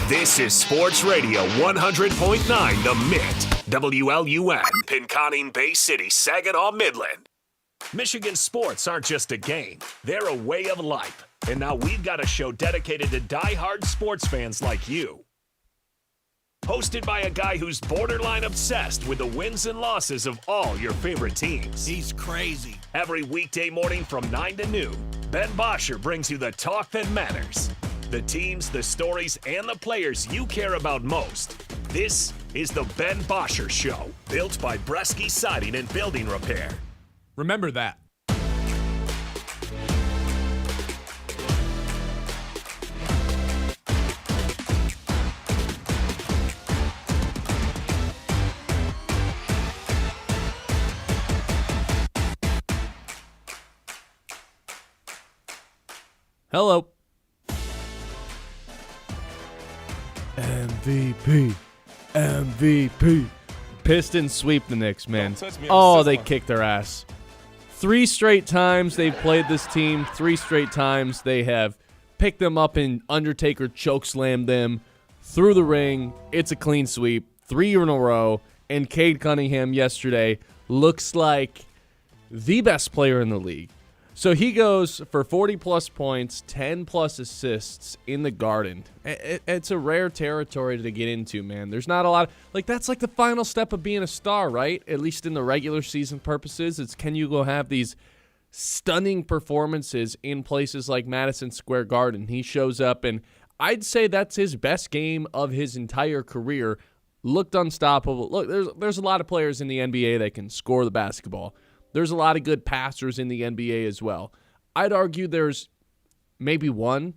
This is Sports Radio 100.9 The Mitt, WLUN, Pinconning Bay City, Saginaw, Midland. Michigan sports aren't just a game, they're a way of life. And now we've got a show dedicated to die-hard sports fans like you. Hosted by a guy who's borderline obsessed with the wins and losses of all your favorite teams. He's crazy. Every weekday morning from 9 to noon, Ben Bosscher brings you the talk that matters. The teams, the stories, and the players you care about most. This is the Ben Bosscher Show, built by Bresky Siding and Building Repair. Remember that. Hello. MVP. Pistons sweep the Knicks, man. Oh, they kicked their ass. 3 straight times they've played this team. 3 straight times they have picked them up and Undertaker chokeslammed them through the ring. It's a clean sweep. 3 in a row. And Cade Cunningham yesterday looks like the best player in the league. So he goes for 40-plus points, 10-plus assists in the Garden. It's a rare territory to get into, man. There's not a lot. That's like the final step of being a star, right? At least in the regular season purposes. It's can you go have these stunning performances in places like Madison Square Garden. He shows up, and I'd say that's his best game of his entire career. Looked unstoppable. Look, there's a lot of players in the NBA that can score the basketball. There's a lot of good passers in the NBA as well. I'd argue there's maybe one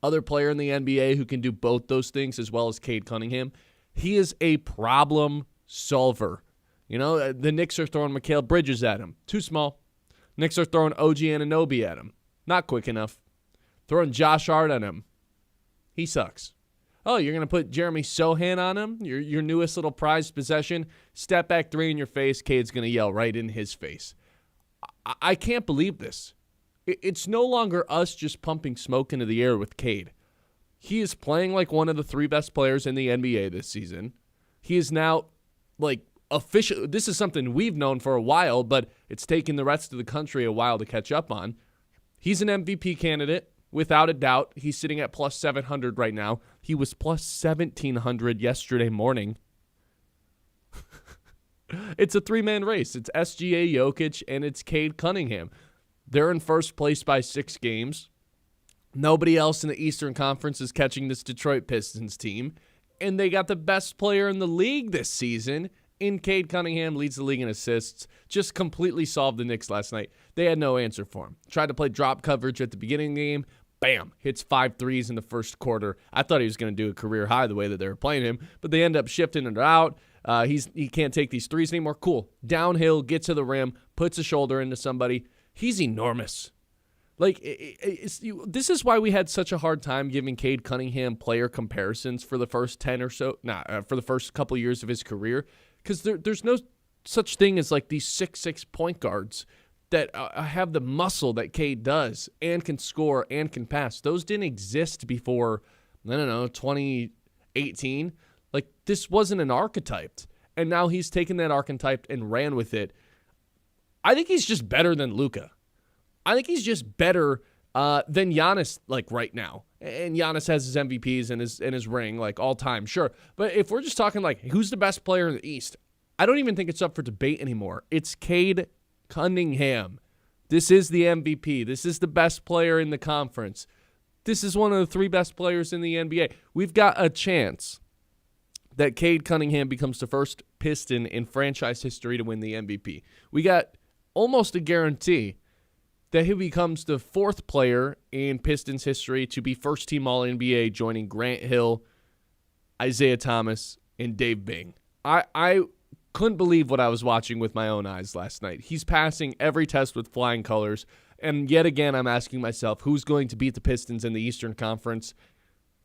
other player in the NBA who can do both those things as well as Cade Cunningham. He is a problem solver. You know, the Knicks are throwing Mikal Bridges at him. Too small. Knicks are throwing OG Anunoby at him. Not quick enough. Throwing Josh Hart at him. He sucks. Oh, you're going to put Jeremy Sohan on him? Your newest little prized possession? Step back 3 in your face, Cade's going to yell right in his face. I can't believe this. It's no longer us just pumping smoke into the air with Cade. He is playing like one of the 3 best players in the NBA this season. He is now, official. This is something we've known for a while, but it's taken the rest of the country a while to catch up on. He's an MVP candidate. Without a doubt, he's sitting at plus 700 right now. He was plus 1,700 yesterday morning. It's a 3-man race. It's SGA, Jokic, and it's Cade Cunningham. They're in first place by 6 games. Nobody else in the Eastern Conference is catching this Detroit Pistons team. And they got the best player in the league this season in Cade Cunningham, leads the league in assists. Just completely solved the Knicks last night. They had no answer for him. Tried to play drop coverage at the beginning of the game. Bam, hits 5 threes in the first quarter. I thought he was going to do a career high the way that they were playing him, but they end up shifting it out. He can't take these threes anymore. Cool. Downhill, get to the rim, puts a shoulder into somebody. He's enormous. This is why we had such a hard time giving Cade Cunningham player comparisons for the first 10 or so, for the first couple years of his career, because there's no such thing as these 6'6" point guards that have the muscle that Cade does and can score and can pass. Those didn't exist before, 2018. This wasn't an archetype. And now he's taken that archetype and ran with it. I think he's just better than Luka. I think he's just better than Giannis right now. And Giannis has his MVPs and his ring all time, sure. But if we're just talking who's the best player in the East, I don't even think it's up for debate anymore. It's Cade Cunningham. This is the MVP. This is the best player in the conference. This is one of the 3 best players in the NBA. We've got a chance that Cade Cunningham becomes the first Piston in franchise history to win the MVP. We got almost a guarantee that he becomes the 4th player in Pistons history to be first-team All-NBA, joining Grant Hill, Isaiah Thomas, and Dave Bing. I couldn't believe what I was watching with my own eyes last night. He's passing every test with flying colors, and yet again I'm asking myself, who's going to beat the Pistons in the Eastern Conference?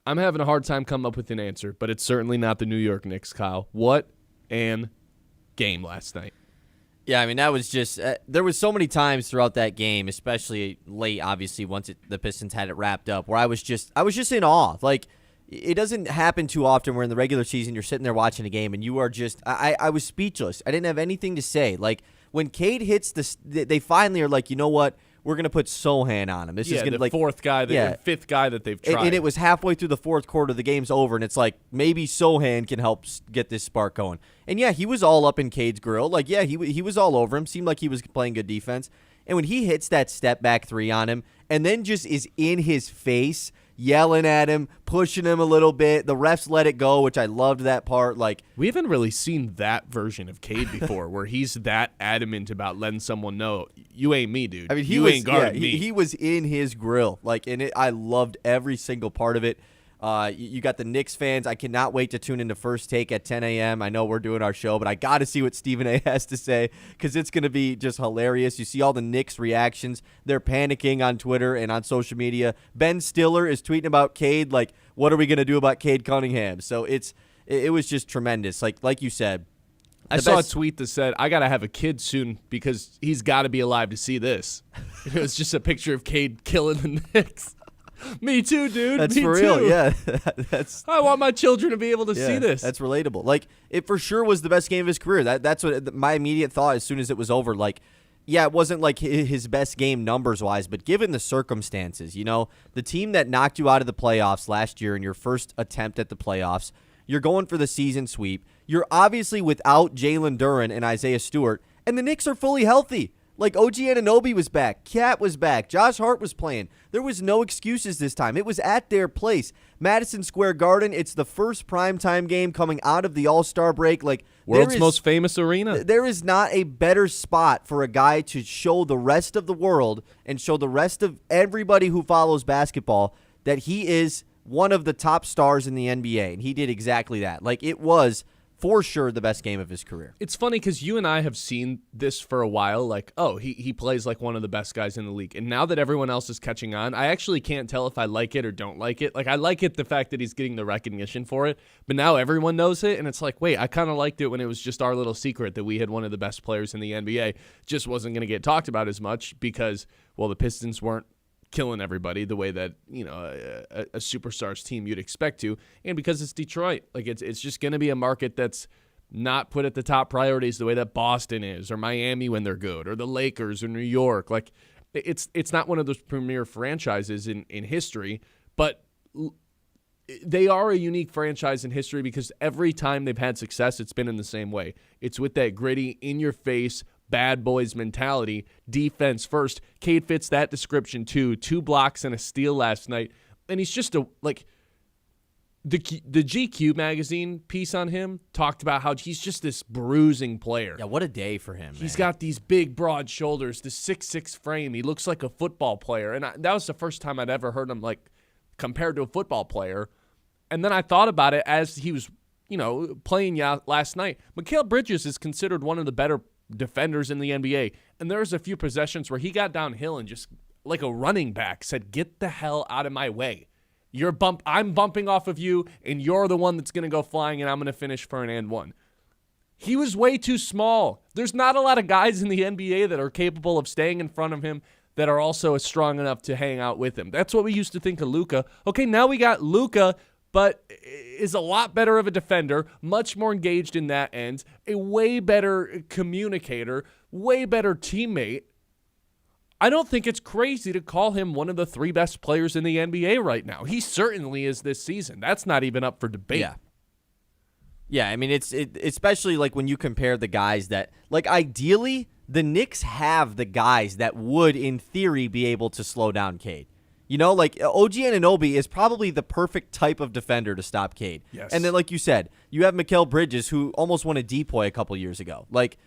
I'm having a hard time coming up with an answer, but it's certainly not the New York Knicks, Kyle. What an game last night. Yeah, I mean, that was just there was so many times throughout that game, especially late, obviously, once the Pistons had it wrapped up, where I was just in awe. it doesn't happen too often where in the regular season you're sitting there watching a game and you are just I was speechless. I didn't have anything to say. Like when Cade hits they finally are like, you know what? We're going to put Sohan on him. This is going to the fourth guy, fifth guy that they've tried. And it was halfway through the fourth quarter, the game's over, and it's like maybe Sohan can help get this spark going. And yeah, he was all up in Cade's grill. Like yeah, he was all over him. Seemed like he was playing good defense. And when he hits that step back three on him, and then just is in his face, yelling at him, pushing him a little bit. The refs let it go, which I loved that part. Like we haven't really seen that version of Cade before, where he's that adamant about letting someone know you ain't me, dude. I mean, you ain't guarding me. He was in his grill, like, and I loved every single part of it. You got the Knicks fans. I cannot wait to tune into First Take at 10 a.m. I know we're doing our show, but I got to see what Stephen A. has to say because it's going to be just hilarious. You see all the Knicks reactions. They're panicking on Twitter and on social media. Ben Stiller is tweeting about Cade, like, what are we going to do about Cade Cunningham? So it was just tremendous. Like you said. I saw a tweet that said, I got to have a kid soon because he's got to be alive to see this. It was just a picture of Cade killing the Knicks. Me too, dude. That's Me for real. too. Yeah. I want my children to be able to see this. That's relatable. Like, it for sure was the best game of his career. That's what my immediate thought as soon as it was over. Like, yeah, it wasn't like his best game numbers-wise, but given the circumstances, you know, the team that knocked you out of the playoffs last year in your first attempt at the playoffs, you're going for the season sweep. You're obviously without Jalen Duren and Isaiah Stewart, and the Knicks are fully healthy. Like, OG Anunoby was back. Cat was back. Josh Hart was playing. There was no excuses this time. It was at their place. Madison Square Garden, it's the first primetime game coming out of the All-Star break. Like, world's most famous arena. There is not a better spot for a guy to show the rest of the world and show the rest of everybody who follows basketball that he is one of the top stars in the NBA. And he did exactly that. Like, it was for sure the best game of his career. It's funny because you and I have seen this for a while, like, oh, he plays like one of the best guys in the league. And now that everyone else is catching on, I actually can't tell if I like it or don't like it. Like, I like it, the fact that he's getting the recognition for it, but now everyone knows it, and it's like, wait, I kind of liked it when it was just our little secret that we had one of the best players in the NBA. Just wasn't going to get talked about as much because, well, the Pistons weren't killing everybody the way that, you know, a superstars team you'd expect to, and because it's Detroit. Like, it's just going to be a market that's not put at the top priorities the way that Boston is, or Miami when they're good, or the Lakers, or New York. Like, it's not one of those premier franchises in history, but they are a unique franchise in history because every time they've had success, it's been in the same way. It's with that gritty, in-your-face, bad boys mentality, defense first. Cade fits that description too. 2 blocks and a steal last night, and he's just the GQ magazine piece on him talked about how he's just this bruising player. Yeah, what a day for him. He's got these big, broad shoulders, this 6'6" frame. He looks like a football player, and that was the first time I'd ever heard him like compared to a football player. And then I thought about it as he was, you know, playing last night. Mikal Bridges is considered one of the better defenders in the NBA, and there's a few possessions where he got downhill and just like a running back said, "Get the hell out of my way. I'm bumping off of you, and you're the one that's going to go flying, and I'm going to finish for an and one." He was way too small. There's not a lot of guys in the NBA that are capable of staying in front of him that are also strong enough to hang out with him. That's what we used to think of Luka. Okay, now we got Luka, but is a lot better of a defender, much more engaged in that end, a way better communicator, way better teammate. I don't think it's crazy to call him one of the 3 best players in the NBA right now. He certainly is this season. That's not even up for debate. Yeah, I mean, it's especially like when you compare the guys that, like, ideally, the Knicks have the guys that would, in theory, be able to slow down Cade. You know, like, OG Anunoby is probably the perfect type of defender to stop Cade. Yes. And then, like you said, you have Mikal Bridges, who almost won a depoy a couple years ago. Like,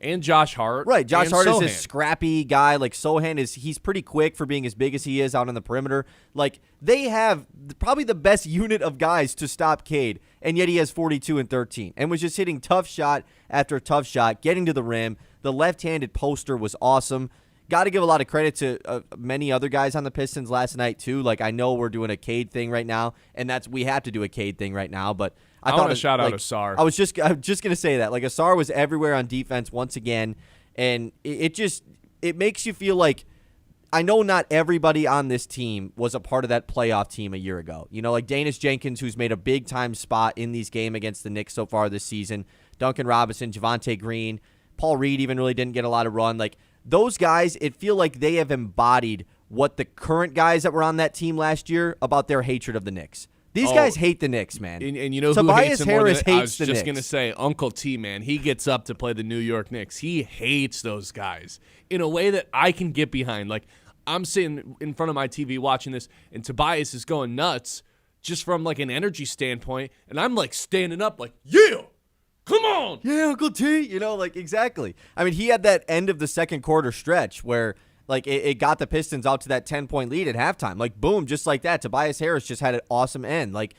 and Josh Hart. Right, Josh Hart Sohan. is this scrappy guy. Like, Sohan he's pretty quick for being as big as he is out on the perimeter. Like, they have probably the best unit of guys to stop Cade, and yet he has 42 and 13 and was just hitting tough shot after tough shot, getting to the rim. The left-handed poster was awesome. Got to give a lot of credit to many other guys on the Pistons last night, too. Like, I know we're doing a Cade thing right now, and we have to do a Cade thing right now, but I want to shout out Asar. I was just going to say that. Like, Asar was everywhere on defense once again, and it makes you feel like I know not everybody on this team was a part of that playoff team a year ago. You know, like Danis Jenkins, who's made a big-time spot in these games against the Knicks so far this season, Duncan Robinson, Javonte Green, Paul Reed even really didn't get a lot of run. Like, those guys, it feel like they have embodied what the current guys that were on that team last year about their hatred of the Knicks. These guys hate the Knicks, man. And you know Tobias who hates them more Harris than, hates I was the just Knicks. going to say, Uncle T, man. He gets up to play the New York Knicks. He hates those guys in a way that I can get behind. Like, I'm sitting in front of my TV watching this, and Tobias is going nuts just from, like, an energy standpoint, and I'm, like, standing up like, yeah, come on. Yeah, Uncle T. You know, like, exactly. I mean, he had that end of the second quarter stretch where, like, it got the Pistons out to that 10-point lead at halftime. Like, boom, just like that. Tobias Harris just had an awesome end. Like,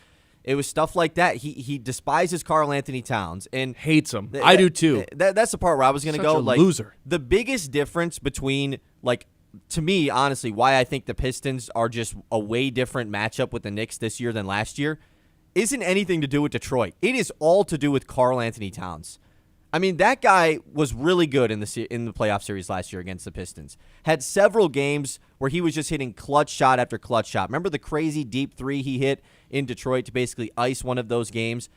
it was stuff like that. He despises Karl Anthony Towns and hates him. I do too. That's the part where I was going to go. Like, loser. The biggest difference between, like, to me, honestly, why I think the Pistons are just a way different matchup with the Knicks this year than last year isn't anything to do with Detroit. It is all to do with Karl Anthony Towns. I mean, that guy was really good in the playoff series last year against the Pistons. Had several games where he was just hitting clutch shot after clutch shot. Remember the crazy deep three he hit in Detroit to basically ice one of those games?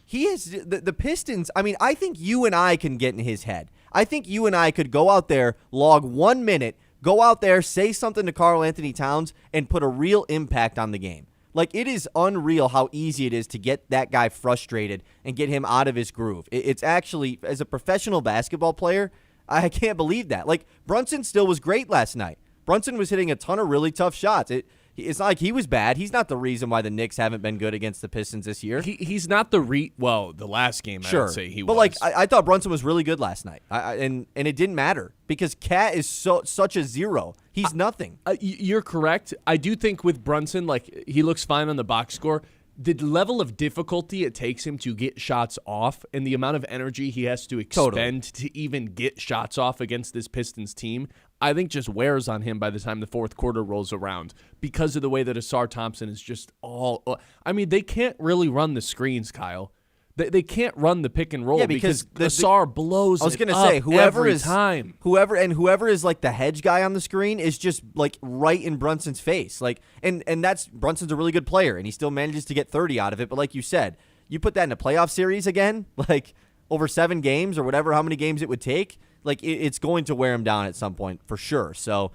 He is the Pistons. I mean, I think you and I can get in his head. I think you and I could go out there, log 1 minute, go out there, say something to Karl Anthony Towns, and put a real impact on the game. Like, it is unreal how easy it is to get that guy frustrated and get him out of his groove. It's actually, as a professional basketball player, I can't believe that. Like, Brunson still was great last night. Brunson was hitting a ton of really tough shots. It's not like he was bad. He's not the reason why the Knicks haven't been good against the Pistons this year. He's not the the last game, sure. I would say he was. But, like, I thought Brunson was really good last night. And it didn't matter because Cat is such a zero. He's nothing. You're correct. I do think with Brunson, like, he looks fine on the box score. The level of difficulty it takes him to get shots off and the amount of energy he has to expend to even get shots off against this Pistons team, I think just wears on him by the time the fourth quarter rolls around because of the way that Asar Thompson is just all – I mean, they can't really run the screens, Kyle. They can't run the pick and roll because Asar blows. I was going to say whoever is like the hedge guy on the screen is just like right in Brunson's face. Like and that's Brunson's a really good player and he still manages to get 30 out of it. But like you said, you put that in a playoff series again, like over 7 games or whatever, how many games it would take. Like it's going to wear him down at some point for sure. So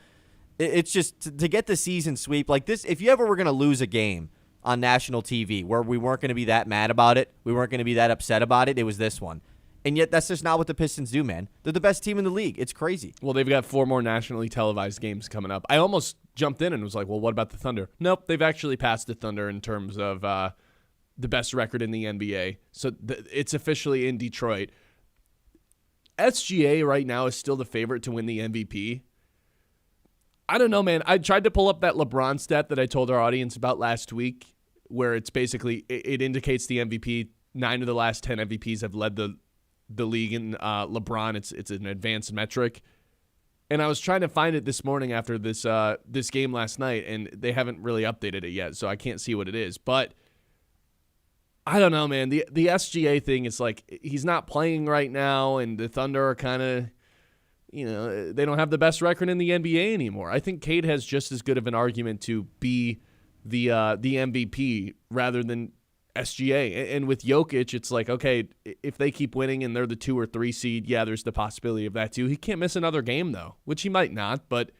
it's just to get the season sweep like this. If you ever were going to lose a game on national TV where we weren't going to be that mad about it, we weren't going to be that upset about it, it was this one. And yet that's just not what the Pistons do, man. They're the best team in the league. It's crazy. Well, they've got 4 more nationally televised games coming up. I almost jumped in and was like, well, what about the Thunder? Nope, they've actually passed the Thunder in terms of the best record in the NBA. So it's officially in Detroit. SGA right now is still the favorite to win the MVP. I don't know, man. I tried to pull up that LeBron stat that I told our audience about last week, where it's basically it indicates the MVP. 9 of the last 10 MVPs have led the league in LeBron. It's an advanced metric, and I was trying to find it this morning after this game last night, and they haven't really updated it yet, so I can't see what it is. But I don't know, man. The SGA thing is like he's not playing right now, and the Thunder are kind of. You know, they don't have the best record in the NBA anymore. I think Cade has just as good of an argument to be the MVP rather than SGA. And with Jokic, it's like, okay, if they keep winning and they're the 2 or 3 seed, yeah, there's the possibility of that too. He can't miss another game, though, which he might not. But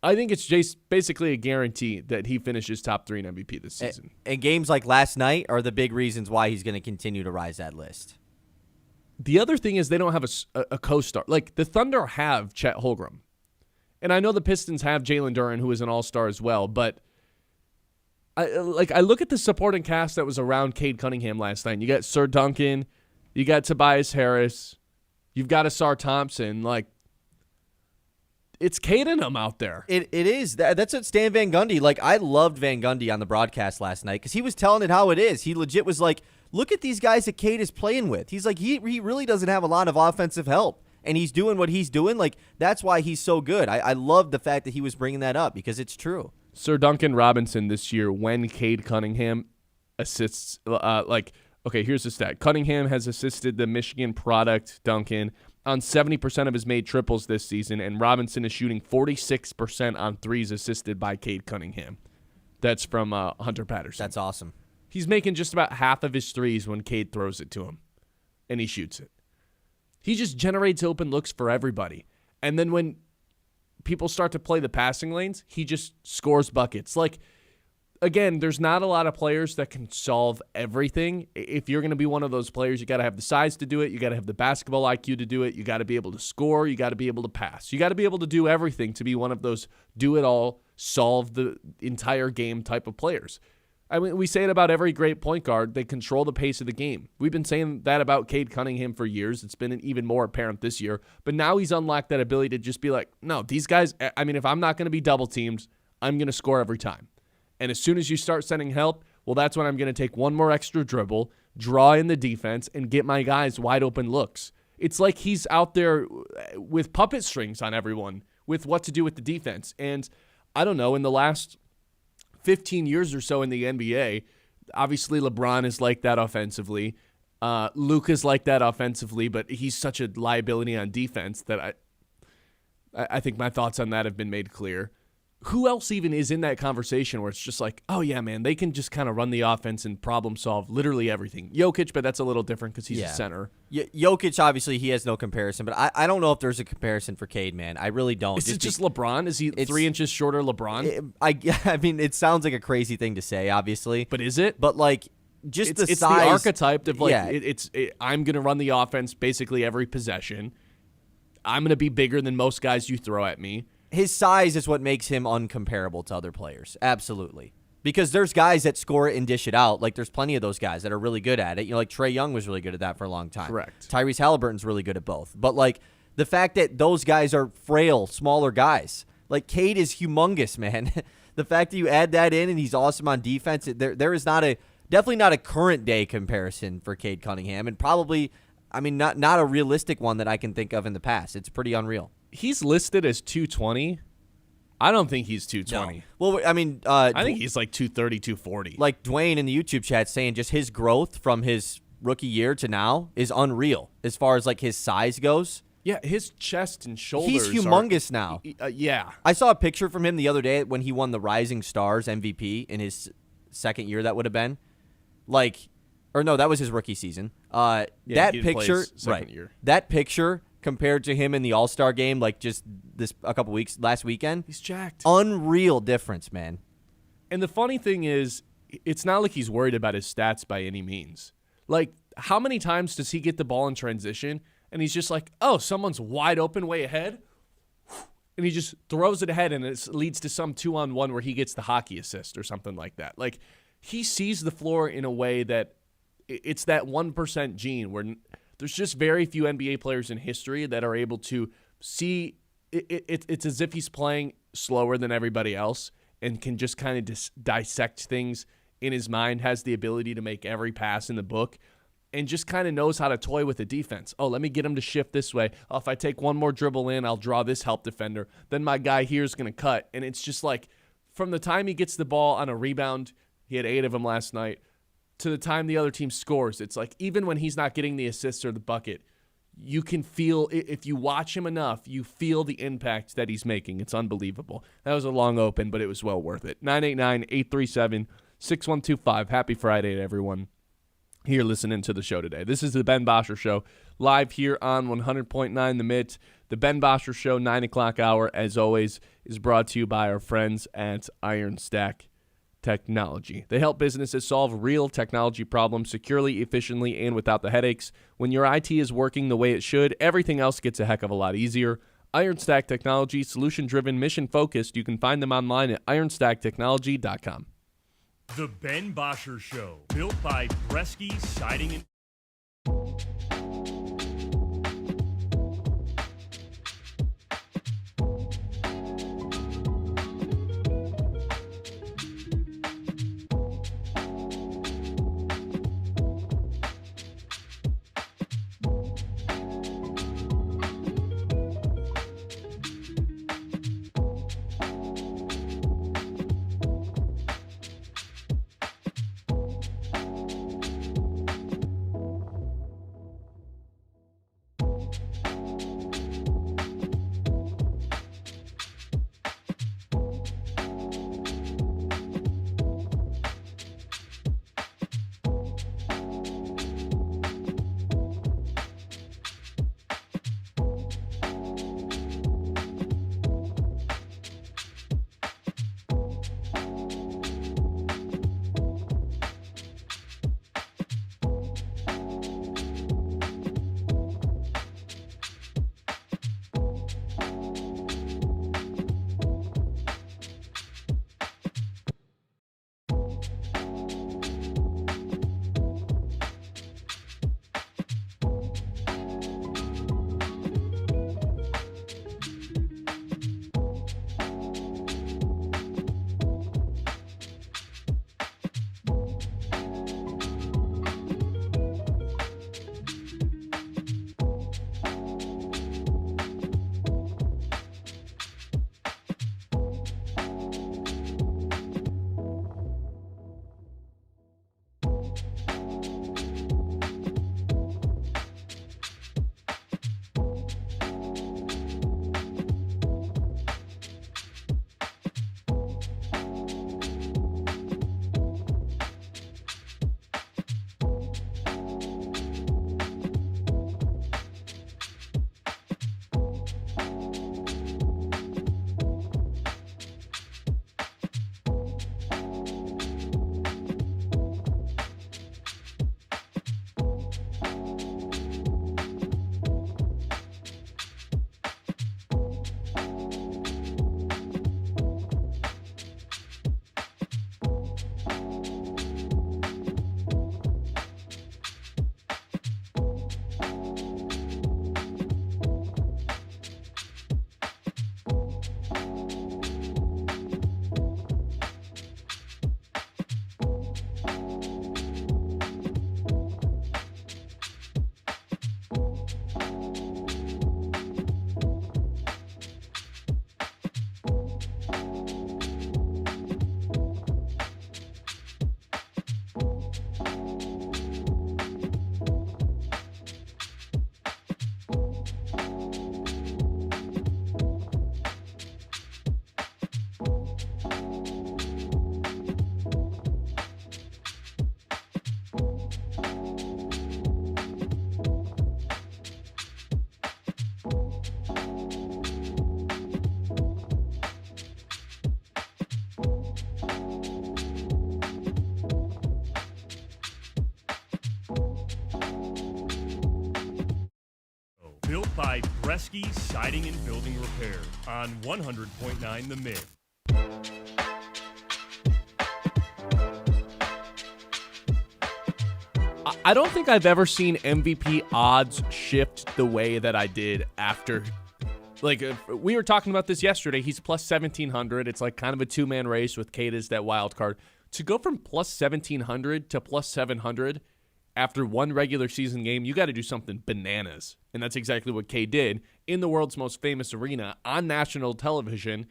I think it's just basically a guarantee that he finishes top 3 in MVP this season. And games like last night are the big reasons why he's going to continue to rise that list. The other thing is they don't have a co-star. Like, the Thunder have Chet Holmgren. And I know the Pistons have Jalen Duren, who is an all-star as well. But, I look at the supporting cast that was around Cade Cunningham last night. You got Sir Duncan. You got Tobias Harris. You've got Asar Thompson. Like, it's Cade and them out there. It is. That's what Stan Van Gundy. Like, I loved Van Gundy on the broadcast last night because he was telling it how it is. He legit was like, look at these guys that Cade is playing with. He's like, he really doesn't have a lot of offensive help, and he's doing what he's doing. Like, that's why he's so good. I love the fact that he was bringing that up because it's true. Sir Duncan Robinson this year, when Cade Cunningham assists, okay, here's the stat. Cunningham has assisted the Michigan product, Duncan, on 70% of his made triples this season, and Robinson is shooting 46% on threes assisted by Cade Cunningham. That's from Hunter Patterson. That's awesome. He's making just about half of his threes when Cade throws it to him, and he shoots it. He just generates open looks for everybody. And then when people start to play the passing lanes, he just scores buckets. Like, again, there's not a lot of players that can solve everything. If you're going to be one of those players, you got to have the size to do it. You got to have the basketball IQ to do it. You got to be able to score. You got to be able to pass. You got to be able to do everything to be one of those do-it-all, solve the entire game type of players. I mean, we say it about every great point guard. They control the pace of the game. We've been saying that about Cade Cunningham for years. It's been even more apparent this year. But now he's unlocked that ability to just be like, no, these guys, I mean, if I'm not going to be double teamed, I'm going to score every time. And as soon as you start sending help, well, that's when I'm going to take one more extra dribble, draw in the defense, and get my guys wide open looks. It's like he's out there with puppet strings on everyone with what to do with the defense. And I don't know, in the last 15 years or so in the NBA, obviously LeBron is like that offensively. Luka's like that offensively, but he's such a liability on defense that I think my thoughts on that have been made clear. Who else even is in that conversation where it's just like, oh, yeah, man, they can just kind of run the offense and problem solve literally everything? Jokic, but that's a little different because he's a center. Jokic, obviously, he has no comparison, but I don't know if there's a comparison for Cade, man. I really don't. Is it just LeBron? Is he 3 inches shorter LeBron? I mean, it sounds like a crazy thing to say, obviously. But is it? But, like, just it's size. The archetype of, like, I'm going to run the offense basically every possession. I'm going to be bigger than most guys you throw at me. His size is what makes him uncomparable to other players. Absolutely. Because there's guys that score it and dish it out. Like, there's plenty of those guys that are really good at it. You know, like Trae Young was really good at that for a long time. Correct. Tyrese Halliburton's really good at both. But, like, the fact that those guys are frail, smaller guys. Like, Cade is humongous, man. The fact that you add that in and he's awesome on defense, there is definitely not a current day comparison for Cade Cunningham. And probably, I mean, not a realistic one that I can think of in the past. It's pretty unreal. He's listed as 220. I don't think he's 220. No. Well, I mean, I think he's like 230, 240. Like Dwayne in the YouTube chat saying just his growth from his rookie year to now is unreal as far as like his size goes. Yeah, his chest and shoulders. He's humongous now. Yeah. I saw a picture from him the other day when he won the Rising Stars MVP in his second year. That would have been that was his rookie season. That picture, second year. That picture compared to him in the All-Star game, like just last weekend. He's jacked. Unreal difference, man. And the funny thing is, it's not like he's worried about his stats by any means. Like, how many times does he get the ball in transition, and he's just like, oh, someone's wide open way ahead, and he just throws it ahead, and it leads to some 2-on-1 where he gets the hockey assist or something like that. Like, he sees the floor in a way that it's that 1% gene where there's just very few NBA players in history that are able to see it's as if he's playing slower than everybody else and can just kind of dissect things in his mind, has the ability to make every pass in the book, and just kind of knows how to toy with the defense. Oh, let me get him to shift this way. Oh, if I take one more dribble in, I'll draw this help defender. Then my guy here is going to cut. And it's just like from the time he gets the ball on a rebound, he had 8 of them last night, to the time the other team scores, it's like even when he's not getting the assists or the bucket, you can feel, if you watch him enough, you feel the impact that he's making. It's unbelievable. That was a long open, but it was well worth it. 989-837-6125. Happy Friday to everyone here listening to the show today. This is the Ben Bosscher Show, live here on 100.9 The Mitt. The Ben Bosscher Show, 9 o'clock hour, as always, is brought to you by our friends at Iron Stack Technology. They help businesses solve real technology problems securely, efficiently, and without the headaches. When your IT is working the way it should, everything else gets a heck of a lot easier. Iron Stack Technology, solution-driven, mission-focused. You can find them online at ironstacktechnology.com. The Ben Bosscher Show, built by Bresky Siding and... by Bresky Siding and Building Repair on 100.9 The Mitt. I don't think I've ever seen MVP odds shift the way that I did after. Like, we were talking about this yesterday. He's plus 1,700. It's like kind of a two-man race with Cade as that wild card. To go from plus 1,700 to plus 700 after one regular season game, you got to do something bananas. And that's exactly what Cade did in the world's most famous arena on national television.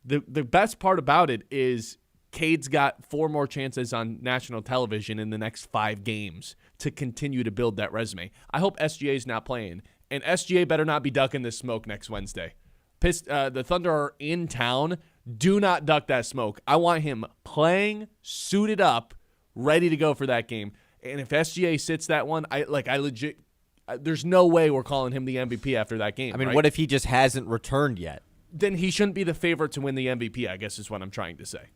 The best part about it is Cade's got 4 more chances on national television in the next 5 games to continue to build that resume. I hope SGA's not playing. And SGA better not be ducking this smoke next Wednesday. The Thunder are in town. Do not duck that smoke. I want him playing, suited up, ready to go for that game. And if SGA sits that one, I legit, there's no way we're calling him the MVP after that game. I mean, right? what if he just hasn't returned yet? Then he shouldn't be the favorite to win the MVP, I guess is what I'm trying to say.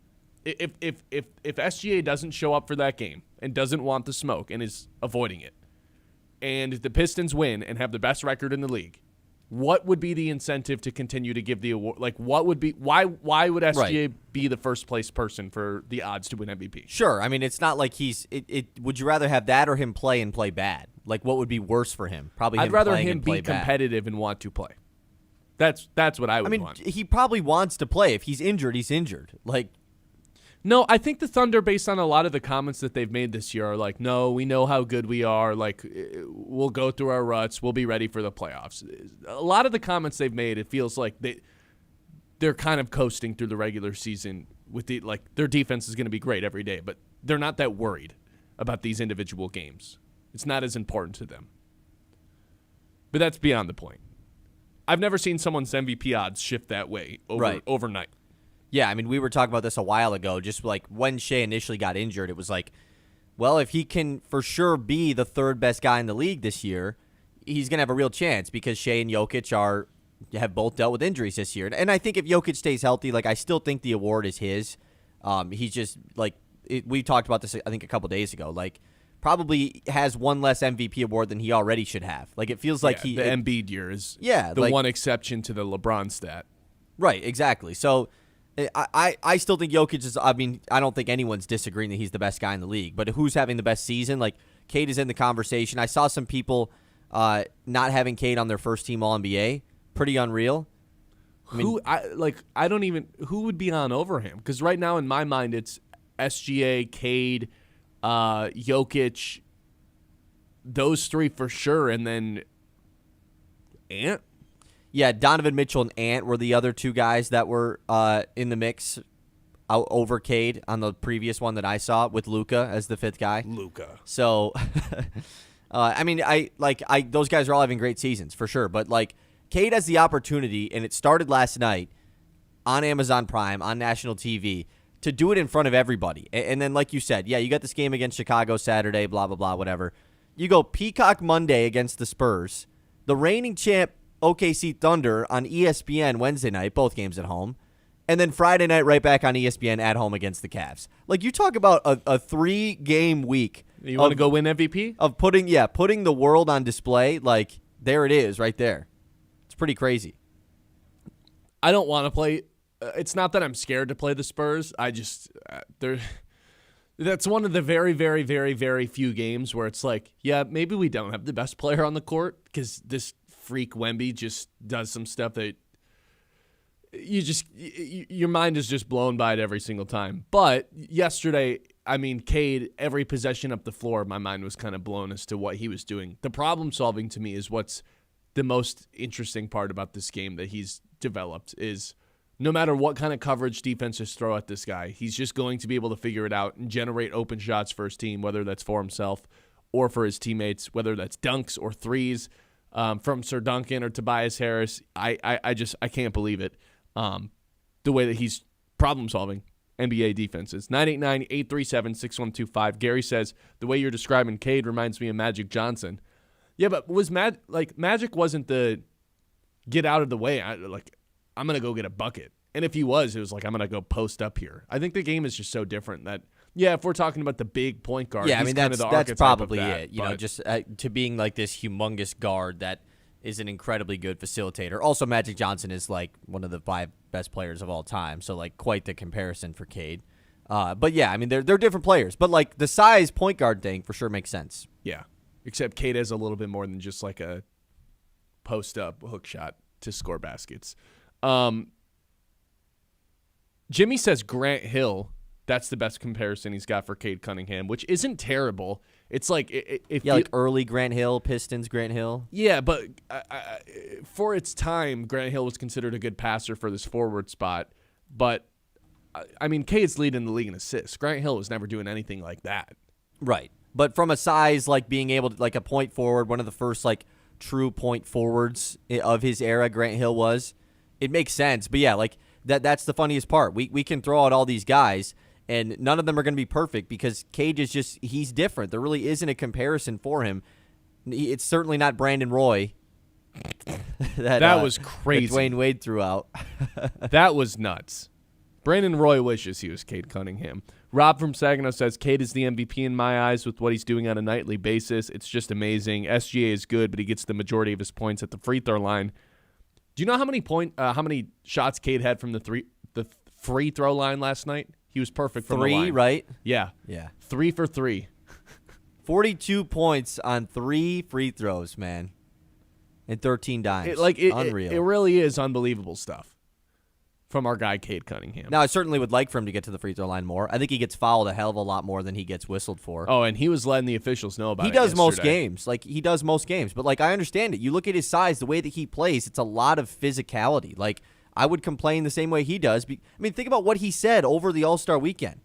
If SGA doesn't show up for that game and doesn't want the smoke and is avoiding it, and the Pistons win and have the best record in the league, what would be the incentive to continue to give the award? Like, what would be why would SGA be the first place person for the odds to win MVP? Sure. I mean, it's not like would you rather have that or him play and play bad? Like, what would be worse for him? Probably I'd rather him be competitive and want to play. That's what I would want. He probably wants to play. If he's injured, he's injured. Like, no, I think the Thunder, based on a lot of the comments that they've made this year, are like, no, we know how good we are. Like, we'll go through our ruts. We'll be ready for the playoffs. A lot of the comments they've made, it feels like they're kind of coasting through the regular season with their defense is going to be great every day, but they're not that worried about these individual games. It's not as important to them. But that's beyond the point. I've never seen someone's MVP odds shift that way overnight. Yeah, I mean, we were talking about this a while ago, just like when Shea initially got injured, it was like, well, if he can for sure be the third best guy in the league this year, he's going to have a real chance because Shea and Jokic have both dealt with injuries this year. And I think if Jokic stays healthy, like, I still think the award is his. He's just, like, we talked about this, I think, a couple days ago, like, probably has one less MVP award than he already should have. Like, it feels like the Embiid year is the like, one exception to the LeBron stat. Right, exactly. So I still think Jokic is, I mean, I don't think anyone's disagreeing that he's the best guy in the league, but who's having the best season? Like, Cade is in the conversation. I saw some people not having Cade on their first team All-NBA. Pretty unreal. Who would be on over him? Because right now in my mind it's SGA, Cade, Jokic, those 3 for sure, and then Ant. Yeah, Donovan Mitchell and Ant were the other 2 guys that were in the mix over Cade on the previous one that I saw with Luka as the 5th guy. Luka. So, I mean, those guys are all having great seasons for sure. But like, Cade has the opportunity, and it started last night on Amazon Prime on national TV to do it in front of everybody. And then, like you said, yeah, you got this game against Chicago Saturday, blah blah blah, whatever. You go Peacock Monday against the Spurs, the reigning champ OKC Thunder on ESPN Wednesday night, both games at home, and then Friday night right back on ESPN at home against the Cavs. Like, you talk about a 3-game week. You want to go win MVP? Of putting the world on display. Like, there it is right there. It's pretty crazy. I don't want to play. It's not that I'm scared to play the Spurs. I just that's one of the very, very, very, very few games where it's like, yeah, maybe we don't have the best player on the court because this freak Wemby just does some stuff that your mind is just blown by it every single time. But yesterday, I mean, Cade, every possession up the floor, my mind was kind of blown as to what he was doing. The problem solving to me is what's the most interesting part about this game that he's developed is no matter what kind of coverage defenses throw at this guy, he's just going to be able to figure it out and generate open shots for his team, whether that's for himself or for his teammates, whether that's dunks or threes. From Sir Duncan or Tobias Harris, I can't believe it. The way that he's problem solving NBA defenses. 989-837-6125. Gary says the way you're describing Cade reminds me of Magic Johnson. Yeah, but was Magic wasn't the get out of the way. I'm gonna go get a bucket. And if he was, it was like I'm gonna go post up here. I think the game is just so different that. Yeah, if we're talking about the big point guard, yeah, I mean, that's kind of the probably of that, it. You know, just to being like this humongous guard that is an incredibly good facilitator. Also, Magic Johnson is like one of the 5 best players of all time, so like quite the comparison for Cade. But yeah, I mean they're different players, but like the size point guard thing for sure makes sense. Yeah, except Cade has a little bit more than just like a post up hook shot to score baskets. Jimmy says Grant Hill. That's the best comparison he's got for Cade Cunningham, which isn't terrible. It's like like early Grant Hill, Pistons Grant Hill. Yeah, but for its time, Grant Hill was considered a good passer for this forward spot. But I mean, Cade's leading the league in assists. Grant Hill was never doing anything like that. Right, but from a size like being able to like a point forward, one of the first like true point forwards of his era, Grant Hill was. It makes sense, but yeah, like that's the funniest part. We can throw out all these guys. And none of them are going to be perfect because Cade is just, he's different. There really isn't a comparison for him. It's certainly not Brandon Roy. that was crazy. That Dwayne Wade threw out. That was nuts. Brandon Roy wishes he was Cade Cunningham. Rob from Saginaw says, Cade is the MVP in my eyes with what he's doing on a nightly basis. It's just amazing. SGA is good, but he gets the majority of his points at the free throw line. Do you know how many shots Cade had from the free throw line last night? He was perfect from the line. 3, right? Yeah. 3 for 3. 42 points on 3 free throws, man. And 13 dimes. Unreal. It really is unbelievable stuff from our guy, Cade Cunningham. Now, I certainly would like for him to get to the free throw line more. I think he gets fouled a hell of a lot more than he gets whistled for. Oh, and he was letting the officials know about it. He does most games. He does most games. But, I understand it. You look at his size, the way that he plays, it's a lot of physicality. I would complain the same way he does. I mean, think about what he said over the All-Star weekend.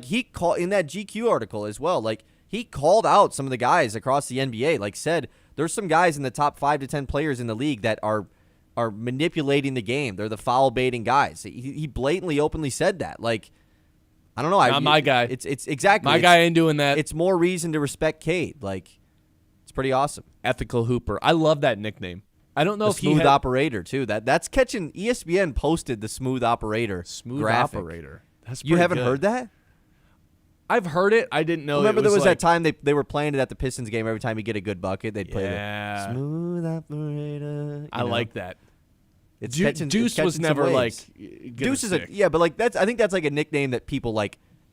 He called in that GQ article as well. He called out some of the guys across the NBA. Said there's some guys in the top 5 to 10 players in the league that are manipulating the game. They're the foul baiting guys. He blatantly, openly said that. I don't know. Not my guy. It's exactly my guy ain't doing that. It's more reason to respect Cade. It's pretty awesome. Ethical Hooper. I love that nickname. I don't know if smooth operator too. That's catching. ESPN posted the smooth operator. Smooth graphic. operator. That's you haven't good. heard that? I've heard it. I didn't know. Remember there was that time they were playing it at the Pistons game. Every time you get a good bucket, they'd play the smooth operator. I like that. It's Deuce was never Deuce is but I think that's a nickname that people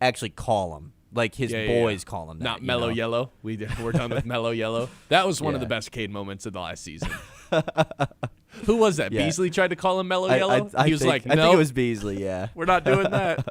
actually call him. His boys call him that. Not Mellow Yellow. We're done with Mellow Yellow. That was one of the best Cade moments of the last season. Who was that? Yeah. Beasley tried to call him Mellow Yellow? I think it was Beasley, yeah. We're not doing that.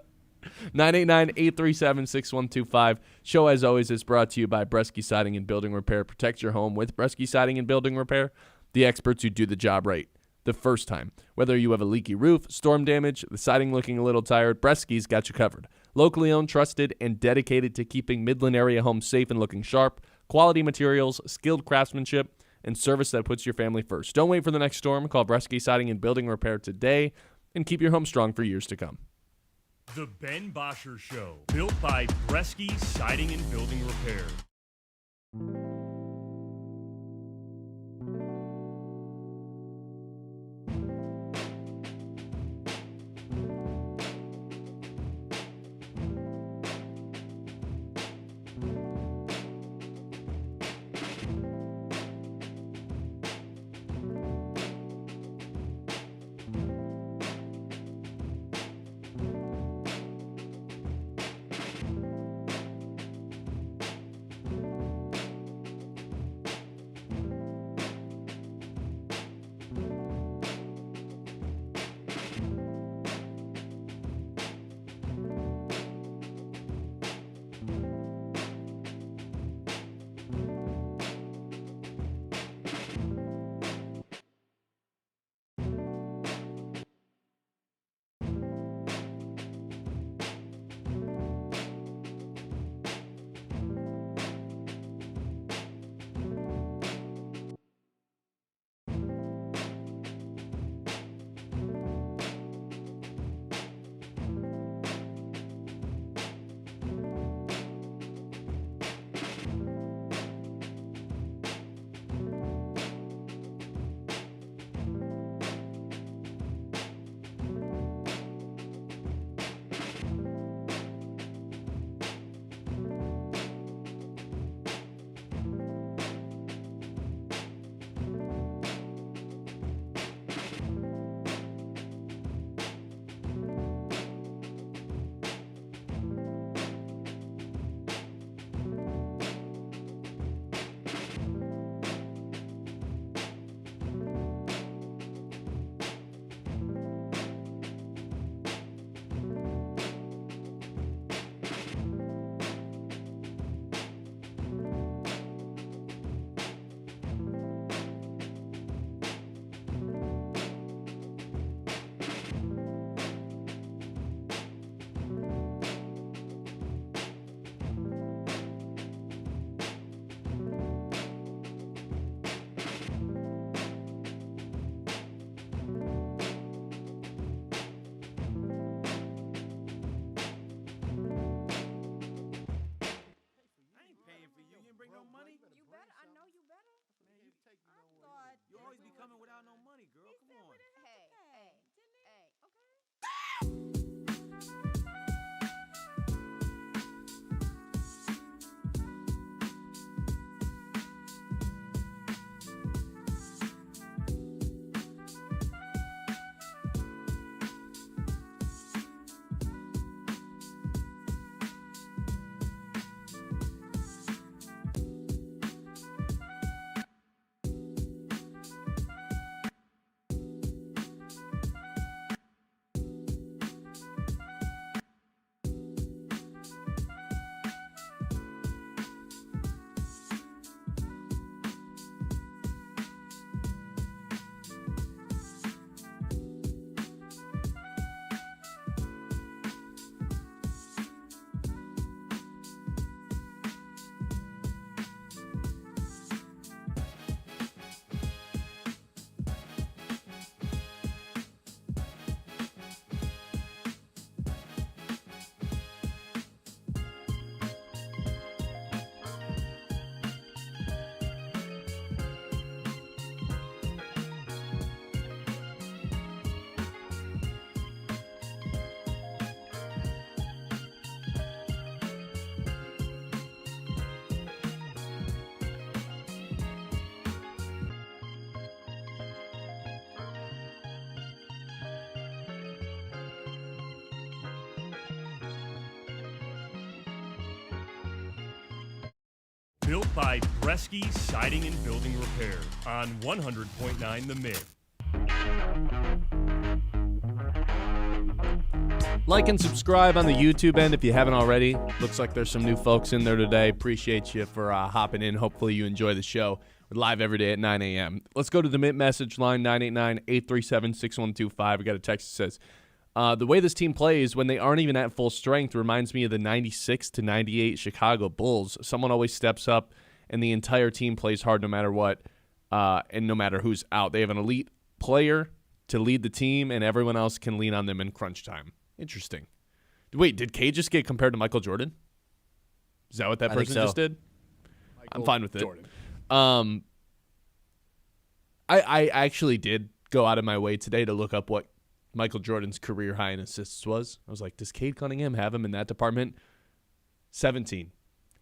989-837-6125. Show, as always, is brought to you by Bresky Siding and Building Repair. Protect your home with Bresky Siding and Building Repair. The experts who do the job right the first time. Whether you have a leaky roof, storm damage, the siding looking a little tired, Bresky's got you covered. Locally owned, trusted, and dedicated to keeping Midland area homes safe and looking sharp. Quality materials, skilled craftsmanship, and service that puts your family first. Don't wait for the next storm. Call Bresky Siding and Building Repair today and keep your home strong for years to come. The Ben Bosscher Show, built by Bresky Siding and Building Repair. Built by Bresky Siding and Building Repair on 100.9 The Mitt. Like and subscribe on the YouTube end if you haven't already. Looks like there's some new folks in there today. Appreciate you for hopping in. Hopefully you enjoy the show. We're live every day at 9 a.m. Let's go to the Mitt message line, 989-837-6125. We got a text that says, the way this team plays when they aren't even at full strength reminds me of the 96-98 Chicago Bulls. Someone always steps up, and the entire team plays hard no matter what, and no matter who's out. They have an elite player to lead the team, and everyone else can lean on them in crunch time. Interesting. Wait, did Cade just get compared to Michael Jordan? Is that what that person just did? I'm fine with it. Jordan. I actually did go out of my way today to look up what Michael Jordan's career high in assists was. I was like, does Cade Cunningham have him in that department? 17.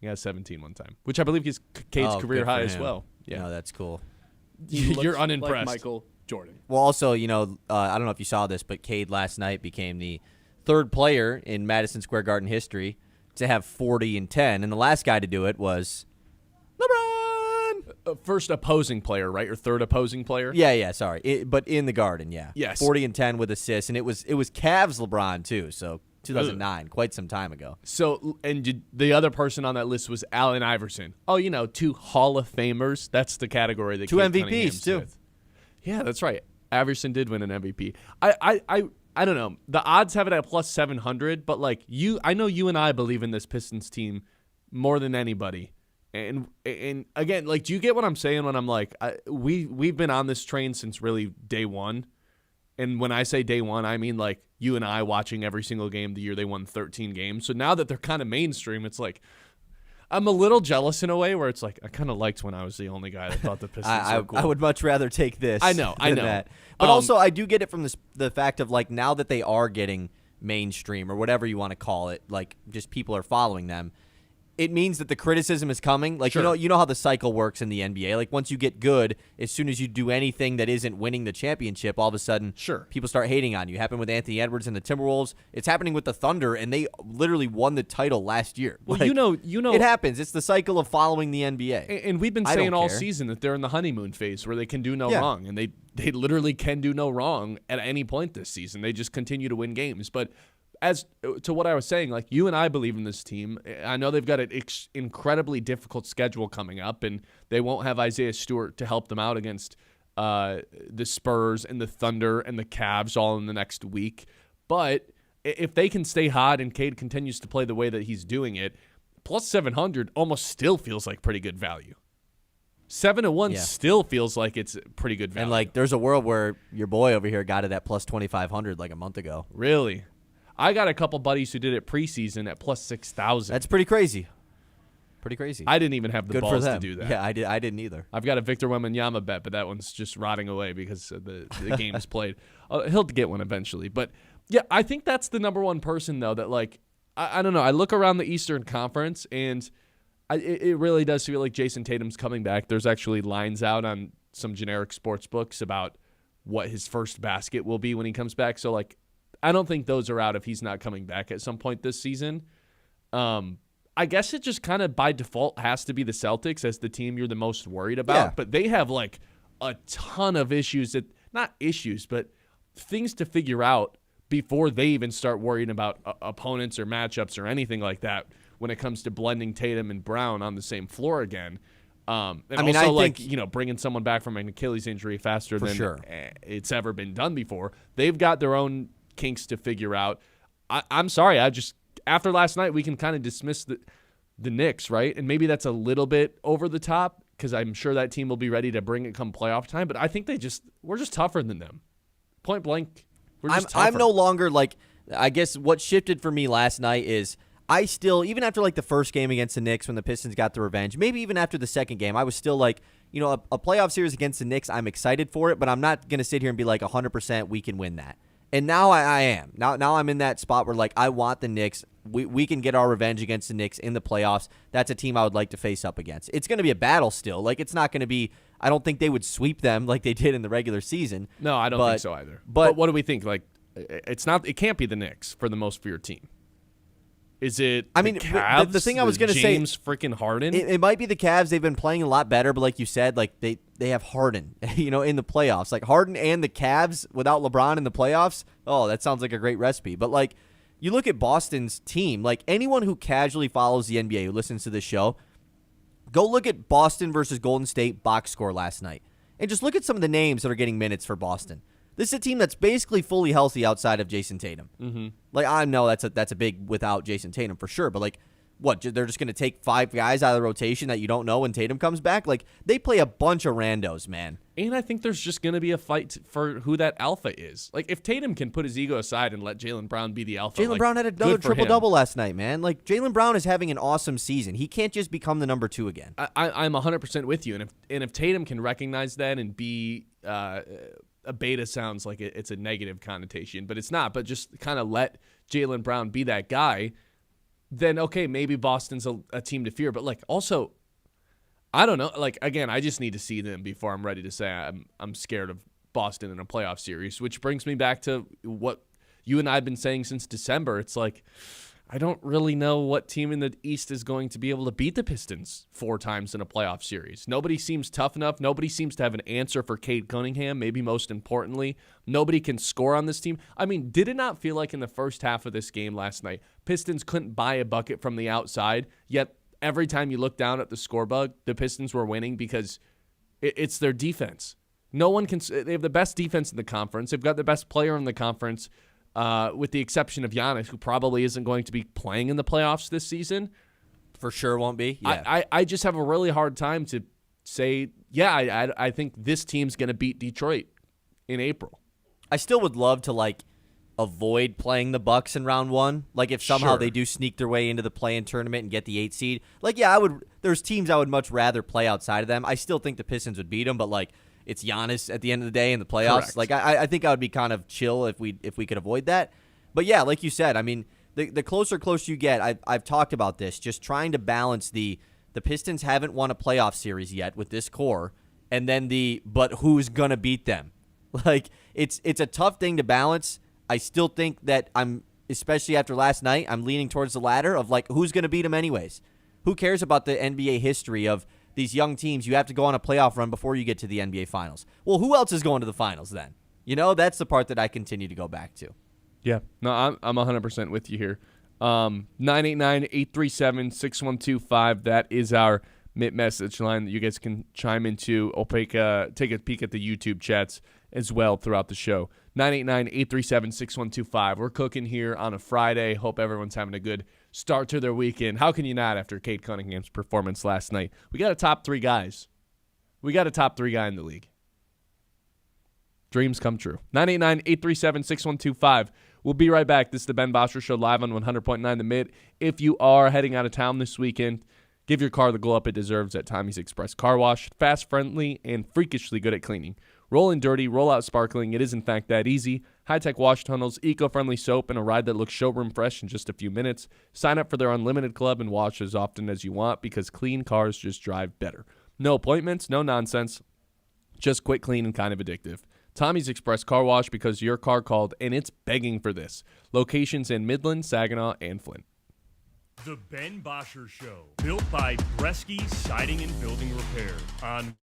He has 17 one time, which I believe is Cade's career high as well. Yeah, no, that's cool. You're unimpressed. Like Michael Jordan. Well, also, I don't know if you saw this, but Cade last night became the third player in Madison Square Garden history to have 40 and 10, and the last guy to do it was LeBron. First opposing player, right? Or third opposing player? Yeah, sorry. But in the Garden, yeah. Yes. 40 and 10 with assists, and it was Cavs LeBron, too, so 2009, quite some time ago. So, and the other person on that list was Allen Iverson. Oh, two Hall of Famers. That's the category that two MVPs, too. With. Yeah, that's right. Iverson did win an MVP. I don't know. The odds have it at plus 700, but I know you and I believe in this Pistons team more than anybody. And again, do you get what I'm saying when I'm like, we've been on this train since really day one. And when I say day one, I mean you and I watching every single game the year they won 13 games. So now that they're kind of mainstream, it's I'm a little jealous in a way where it's I kind of liked when I was the only guy that thought the Pistons were cool. I would much rather take this. I know. That. But also, I do get it from the fact of now that they are getting mainstream or whatever you want to call it, just people are following them. It means that the criticism is coming. Sure. You know how the cycle works in the NBA. Once you get good, as soon as you do anything that isn't winning the championship, all of a sudden, people start hating on you. It happened with Anthony Edwards and the Timberwolves. It's happening with the Thunder, and they literally won the title last year. Well, it happens. It's the cycle of following the NBA. And we've been saying all season that they're in the honeymoon phase where they can do no wrong, and they literally can do no wrong at any point this season. They just continue to win games, but. As to what I was saying, you and I believe in this team. I know they've got an incredibly difficult schedule coming up, and they won't have Isaiah Stewart to help them out against the Spurs and the Thunder and the Cavs all in the next week. But if they can stay hot and Cade continues to play the way that he's doing it, plus 700 almost still feels like pretty good value. 7-1 still feels like it's pretty good value. And there's a world where your boy over here got it at plus 2,500 a month ago. Really? I got a couple buddies who did it preseason at plus 6,000. That's pretty crazy. I didn't even have the balls to do that. Yeah, I didn't either. I've got a Victor Wembanyama bet, but that one's just rotting away because the game's played. He'll get one eventually. But, yeah, I think that's the number one person, though, that, I don't know. I look around the Eastern Conference, and it really does feel like Jason Tatum's coming back. There's actually lines out on some generic sports books about what his first basket will be when he comes back. So, I don't think those are out if he's not coming back at some point this season. I guess it just kind of by default has to be the Celtics as the team you're the most worried about. Yeah. But they have a ton of issues not issues, but things to figure out before they even start worrying about opponents or matchups or anything like that when it comes to blending Tatum and Brown on the same floor again. I think bringing someone back from an Achilles injury faster than it's ever been done before. They've got their own kinks to figure out. I'm sorry. After last night, we can kind of dismiss the Knicks, right? And maybe that's a little bit over the top because I'm sure that team will be ready to bring it come playoff time. But I think we're just tougher than them. Point blank, we're just tougher. I'm no longer I guess what shifted for me last night is I still, even after the first game against the Knicks when the Pistons got the revenge, maybe even after the second game, I was still a playoff series against the Knicks, I'm excited for it, but I'm not going to sit here and be 100% we can win that. And now I am. Now I'm in that spot where I want the Knicks. We can get our revenge against the Knicks in the playoffs. That's a team I would like to face up against. It's going to be a battle still. It's not going to be – I don't think they would sweep them like they did in the regular season. No, I don't think so either. But what do we think? It can't be the Knicks for the most for your team. Is it I mean, the Cavs? the thing I was going to say, James freaking Harden? it might be the Cavs. They've been playing a lot better, but like you said, like they have Harden, in the playoffs. Like Harden and the Cavs without LeBron in the playoffs, oh, that sounds like a great recipe. But like you look at Boston's team, like anyone who casually follows the NBA, who listens to this show, go look at Boston versus Golden State box score last night. And just look at some of the names that are getting minutes for Boston. This is a team that's basically fully healthy outside of Jason Tatum. Mm-hmm. Like, I know that's a big without Jason Tatum for sure, but like, what, they're just going to take 5 guys out of the rotation that you don't know when Tatum comes back? Like, they play a bunch of randos, man. And I think there's just going to be a fight for who that alpha is. Like, if Tatum can put his ego aside and let Jaylen Brown be the alpha. Jaylen Brown had another triple-double last night, man. Like, Jaylen Brown is having an awesome season. He can't just become the number 2 again. I'm 100% with you. And if Tatum can recognize that and be a beta sounds like it's a negative connotation, but it's not. But just kind of let Jaylen Brown be that guy, then okay, maybe Boston's a team to fear. But like also, I don't know. Like again, I just need to see them before I'm ready to say I'm scared of Boston in a playoff series. Which brings me back to what you and I have been saying since December. It's like I don't really know what team in the East is going to be able to beat the Pistons 4 times in a playoff series. Nobody seems tough enough. Nobody seems to have an answer for Cade Cunningham, maybe most importantly. Nobody can score on this team. I mean, did it not feel like in the first half of this game last night, Pistons couldn't buy a bucket from the outside, yet every time you look down at the scoreboard, the Pistons were winning because it's their defense. No one can. They have the best defense in the conference. They've got the best player in the conference. With the exception of Giannis, who probably isn't going to be playing in the playoffs this season. For sure won't be. Yeah. I just have a really hard time to say, yeah, I think this team's going to beat Detroit in April. I still would love to, like, avoid playing the Bucks in round 1. Like, if somehow they do sneak their way into the play-in tournament and get the 8 seed. Like, yeah, there's teams I would much rather play outside of them. I still think the Pistons would beat them, but, like, it's Giannis at the end of the day in the playoffs. Correct. Like I think I would be kind of chill if we could avoid that. But yeah, like you said, I mean, the closer you get, I've talked about this, just trying to balance the Pistons haven't won a playoff series yet with this core, and then but who's gonna beat them? Like it's a tough thing to balance. I still think that especially after last night, I'm leaning towards the latter of like who's gonna beat them anyways. Who cares about the NBA history of these young teams? You have to go on a playoff run before you get to the NBA Finals. Well, who else is going to the Finals then? That's the part that I continue to go back to. Yeah, no, I'm 100% with you here. 989-837-6125. That is our Mitt message line that you guys can chime into. I'll take a peek at the YouTube chats as well throughout the show. 989-837-6125. We're cooking here on a Friday. Hope everyone's having a good start to their weekend. How can you not after Cade Cunningham's performance last night? We got a top 3 guys. We got a top 3 guy in the league. Dreams come true. 989-837-6125. We'll be right back. This is the Ben Bosscher Show live on 100.9 The Mitt. If you are heading out of town this weekend, give your car the glow up it deserves at Tommy's Express Car Wash. Fast, friendly, and freakishly good at cleaning. Roll in dirty, roll out sparkling. It is, in fact, that easy. High-tech wash tunnels, eco-friendly soap, and a ride that looks showroom fresh in just a few minutes. Sign up for their unlimited club and wash as often as you want because clean cars just drive better. No appointments, no nonsense. Just quick, clean, and kind of addictive. Tommy's Express Car Wash because your car called and it's begging for this. Locations in Midland, Saginaw, and Flint. The Ben Bosscher Show, built by Bresky Siding and Building Repair on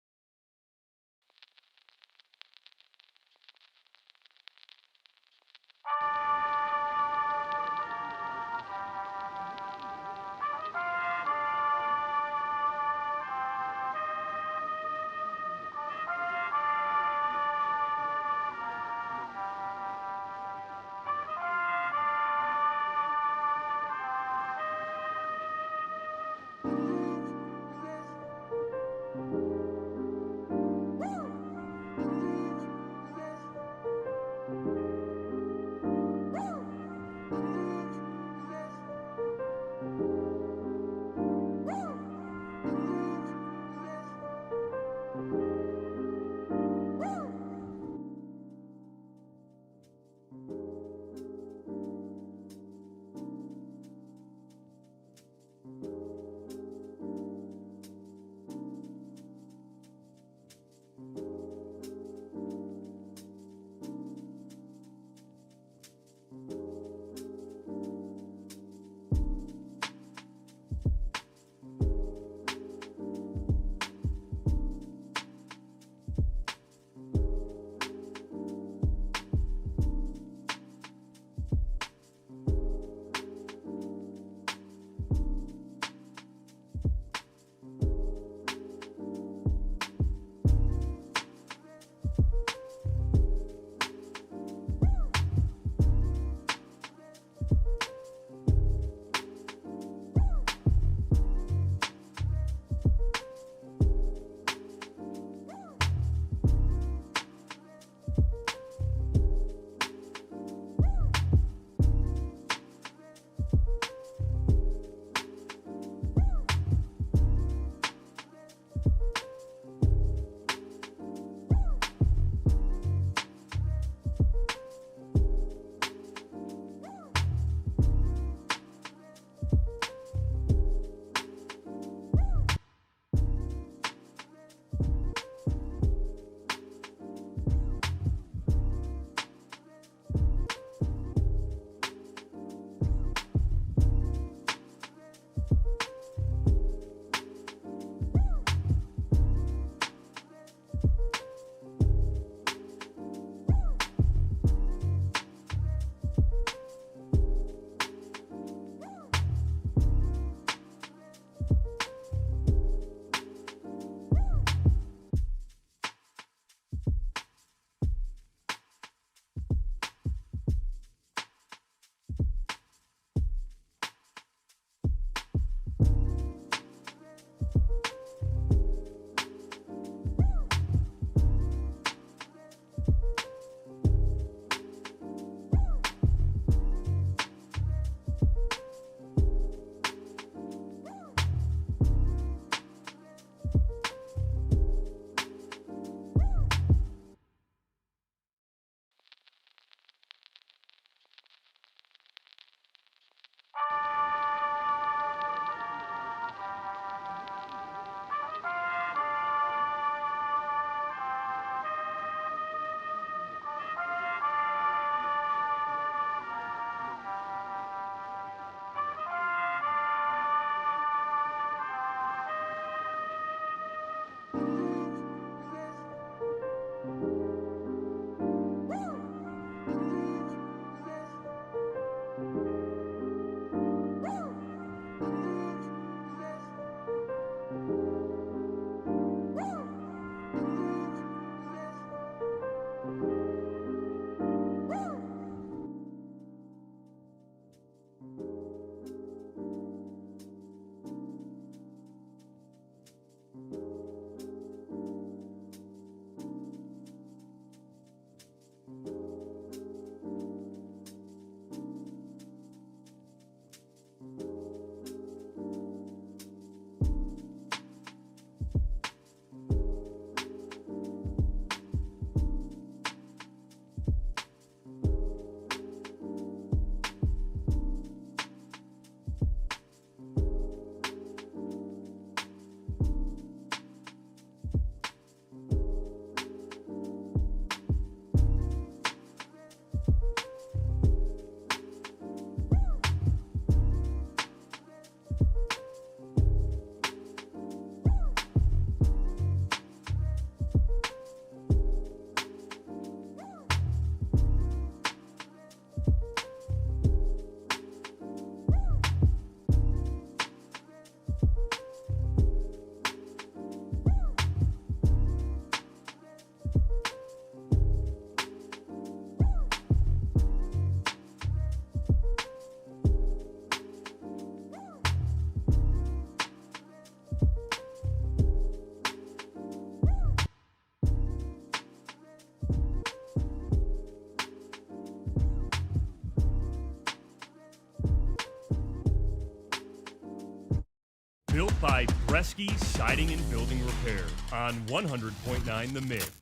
by Bresky Siding and Building Repair on 100.9 The Myth.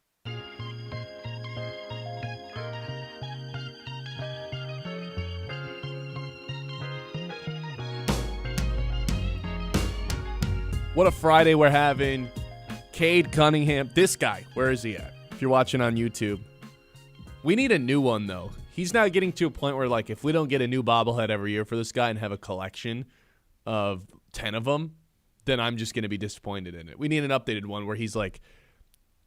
What a Friday we're having. Cade Cunningham. This guy, where is he at? If you're watching on YouTube. We need a new one, though. He's now getting to a point where, like, if we don't get a new bobblehead every year for this guy and have a collection of 10 of them, then I'm just going to be disappointed in it. We need an updated one where he's, like,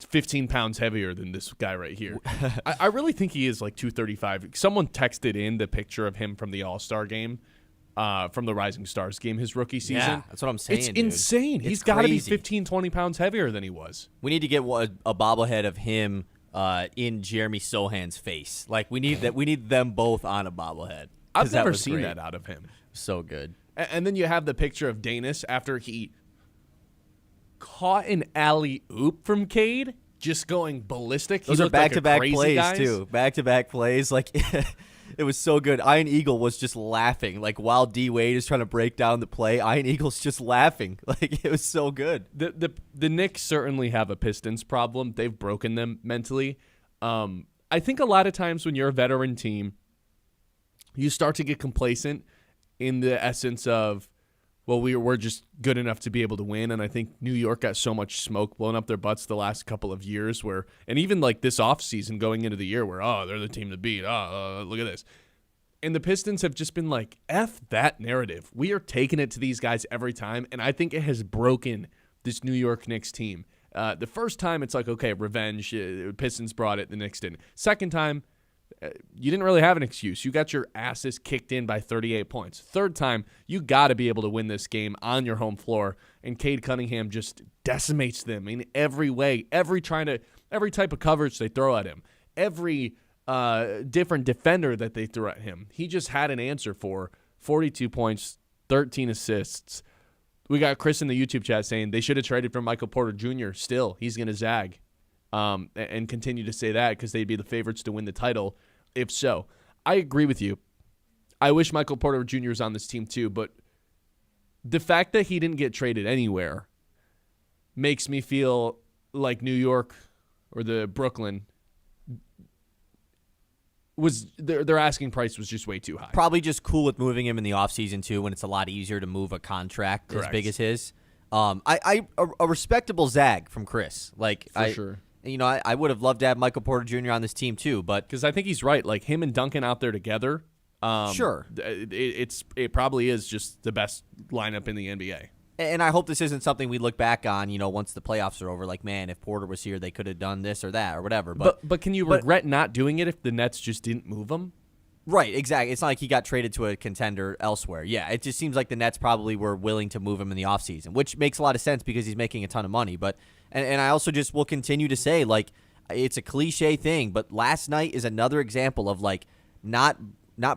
15 pounds heavier than this guy right here. I really think he is, like, 235. Someone texted in the picture of him from the All-Star game. From the Rising Stars game, his rookie season. Yeah, that's what I'm saying. It's dude. insane. He's got to be 15, 20 pounds heavier than he was. We need to get a bobblehead of him in Jeremy Sohan's face. Like we need that. We need them both on a bobblehead. I've never seen that out of him. So good. And then you have the picture of Danis after he caught an alley-oop from Cade, just going ballistic. Those are back-to-back plays, too. Back-to-back plays. Like, it was so good. Iron Eagle was just laughing. Like, while D. Wade is trying to break down the play, Iron Eagle's just laughing. Like, it was so good. The Knicks certainly have a Pistons problem. They've broken them mentally. I think a lot of times when you're a veteran team, you start to get complacent in the essence of, well, we're just good enough to be able to win. And I think New York got so much smoke blown up their butts the last couple of years where, and even like this offseason going into the year where, oh, they're the team to beat. Oh, look at this. And the Pistons have just been like, F that narrative. We are taking it to these guys every time. And I think it has broken this New York Knicks team. The first time it's like, okay, revenge. Pistons brought it. The Knicks didn't. Second time, you didn't really have an excuse. You got your asses kicked in by 38 points. Third time, you got to be able to win this game on your home floor, and Cade Cunningham just decimates them in every way, every type of coverage they throw at him, every different defender that they throw at him. He just had an answer for 42 points, 13 assists. We got Chris in the YouTube chat saying they should have traded for Michael Porter Jr. Still, he's going to zag. And continue to say that because they'd be the favorites to win the title if so. I agree with you. I wish Michael Porter Jr. was on this team too, but the fact that he didn't get traded anywhere makes me feel like New York or the Brooklyn was their asking price was just way too high. Probably just cool with moving him in the offseason too when it's a lot easier to move a contract Correct. As big as his. A respectable zag from Chris. Like For sure. You know, I would have loved to have Michael Porter Jr. on this team too, but because I think he's right. Like him and Duncan out there together, sure, it probably is just the best lineup in the NBA. And I hope this isn't something we look back on, you know, once the playoffs are over. Like, man, if Porter was here, they could have done this or that or whatever. But can you regret not doing it if the Nets just didn't move him? Right, exactly. It's not like he got traded to a contender elsewhere. Yeah, it just seems like the Nets probably were willing to move him in the offseason, which makes a lot of sense because he's making a ton of money. But and I also just will continue to say, like, it's a cliche thing, but last night is another example of, like, not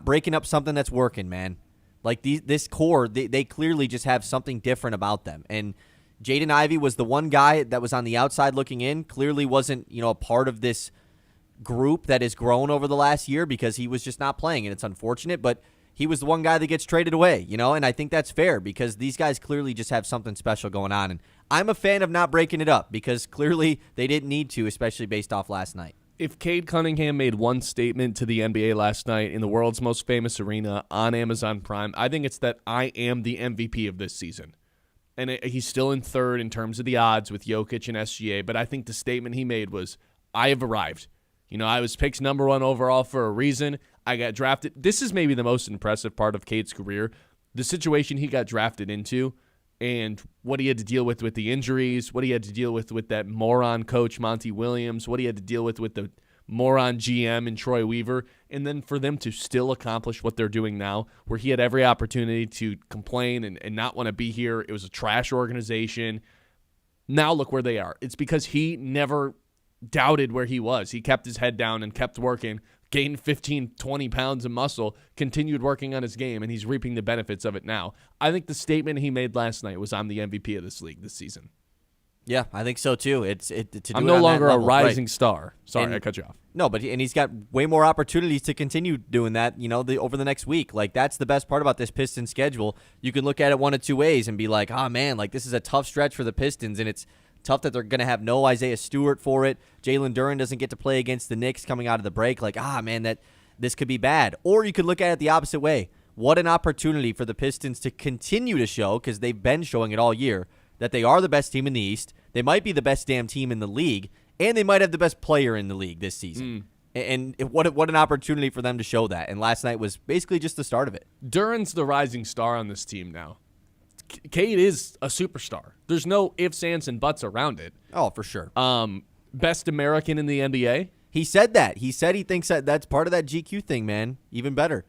breaking up something that's working, man. Like, this core, they clearly just have something different about them. And Jaden Ivey was the one guy that was on the outside looking in, clearly wasn't, you know, a part of this group that has grown over the last year because he was just not playing, and it's unfortunate, but he was the one guy that gets traded away, you know, and I think that's fair because these guys clearly just have something special going on, and I'm a fan of not breaking it up because clearly they didn't need to, especially based off last night. If Cade Cunningham made one statement to the NBA last night in the world's most famous arena on Amazon Prime, I think it's that I am the MVP of this season. And he's still in third in terms of the odds with Jokic and SGA, but I think the statement he made was, I have arrived. You know, I was picked number 1 overall for a reason. I got drafted. This is maybe the most impressive part of Cade's career. The situation he got drafted into and what he had to deal with the injuries, what he had to deal with that moron coach Monty Williams, what he had to deal with the moron GM and Troy Weaver, and then for them to still accomplish what they're doing now, where he had every opportunity to complain and not want to be here. It was a trash organization. Now look where they are. It's because he never doubted where he was. He kept his head down and kept working, gained 15, 20 pounds of muscle, continued working on his game, and he's reaping the benefits of it now. I think the statement he made last night was, I'm the MVP of this league this season. Yeah, I think so too. I'm no longer a rising star. Sorry, I cut you off. No, but he's got way more opportunities to continue doing that, over the next week. Like, that's the best part about this Pistons schedule. You can look at it one of two ways and be like, oh, man, like, this is a tough stretch for the Pistons, and it's tough that they're going to have no Isaiah Stewart for it. Jalen Duren doesn't get to play against the Knicks coming out of the break. Like, man, that this could be bad. Or you could look at it the opposite way. What an opportunity for the Pistons to continue to show, because they've been showing it all year, that they are the best team in the East. They might be the best damn team in the league, and they might have the best player in the league this season. And what an opportunity for them to show that. And last night was basically just the start of it. Duren's the rising star on this team now. Cade is a superstar. There's no ifs, ands, and buts around it. Oh, for sure. Best American in the NBA. He said that. He said he thinks that's part of that GQ thing, man. Even better.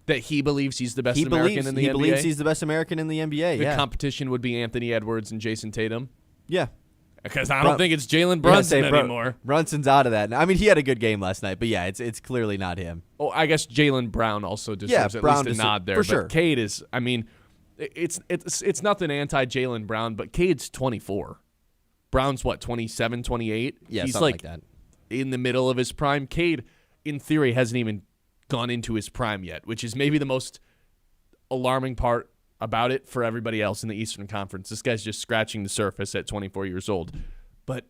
That he believes he's the best American in the NBA? He believes he's the best American in the NBA, The competition would be Anthony Edwards and Jason Tatum? Yeah. Because I don't think it's Jalen Brunson anymore. Brunson's out of that. I mean, he had a good game last night, but yeah, it's clearly not him. Oh, I guess Jaylen Brown also deserves at least a nod there. For sure. But Cade is, I mean, it's nothing anti-Jaylen Brown, but Cade's 24. Brown's what, 27, 28? Yeah, he's something like that. In the middle of his prime. Cade, in theory, hasn't even gone into his prime yet, which is maybe the most alarming part about it for everybody else in the Eastern Conference. This guy's just scratching the surface at 24 years old, but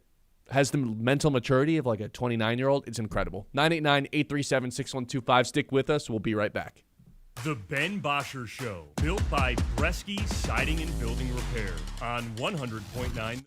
has the mental maturity of like a 29-year-old. It's incredible. 989-837-6125. Stick with us. We'll be right back. The Ben Bosscher Show, built by Bresky Siding and Building Repair on 100.9.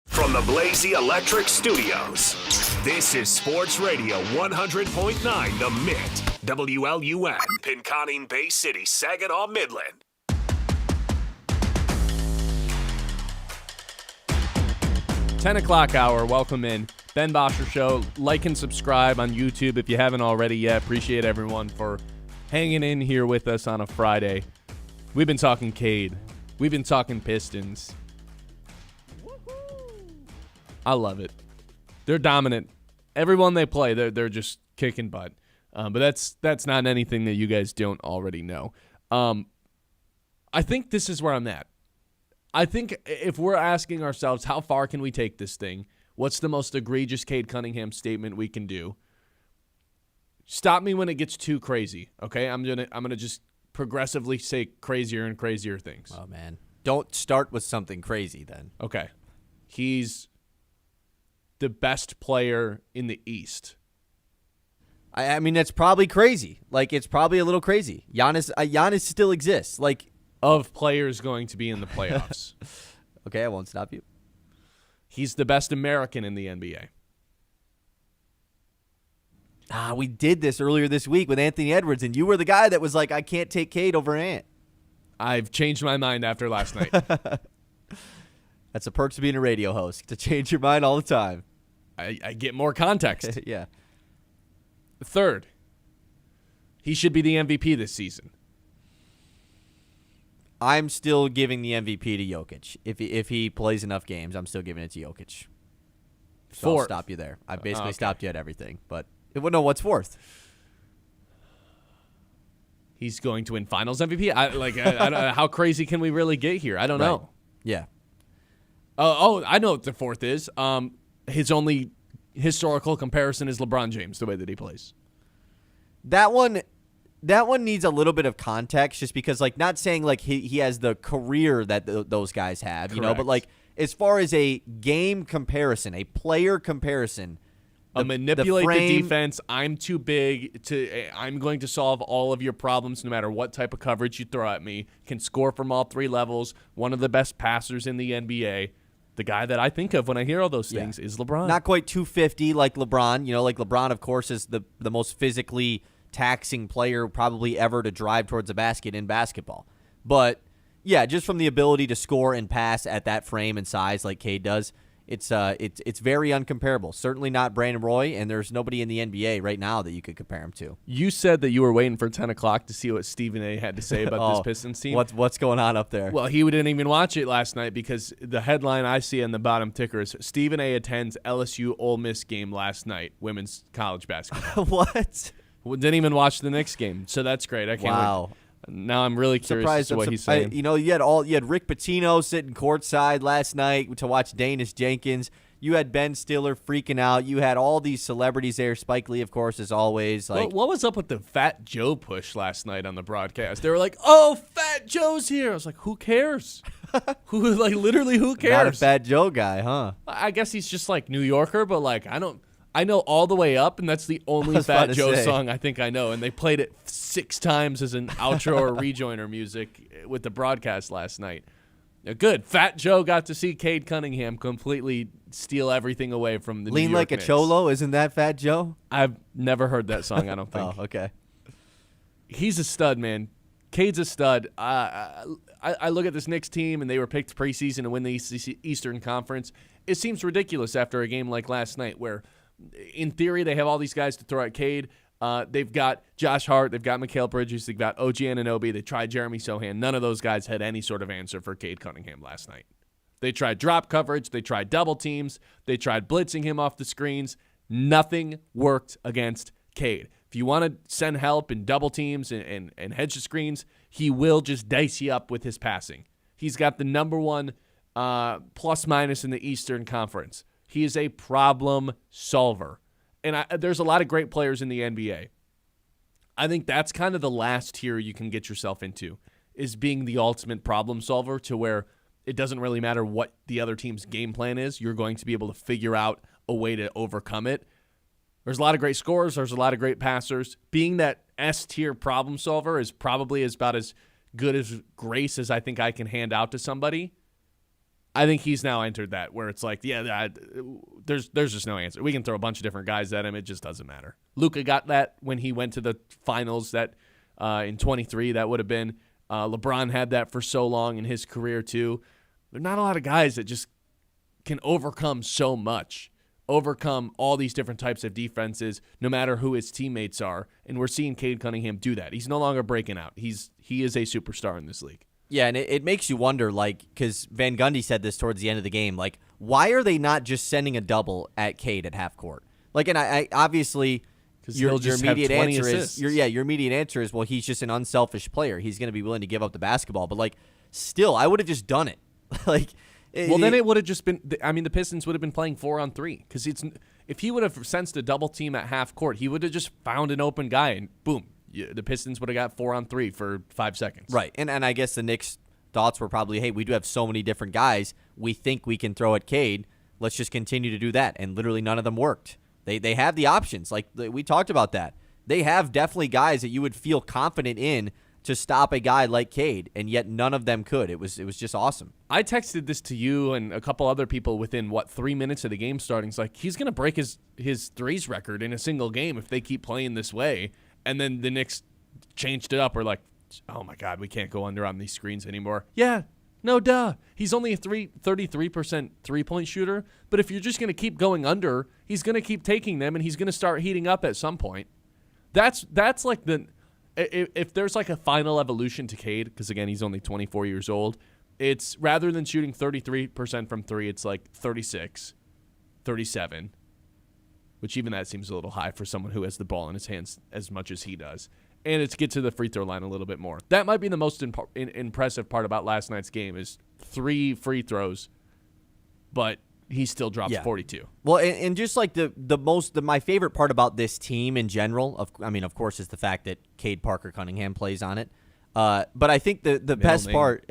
From the Blazy Electric Studios, this is Sports Radio 100.9 The Mitt, WLUN, Pinconning Bay City, Saginaw, Midland. 10 o'clock hour. Welcome in. Ben Bosscher Show. Like and subscribe on YouTube if you haven't already yet. Appreciate everyone for hanging in here with us on a Friday. We've been talking Cade. We've been talking Pistons. I love it. They're dominant. Everyone they play, they're just kicking butt. But that's not anything that you guys don't already know. I think this is where I'm at. I think if we're asking ourselves, how far can we take this thing? What's the most egregious Cade Cunningham statement we can do? Stop me when it gets too crazy, okay? I'm gonna just progressively say crazier and crazier things. Oh, man. Don't start with something crazy then. Okay. He's the best player in the East. I mean, that's probably crazy. Like, it's probably a little crazy. Giannis still exists. Like, of players going to be in the playoffs. Okay, I won't stop you. He's the best American in the NBA. We did this earlier this week with Anthony Edwards, and you were the guy that was like, I can't take Cade over Ant. I've changed my mind after last night. That's the perks of being a radio host, to change your mind all the time. I get more context. Yeah. Third, he should be the MVP this season. I'm still giving the MVP to Jokic. If he plays enough games, I'm still giving it to Jokic. So I'll stop you there. I basically stopped you at everything. But no, what's fourth? He's going to win Finals MVP. I don't know, how crazy can we really get here? I don't know. Yeah. I know what the fourth is. His only historical comparison is LeBron James, the way that he plays. That one needs a little bit of context, just because, like, not saying like he has the career that those guys have, you know, but like as far as a game comparison, a player comparison, manipulate the defense. I'm too big I'm going to solve all of your problems no matter what type of coverage you throw at me. Can score from all three levels. One of the best passers in the NBA. The guy that I think of when I hear all those things is LeBron. Not quite 250 like LeBron. You know, like LeBron, of course, is the most physically taxing player probably ever to drive towards a basket in basketball. But, yeah, just from the ability to score and pass at that frame and size like Cade does, it's very uncomparable. Certainly not Brandon Roy, and there's nobody in the NBA right now that you could compare him to. You said that you were waiting for 10 o'clock to see what Stephen A. had to say about this Pistons team. What's going on up there? Well, he didn't even watch it last night because the headline I see on the bottom ticker is Stephen A. attends LSU Ole Miss game last night, women's college basketball. What? Didn't even watch the Knicks game, so that's great. I can't wow. Wait. Now I'm really curious as to what he's saying. You had Rick Pitino sitting courtside last night to watch Danis Jenkins. You had Ben Stiller freaking out. You had all these celebrities there. Spike Lee, of course, as always. Like, what was up with the Fat Joe push last night on the broadcast? They were like, "Oh, Fat Joe's here." I was like, "Who cares? Literally, who cares?" Not a Fat Joe guy, huh? I guess he's just like New Yorker, but like I know All the Way Up, and that's the only Fat Joe song I think I know. And they played it 6 times as an outro or rejoiner music with the broadcast last night. Good. Fat Joe got to see Cade Cunningham completely steal everything away from the New York Like Knicks. a Cholo, isn't that Fat Joe? I've never heard that song, I don't think. Oh, okay. He's a stud, man. Cade's a stud. I look at this Knicks team, and they were picked preseason to win the Eastern Conference. It seems ridiculous after a game like last night where, in theory, they have all these guys to throw at Cade. They've got Josh Hart. They've got Mikal Bridges. They've got OG Anunoby. They tried Jeremy Sohan. None of those guys had any sort of answer for Cade Cunningham last night. They tried drop coverage. They tried double teams. They tried blitzing him off the screens. Nothing worked against Cade. If you want to send help in double teams and hedge the screens, he will just dice you up with his passing. He's got the number one plus-minus in the Eastern Conference. He is a problem solver. And there's a lot of great players in the NBA. I think that's kind of the last tier you can get yourself into, is being the ultimate problem solver, to where it doesn't really matter what the other team's game plan is. You're going to be able to figure out a way to overcome it. There's a lot of great scorers. There's a lot of great passers. Being that S-tier problem solver is probably about as good as grace as I think I can hand out to somebody. I think he's now entered that, where it's like, there's just no answer. We can throw a bunch of different guys at him. It just doesn't matter. Luka got that when he went to the finals that in 23, that would have been. LeBron had that for so long in his career too. There are not a lot of guys that just can overcome so much, overcome all these different types of defenses, no matter who his teammates are. And we're seeing Cade Cunningham do that. He's no longer breaking out. He is a superstar in this league. Yeah, and it makes you wonder, like, because Van Gundy said this towards the end of the game, like, why are they not just sending a double at Cade at half court? Like, and I obviously your immediate answer is your immediate answer is, well, he's just an unselfish player. He's going to be willing to give up the basketball, but like, still, I would have just done it. Like, then it would have just been. I mean, the Pistons would have been playing 4-on-3 because if he would have sensed a double team at half court, he would have just found an open guy and boom. The Pistons would have got 4-on-3 for 5 seconds. Right. And I guess the Knicks' thoughts were probably, hey, we do have so many different guys. We think we can throw at Cade. Let's just continue to do that. And literally none of them worked. They have the options. Like, we talked about that. They have definitely guys that you would feel confident in to stop a guy like Cade, and yet none of them could. It was just awesome. I texted this to you and a couple other people within, 3 minutes of the game starting. It's like, he's going to break his threes record in a single game if they keep playing this way. And then the Knicks changed it up. We're like, oh, my God, we can't go under on these screens anymore. Yeah, no duh. He's only a 33% three-point shooter. But if you're just going to keep going under, he's going to keep taking them, and he's going to start heating up at some point. That's like if there's like a final evolution to Cade, because, again, he's only 24 years old, it's rather than shooting 33% from three, it's like 36, 37. Which even that seems a little high for someone who has the ball in his hands as much as he does. And it's get to the free throw line a little bit more. That might be the most impressive part about last night's game is 3 free throws, but he still drops 42. Well, and just like my favorite part about this team in general, of course, is the fact that Cade Parker Cunningham plays on it. But I think the best part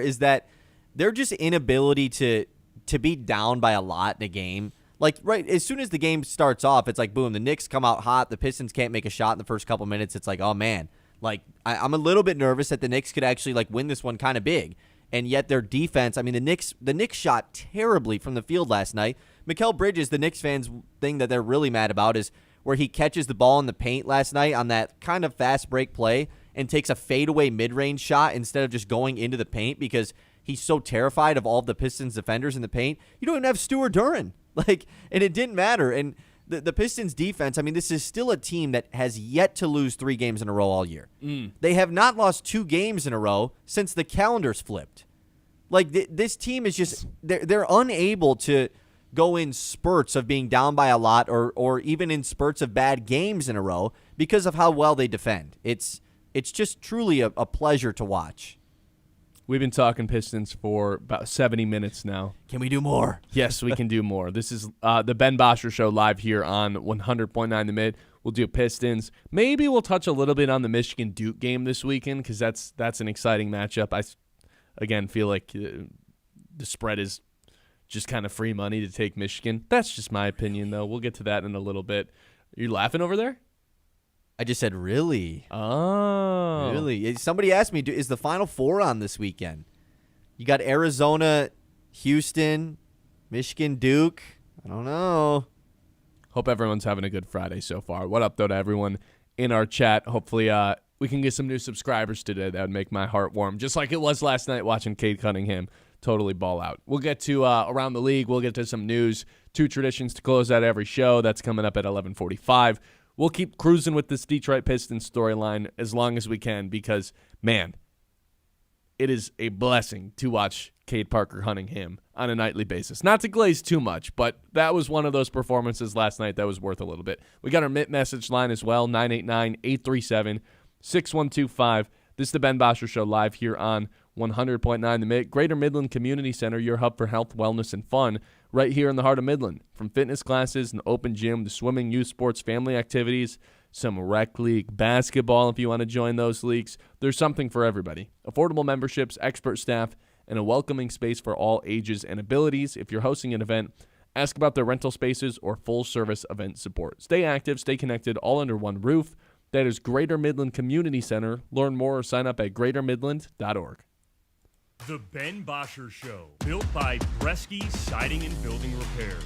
is that their just inability to be down by a lot in a game. Like, right, as soon as the game starts off, it's like, boom, the Knicks come out hot. The Pistons can't make a shot in the first couple minutes. It's like, oh, man. Like, I'm a little bit nervous that the Knicks could actually, like, win this one kind of big. And yet their defense, I mean, the Knicks shot terribly from the field last night. Mikal Bridges, the Knicks fans' thing that they're really mad about is where he catches the ball in the paint last night on that kind of fast break play and takes a fadeaway mid-range shot instead of just going into the paint because he's so terrified of all of the Pistons defenders in the paint. You don't even have Stuart Duran. Like, and it didn't matter. And the Pistons defense, I mean, this is still a team that has yet to lose 3 games in a row all year. They have not lost 2 games in a row since the calendars flipped. Like, this team is just, they're unable to go in spurts of being down by a lot or even in spurts of bad games in a row because of how well they defend. It's just truly a pleasure to watch. We've been talking Pistons for about 70 minutes now. Can we do more? Yes, we can do more. This is the Ben Bosscher Show live here on 100.9 The Mid. We'll do Pistons. Maybe we'll touch a little bit on the Michigan-Duke game this weekend because that's an exciting matchup. I, again, feel like the spread is just kind of free money to take Michigan. That's just my opinion, though. We'll get to that in a little bit. Are you laughing over there? I just said, really? Oh. Really? Somebody asked me, is the Final Four on this weekend? You got Arizona, Houston, Michigan, Duke. I don't know. Hope everyone's having a good Friday so far. What up, though, to everyone in our chat? Hopefully we can get some new subscribers today. That would make my heart warm, just like it was last night watching Cade Cunningham totally ball out. We'll get to Around the League. We'll get to some news. 2 traditions to close out every show. That's coming up at 11:45. We'll keep cruising with this Detroit Pistons storyline as long as we can because, man, it is a blessing to watch Cade Parker Cunningham on a nightly basis. Not to glaze too much, but that was one of those performances last night that was worth a little bit. We got our Mitt message line as well, 989-837-6125. This is the Ben Bosscher Show live here on 100.9 The Mitt. Greater Midland Community Center, your hub for health, wellness, and fun, right here in the heart of Midland. From fitness classes and open gym to swimming, youth sports, family activities, some rec league basketball if you want to join those leagues. There's something for everybody. Affordable memberships, expert staff, and a welcoming space for all ages and abilities. If you're hosting an event, ask about their rental spaces or full-service event support. Stay active, stay connected, all under one roof. That is Greater Midland Community Center. Learn more or sign up at greatermidland.org. The Ben Bosscher Show, built by Bresky Siding and Building Repair.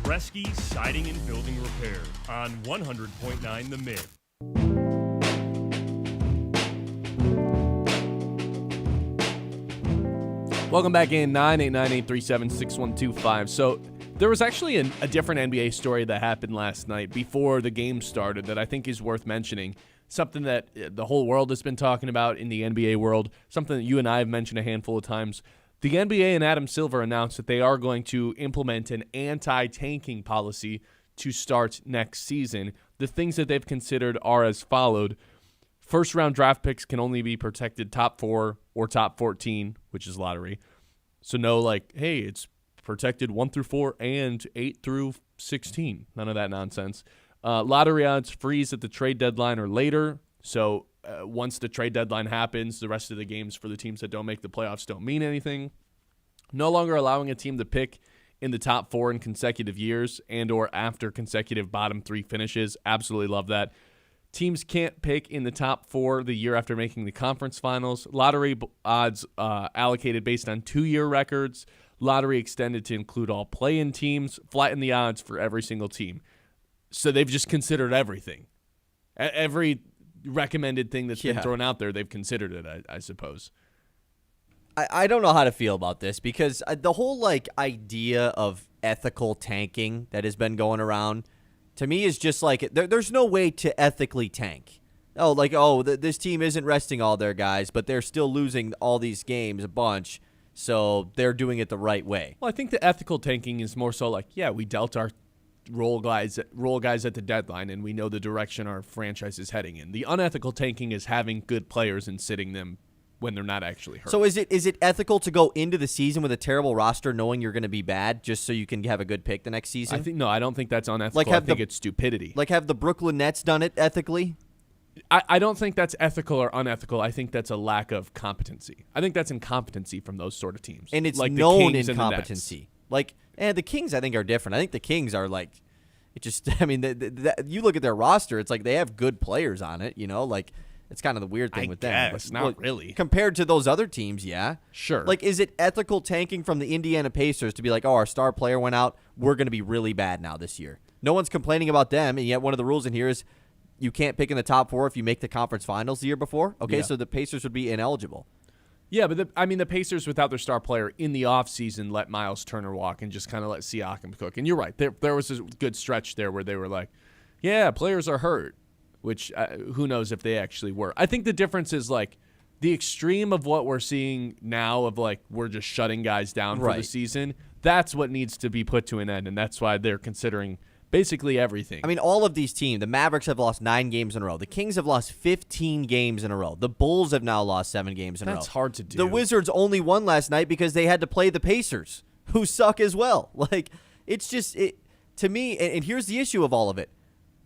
Bresky Siding and Building Repair on 100.9 The Mitt. Welcome back in, 989-837-6125. So there was actually a different NBA story that happened last night before the game started that I think is worth mentioning. Something that the whole world has been talking about in the NBA world, something that you and I have mentioned a handful of times. The NBA and Adam Silver announced that they are going to implement an anti-tanking policy to start next season. The things that they've considered are as followed. First-round draft picks can only be protected top 4 or top 14, which is lottery. So no, like, hey, it's protected 1 through 4 and 8 through 16. None of that nonsense. Lottery odds freeze at the trade deadline or later. So once the trade deadline happens, the rest of the games for the teams that don't make the playoffs don't mean anything. No longer allowing a team to pick in the top 4 in consecutive years and or after consecutive bottom 3 finishes. Absolutely love that. Teams can't pick in the top 4 the year after making the conference finals. Lottery odds allocated based on 2-year records. Lottery extended to include all play-in teams. Flatten the odds for every single team. So they've just considered everything. Every recommended thing that's been thrown out there, they've considered it, I suppose. I don't know how to feel about this because the whole idea of ethical tanking that has been going around to me is just like there's no way to ethically tank. This team isn't resting all their guys, but they're still losing all these games a bunch, so they're doing it the right way. Well, I think the ethical tanking is more so we dealt our role guys at the deadline, and we know the direction our franchise is heading in. The unethical tanking is having good players and sitting them when they're not actually hurt. So is it ethical to go into the season with a terrible roster knowing you're going to be bad just so you can have a good pick the next season? I don't think that's unethical. I think it's stupidity. Have the Brooklyn Nets done it ethically? I don't think that's ethical or unethical. I think that's a lack of competency. I think that's incompetency from those sort of teams. And it's known incompetency. The Kings, I think, are different. I think the Kings are you look at their roster, it's they have good players on it, it's kind of the weird thing with them. But not really. Compared to those other teams, yeah. Sure. Is it ethical tanking from the Indiana Pacers to be our star player went out, we're going to be really bad now this year? No one's complaining about them, and yet one of the rules in here is you can't pick in the top 4 if you make the conference finals the year before? Okay, so the Pacers would be ineligible. Yeah, but the Pacers without their star player in the offseason let Miles Turner walk and just kind of let Siakam cook. And you're right. There was a good stretch there where they were players are hurt, which who knows if they actually were. I think the difference is the extreme of what we're seeing now of we're just shutting guys down for the season. That's what needs to be put to an end, and that's why they're considering basically everything. I mean, all of these teams, the Mavericks have lost 9 games in a row. The Kings have lost 15 games in a row. The Bulls have now lost 7 games in a row. That's hard to do. The Wizards only won last night because they had to play the Pacers, who suck as well. It's just, to me, and here's the issue of all of it.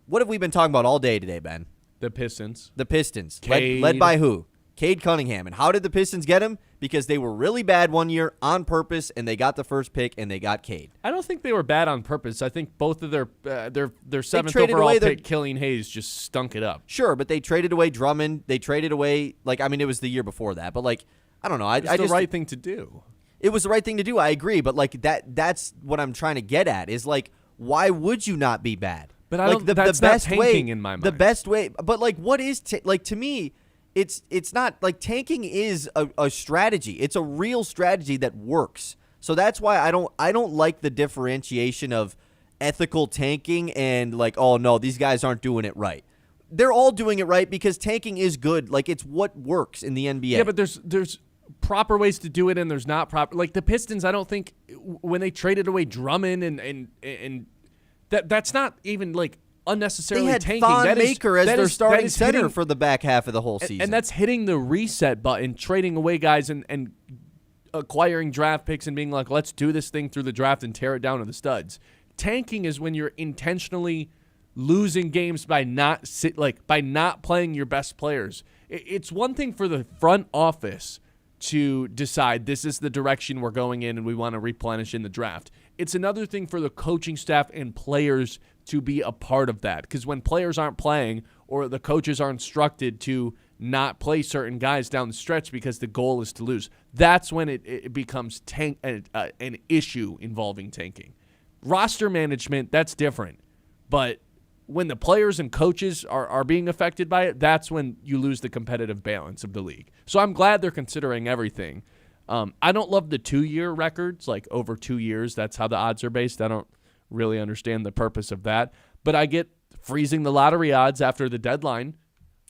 What have we been talking about all day today, Ben? The Pistons. The Pistons. Cade. Led by who? Cade Cunningham. And how did the Pistons get him? Because they were really bad one year on purpose, and they got the first pick, and they got Cade. I don't think they were bad on purpose. I think both of their 7th overall pick, Killian Hayes, just stunk it up. Sure, but they traded away Drummond. They traded away, it was the year before that. But, I don't know. It's the right thing to do. It was the right thing to do. I agree. But, that's what I'm trying to get at is, why would you not be bad? But I don't. That's not tanking in my mind. The best way, but what is to me? It's not tanking is a strategy. It's a real strategy that works. So that's why I don't like the differentiation of ethical tanking and oh no, these guys aren't doing it right. They're all doing it right because tanking is good. It's what works in the NBA. Yeah, but there's proper ways to do it and there's not proper. The Pistons, I don't think when they traded away Drummond and that's not even unnecessarily they had tanking. Thon Maker as their starting center for the back half of the whole season. And that's hitting the reset button, trading away guys and acquiring draft picks and being let's do this thing through the draft and tear it down to the studs. Tanking is when you're intentionally losing games by not playing your best players. It's one thing for the front office to decide this is the direction we're going in and we want to replenish in the draft. It's another thing for the coaching staff and players to be a part of that, because when players aren't playing or the coaches are instructed to not play certain guys down the stretch because the goal is to lose, that's when it becomes an issue involving tanking. Roster management, that's different. But when the players and coaches are being affected by it, that's when you lose the competitive balance of the league. So I'm glad they're considering everything. I don't love the 2-year records, like over 2 years. That's how the odds are based. I don't really understand the purpose of that. But I get freezing the lottery odds after the deadline.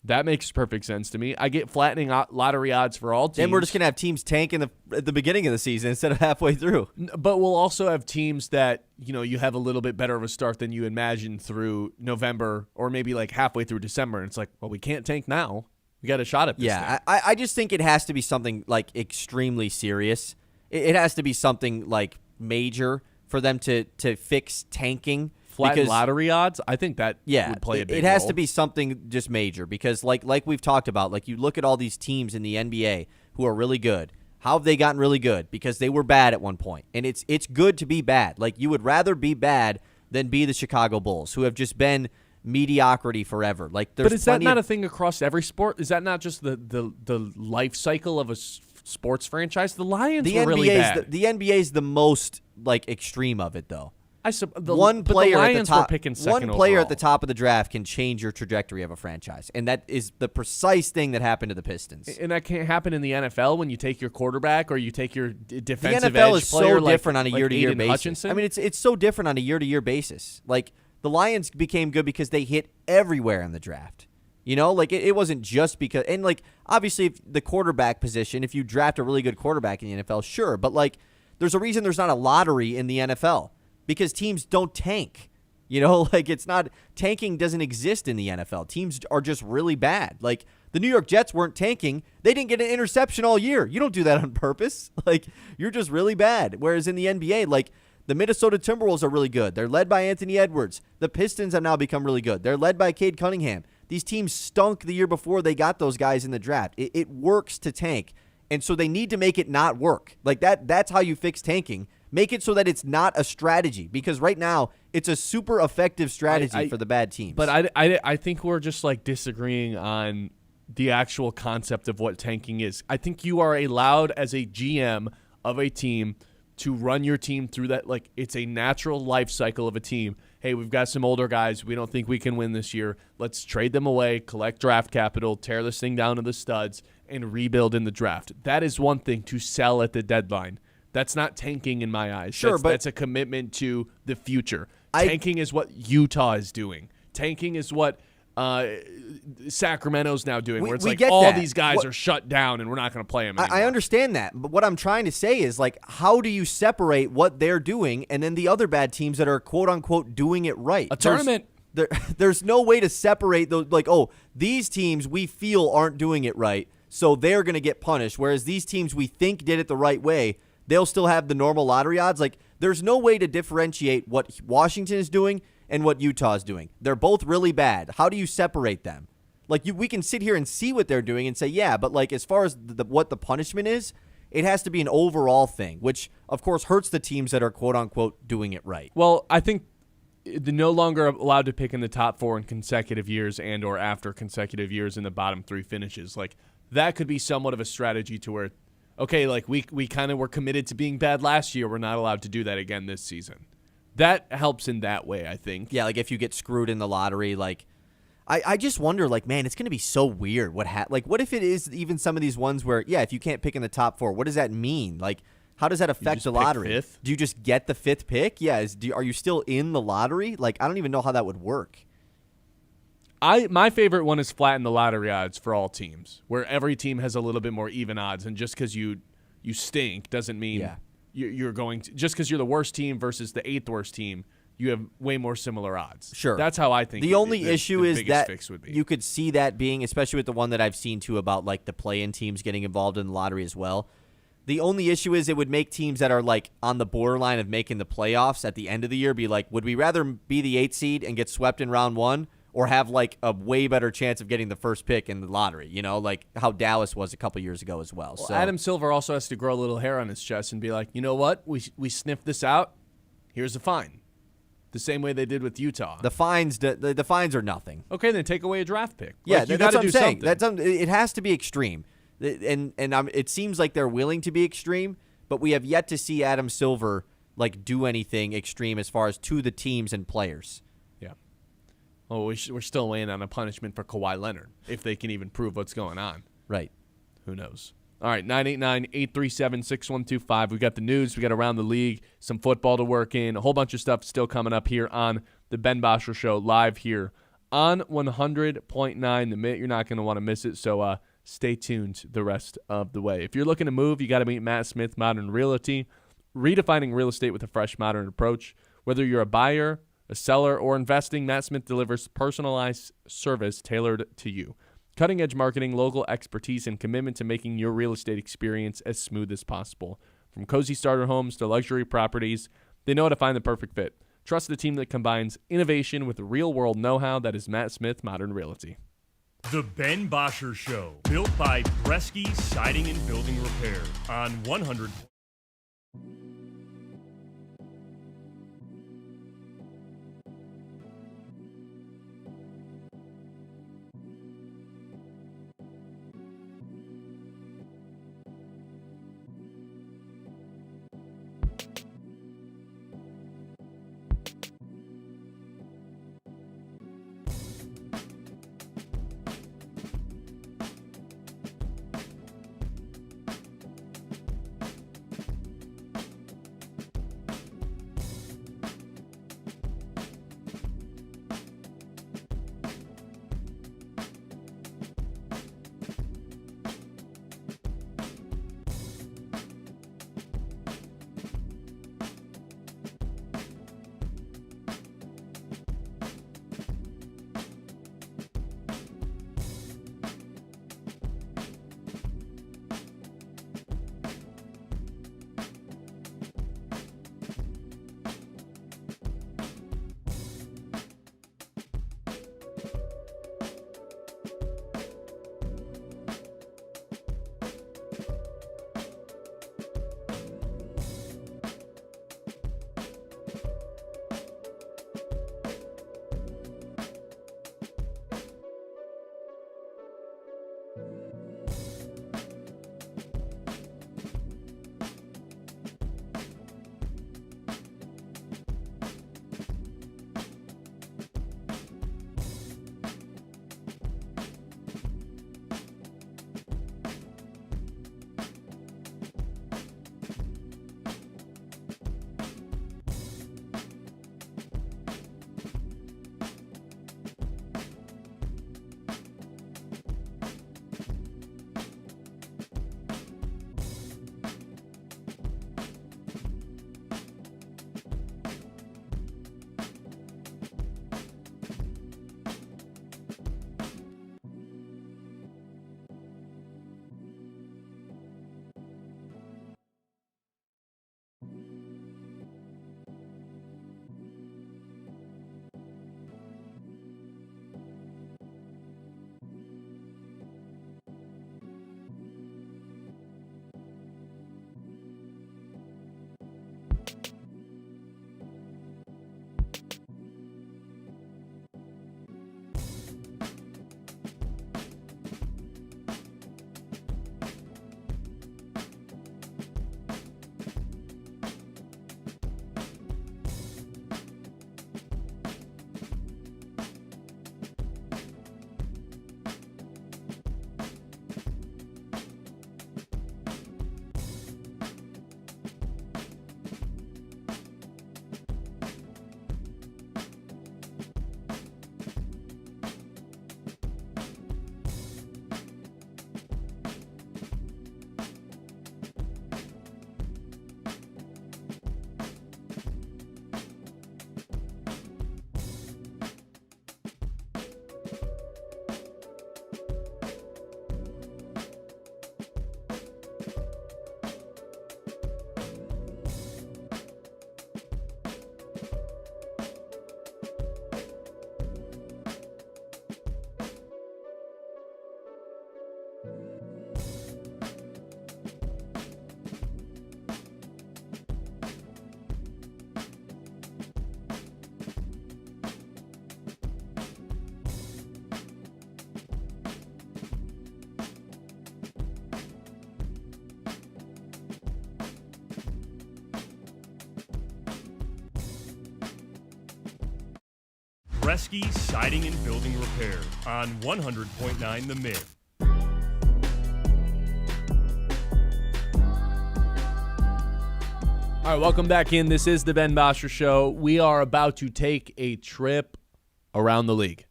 That makes perfect sense to me. I get flattening lottery odds for all teams. Then we're just going to have teams tank at the beginning of the season instead of halfway through. But we'll also have teams that, you have a little bit better of a start than you imagined through November or maybe like halfway through December. And it's like, well, we can't tank now. We got a shot at this thing. I just think it has to be something like extremely serious. It has to be something like major for them to fix tanking. Flatten lottery odds, I think that would play a big role. It has to be something just major because like we've talked about, like you look at all these teams in the NBA who are really good. How have they gotten really good? Because they were bad at one point. And it's good to be bad. Like you would rather be bad than be the Chicago Bulls, who have just been mediocrity forever. Like, but is that not a thing across every sport? Is that not just the life cycle of a sports franchise? The Lions were really bad. The NBA is the most like extreme of it, though. One player at the top at the top of the draft can change your trajectory of a franchise, and that is the precise thing that happened to the Pistons. And that can't happen in the NFL when you take your quarterback or you take your defensive the NFL edge is player so different on a year-to-year basis. Hutchinson. I mean, it's so different on a year-to-year basis. Like the Lions became good because they hit everywhere in the draft. Like it wasn't just because, and like obviously if the quarterback position, if you draft a really good quarterback in the NFL, sure, but like there's a reason there's not a lottery in the NFL. Because teams don't tank. Like it's not – tanking doesn't exist in the NFL. Teams are just really bad. Like the New York Jets weren't tanking. They didn't get an interception all year. You don't do that on purpose. Like you're just really bad. Whereas in the NBA, like the Minnesota Timberwolves are really good. They're led by Anthony Edwards. The Pistons have now become really good. They're led by Cade Cunningham. These teams stunk the year before they got those guys in the draft. It works to tank. And so they need to make it not work. Like that's how you fix tanking. Make it so that it's not a strategy, because right now it's a super effective strategy for the bad teams. But I think we're just like disagreeing on the actual concept of what tanking is. I think you are allowed as a GM of a team to run your team through that. Like it's a natural life cycle of a team. Hey, we've got some older guys. We don't think we can win this year. Let's trade them away, collect draft capital, tear this thing down to the studs, and rebuild in the draft. That is one thing to sell at the deadline. That's not tanking in my eyes. Sure, but that's a commitment to the future. Tanking is what Utah is doing. Tanking is what Sacramento's now doing, where it's like all these guys are shut down and we're not going to play them anymore. I understand that, but what I'm trying to say is, like, how do you separate what they're doing and then the other bad teams that are quote-unquote doing it right? A tournament. There's no way to separate those, like, oh, these teams we feel aren't doing it right, so they're going to get punished, whereas these teams we think did it the right way, they'll still have the normal lottery odds. Like, there's no way to differentiate what Washington is doing and what Utah is doing. They're both really bad. How do you separate them? Like, we can sit here and see what they're doing and say, yeah, but, like, as far as what the punishment is, it has to be an overall thing, which, of course, hurts the teams that are, quote-unquote, doing it right. Well, I think they're no longer allowed to pick in the top 4 in consecutive years and or after consecutive years in the bottom 3 finishes. Like, that could be somewhat of a strategy to where, okay, like we kind of were committed to being bad last year. We're not allowed to do that again this season. That helps in that way, I think. Yeah, like if you get screwed in the lottery, like I just wonder, like, man, it's going to be so weird. What if it is even some of these ones where, yeah, if you can't pick in the top 4, what does that mean? Like, how does that affect the lottery? Fifth? Do you just get the 5th pick? Yeah, are you still in the lottery? Like, I don't even know how that would work. My favorite one is flatten the lottery odds for all teams, where every team has a little bit more even odds, and just because you stink doesn't mean you're going to, just because you're the worst team versus the 8th worst team, you have way more similar odds. Sure. That's how I think. The only issue is that would be. You could see that being, especially with the one that I've seen too about like the play-in teams getting involved in the lottery as well. The only issue is it would make teams that are like on the borderline of making the playoffs at the end of the year be like, would we rather be the 8th seed and get swept in round 1 or have like a way better chance of getting the first pick in the lottery, like how Dallas was a couple years ago as well. So Adam Silver also has to grow a little hair on his chest and be like, you know what? We sniffed this out. Here's a fine. The same way they did with Utah. The fines are nothing. Okay, then take away a draft pick. Yeah, that's what I'm saying. It has to be extreme. And it seems like they're willing to be extreme, but we have yet to see Adam Silver like do anything extreme as far as to the teams and players. Yeah. Well, we're still waiting on a punishment for Kawhi Leonard if they can even prove what's going on. Right. Who knows? All right, 989-837-6125. We got the news. We got around the league, some football to work in, a whole bunch of stuff still coming up here on the Ben Bosscher Show live here on 100.9 The Mitt. You're not going to want to miss it, so stay tuned the rest of the way. If you're looking to move, you got to meet Matt Smith, Modern Realty, redefining real estate with a fresh, modern approach. Whether you're a buyer, a seller, or investing, Matt Smith delivers personalized service tailored to you. Cutting-edge marketing, local expertise, and commitment to making your real estate experience as smooth as possible. From cozy starter homes to luxury properties, they know how to find the perfect fit. Trust the team that combines innovation with real-world know-how. That is Matt Smith, Modern Realty. The Ben Bosscher Show, built by Bresky Siding and Building Repair on 100. Bresky Siding and Building Repair on 100.9 The Mitt. All right, welcome back in. This is the Ben Bosscher Show. We are about to take a trip around the league.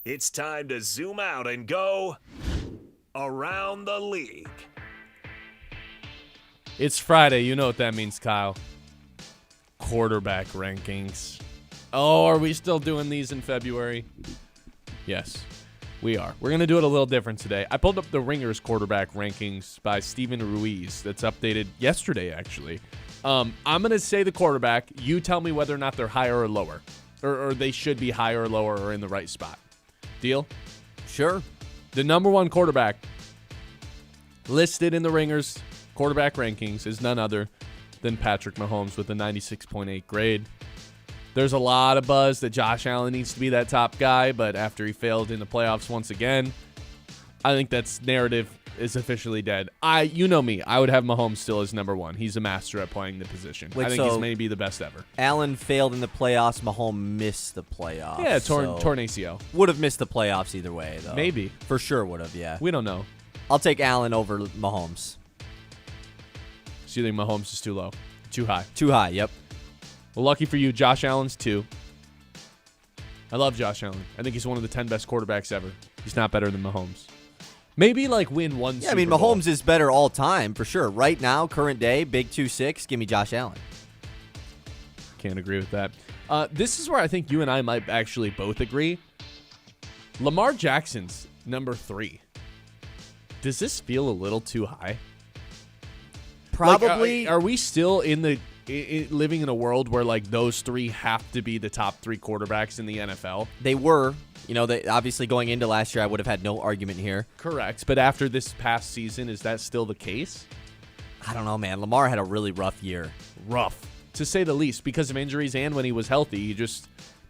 It's time to zoom out and go around the league. It's Friday. You know what that means, Kyle. Quarterback rankings. Oh, are we still doing these in February? Yes, we are. We're going to do it a little different today. I pulled up the Ringers quarterback rankings by Steven Ruiz. That's updated yesterday, actually. I'm going to say the quarterback. You tell me whether or not they're higher or lower. Or they should be higher or lower or in the right spot. Deal? Sure. The number one quarterback listed in the Ringers quarterback rankings is none other than Patrick Mahomes with a 96.8 grade. There's a lot of buzz that Josh Allen needs to be that top guy, but after he failed in the playoffs once again, I think that narrative is officially dead. You know me. I would have Mahomes still as number one. He's a master at playing the position. Wait, I think he's maybe the best ever. Allen failed in the playoffs. Mahomes missed the playoffs. Yeah, torn ACL. Would have missed the playoffs either way, though. Maybe. For sure would have, yeah. We don't know. I'll take Allen over Mahomes. So you think Mahomes is too low? Too high? Too high, yep. Well, lucky for you, Josh Allen's 2. I love Josh Allen. I think he's one of the 10 best quarterbacks ever. He's not better than Mahomes. Maybe win one Yeah, Super Bowl. Mahomes is better all time, for sure. Right now, current day, big 2-6, give me Josh Allen. Can't agree with that. This is where I think you and I might actually both agree. Lamar Jackson's number 3. Does this feel a little too high? Probably. Are we still living in a world where those 3 have to be the top 3 quarterbacks in the NFL? They were. They obviously going into last year, I would have had no argument here. Correct. But after this past season, is that still the case? I don't know, man. Lamar had a really rough year. Rough, to say the least, because of injuries and when he was healthy, he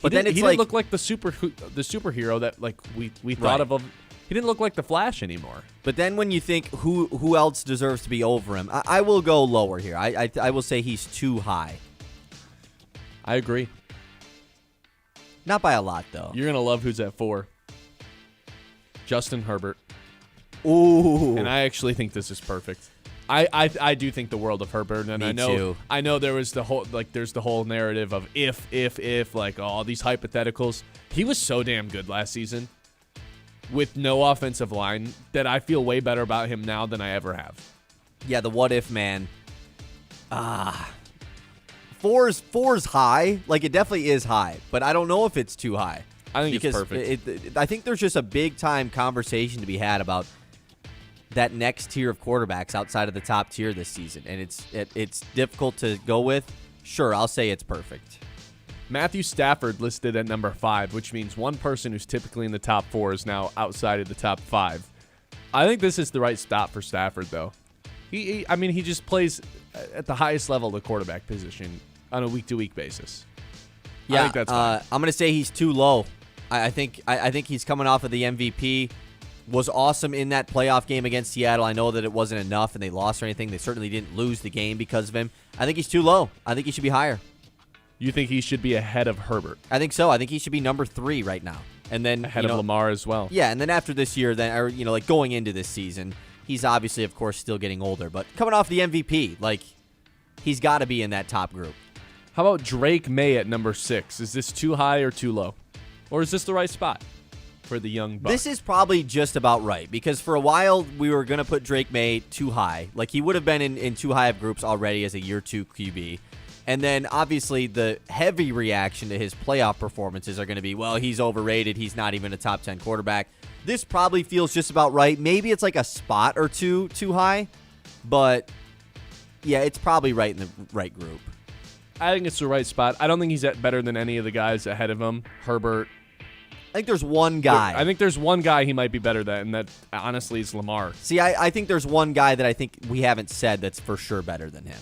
But then didn't look like the superhero that we thought of. He didn't look like the Flash anymore. But then when you think who else deserves to be over him, I will go lower here. I will say he's too high. I agree. Not by a lot, though. You're going to love who's at 4. Justin Herbert. Ooh. And I actually think this is perfect. I do think the world of Herbert, and Me too. I know there was the whole there's the whole narrative of if all these hypotheticals. He was so damn good last season with no offensive line that I feel way better about him now than I ever have. Yeah, the what if, man. Four's high. It definitely is high, but I don't know if it's too high. I think it's perfect. I think there's just a big-time conversation to be had about that next tier of quarterbacks outside of the top tier this season, and it's difficult to go with. Sure, I'll say it's perfect. Matthew Stafford listed at number 5, which means one person who's typically in the top 4 is now outside of the top 5. I think this is the right spot for Stafford, though. He just plays at the highest level of the quarterback position on a week-to-week basis. Yeah, I think that's fine. I'm going to say he's too low. I think he's coming off of the MVP. Was awesome in that playoff game against Seattle. I know that it wasn't enough and they lost or anything. They certainly didn't lose the game because of him. I think he's too low. I think he should be higher. You think he should be ahead of Herbert? I think so. I think he should be number 3 right now. And then ahead of Lamar as well. Yeah, and then after this year, going into this season, he's obviously, of course, still getting older. But coming off the MVP, he's got to be in that top group. How about Drake May at number 6? Is this too high or too low? Or is this the right spot for the young buck? This is probably just about right, because for a while we were going to put Drake May too high. He would have been in too high of groups already as a year 2 QB. And then, obviously, the heavy reaction to his playoff performances are going to be, well, he's overrated. He's not even a top 10 quarterback. This probably feels just about right. Maybe it's a spot or two too high. But, yeah, it's probably right in the right group. I think it's the right spot. I don't think he's better than any of the guys ahead of him. Herbert. I think there's one guy. I think there's one guy he might be better than, and that, honestly, is Lamar. See, I think there's one guy that I think we haven't said that's for sure better than him.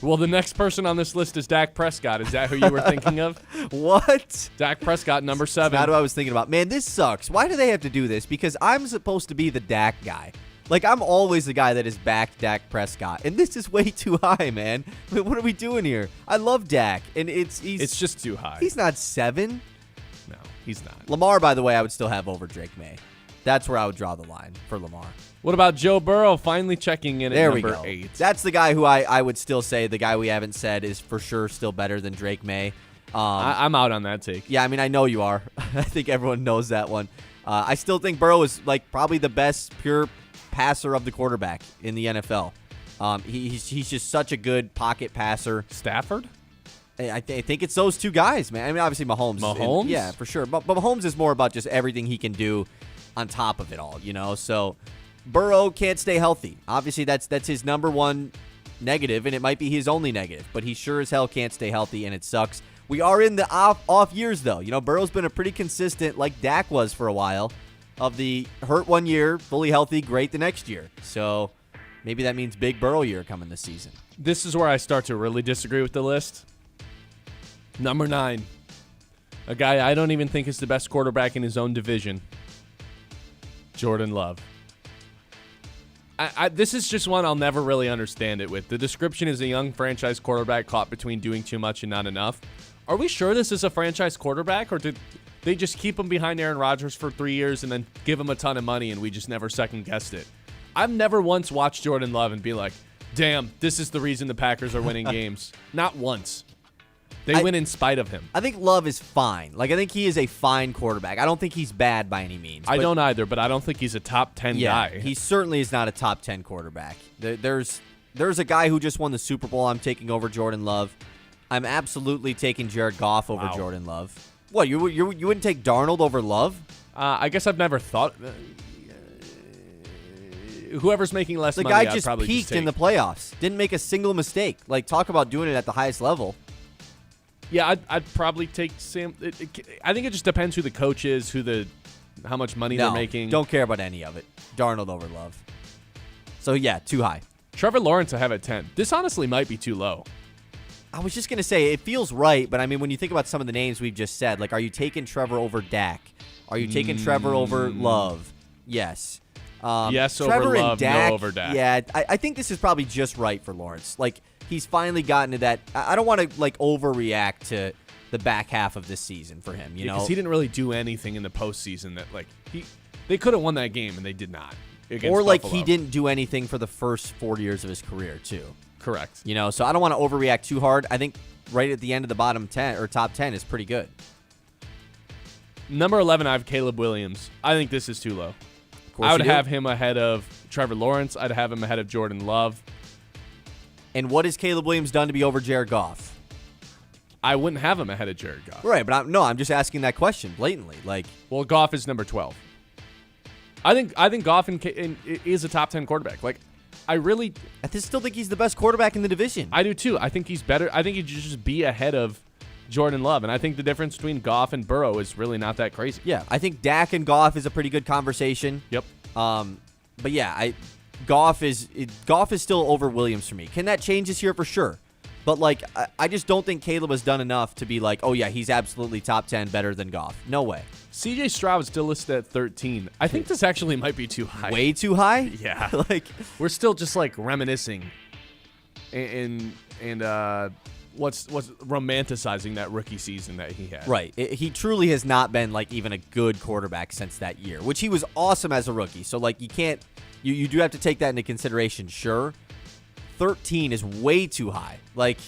Well, the next person on this list is Dak Prescott. Is that who you were thinking of? What? Dak Prescott, number 7. That's what I was thinking about. Man, this sucks. Why do they have to do this? Because I'm supposed to be the Dak guy. Like, I'm always the guy that is back Dak Prescott, and this is way too high, man. I mean, what are we doing here? I love Dak, and it's just too high. He's not 7. No, he's not. Lamar, by the way, I would still have over Drake May. That's where I would draw the line for Lamar. What about Joe Burrow finally checking in at number 8? That's the guy who I would still say, the guy we haven't said is for sure still better than Drake May. I'm out on that take. Yeah, I mean, I know you are. I think everyone knows that one. I still think Burrow is like probably the best pure passer of the quarterback in the NFL. He's just such a good pocket passer. Stafford? I think it's those two guys, man. I mean, obviously Mahomes. Mahomes? Yeah, for sure. But Mahomes is more about just everything he can do on top of it all, you know? So Burrow can't stay healthy. Obviously, that's his number one negative, and it might be his only negative. But he sure as hell can't stay healthy, and it sucks. We are in the off years, though. You know, Burrow's been a pretty consistent, like Dak was for a while, of the hurt one year, fully healthy, great the next year. So maybe that means big Burrow year coming this season. This is where I start to really disagree with the list. Number 9, a guy I don't even think is the best quarterback in his own division, Jordan Love. This is just one I'll never really understand it with. The description is a young franchise quarterback caught between doing too much and not enough. Are we sure this is a franchise quarterback, or did they just keep him behind Aaron Rodgers for 3 years and then give him a ton of money and we just never second-guessed it? I've never once watched Jordan Love and be like, damn, this is the reason the Packers are winning games. Not once. They win in spite of him. I think Love is fine. Like, I think he is a fine quarterback. I don't think he's bad by any means. I don't either, but I don't think he's a top 10 guy. He certainly is not a top 10 quarterback. There's a guy who just won the Super Bowl. I'm taking over Jordan Love. I'm absolutely taking Jared Goff over Jordan Love. What, you wouldn't take Darnold over Love? I guess I've never thought. Whoever's making less money, the guy I'd probably peaked just take. in the playoffs. Didn't make a single mistake. Like, talk about doing it at the highest level. Yeah, I'd probably take Sam. I think it just depends who the coach is, how much money they're making. Don't care about any of it. Darnold over Love. So, yeah, too high. Trevor Lawrence I have at 10. This honestly might be too low. I was just going to say, it feels right, but I mean, when you think about some of the names we've just said, like, are you taking Trevor over Dak? Are you taking Trevor over Love? Yes. Yes, Trevor over and Love, Dak, no over Dak. Yeah, I think this is probably just right for Lawrence. Like, he's finally gotten to that. I don't want to, like, overreact to the back half of this season for him, you know? Because he didn't really do anything in the postseason that, like, they could have won that game, and they did not. Or, like, Buffalo. He didn't do anything for the first 4 years of his career, too. Correct. You know, so I don't want to overreact too hard. I think right at the end of the bottom 10 or top 10 is pretty good. Number 11, I have Caleb Williams. I think this is too low. I would have him ahead of Trevor Lawrence. I'd have him ahead of Jordan Love. And what has Caleb Williams done to be over Jared Goff? I wouldn't have him ahead of Jared Goff. Right, but I'm just asking that question blatantly. Like, well, Goff is number 12. I think Goff is a top 10 quarterback. Like, I still think he's the best quarterback in the division. I do too. I think he's better. I think he should just be ahead of Jordan Love, and I think the difference between Goff and Burrow is really not that crazy. Yeah, I think Dak and Goff is a pretty good conversation. Yep. But yeah, Goff is still over Williams for me. Can that change this year? For sure. But, like, I just don't think Caleb has done enough to be like, oh, yeah, he's absolutely top 10 better than Goff. No way. C.J. Stroud is still listed at 13. I think this actually might be too high. Way too high? Yeah. Like, we're still just, like, reminiscing and what's romanticizing that rookie season that he had. Right. He truly has not been, like, even a good quarterback since that year, which he was awesome as a rookie. So, like, you do have to take that into consideration, sure. 13 is way too high. Like,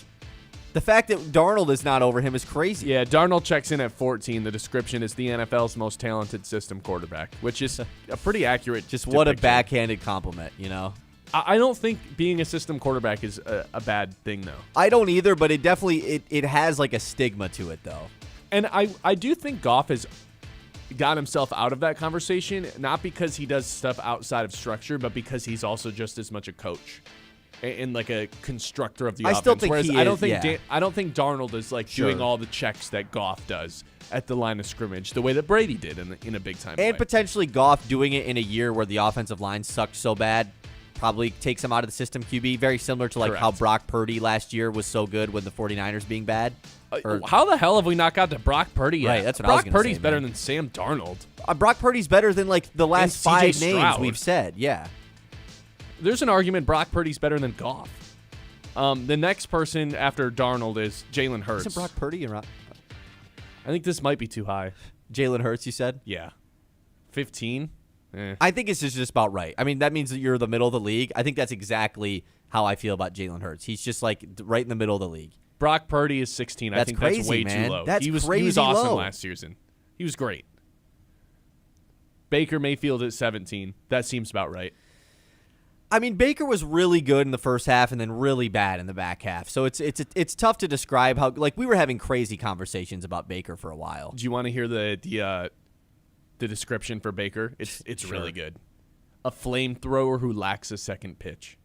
the fact that Darnold is not over him is crazy. Yeah, Darnold checks in at 14. The description is the NFL's most talented system quarterback, which is a pretty accurate Just what a backhanded compliment, you know? I don't think being a system quarterback is a bad thing, though. I don't either, but it definitely it has, like, a stigma to it, though. And I do think Goff has got himself out of that conversation, not because he does stuff outside of structure, but because he's also just as much a coach and like a constructor of the offense. Still think Whereas he is, I don't think Darnold is like doing all the checks that Goff does at the line of scrimmage, the way that Brady did in a big time way. And potentially Goff doing it in a year where the offensive line sucked so bad probably takes him out of the system QB, very similar to like how Brock Purdy last year was so good with the 49ers being bad. How the hell have we not got to Brock Purdy yet? Right, that's what I was going to say. Brock Purdy's better than Sam Darnold. Brock Purdy's better than like the last 5 names Stroud. we've said. Yeah. there's an argument Brock Purdy's better than Goff. The next person after Darnold is Jalen Hurts. Isn't Brock Purdy around? I think this might be too high. Jalen Hurts, you said? Yeah. 15? I think it's just about right. I mean, that means that you're the middle of the league. I think that's exactly how I feel about Jalen Hurts. He's just like right in the middle of the league. Brock Purdy is 16. I think crazy, that's way man. too low. That's he was crazy awesome low. last season. He was great. Baker Mayfield at 17. That seems about right. I mean, Baker was really good in the first half and then really bad in the back half. So it's tough to describe how, like, we were having crazy conversations about Baker for a while. Do you want to hear the description for Baker? It's Sure. really good. A flamethrower who lacks a second pitch.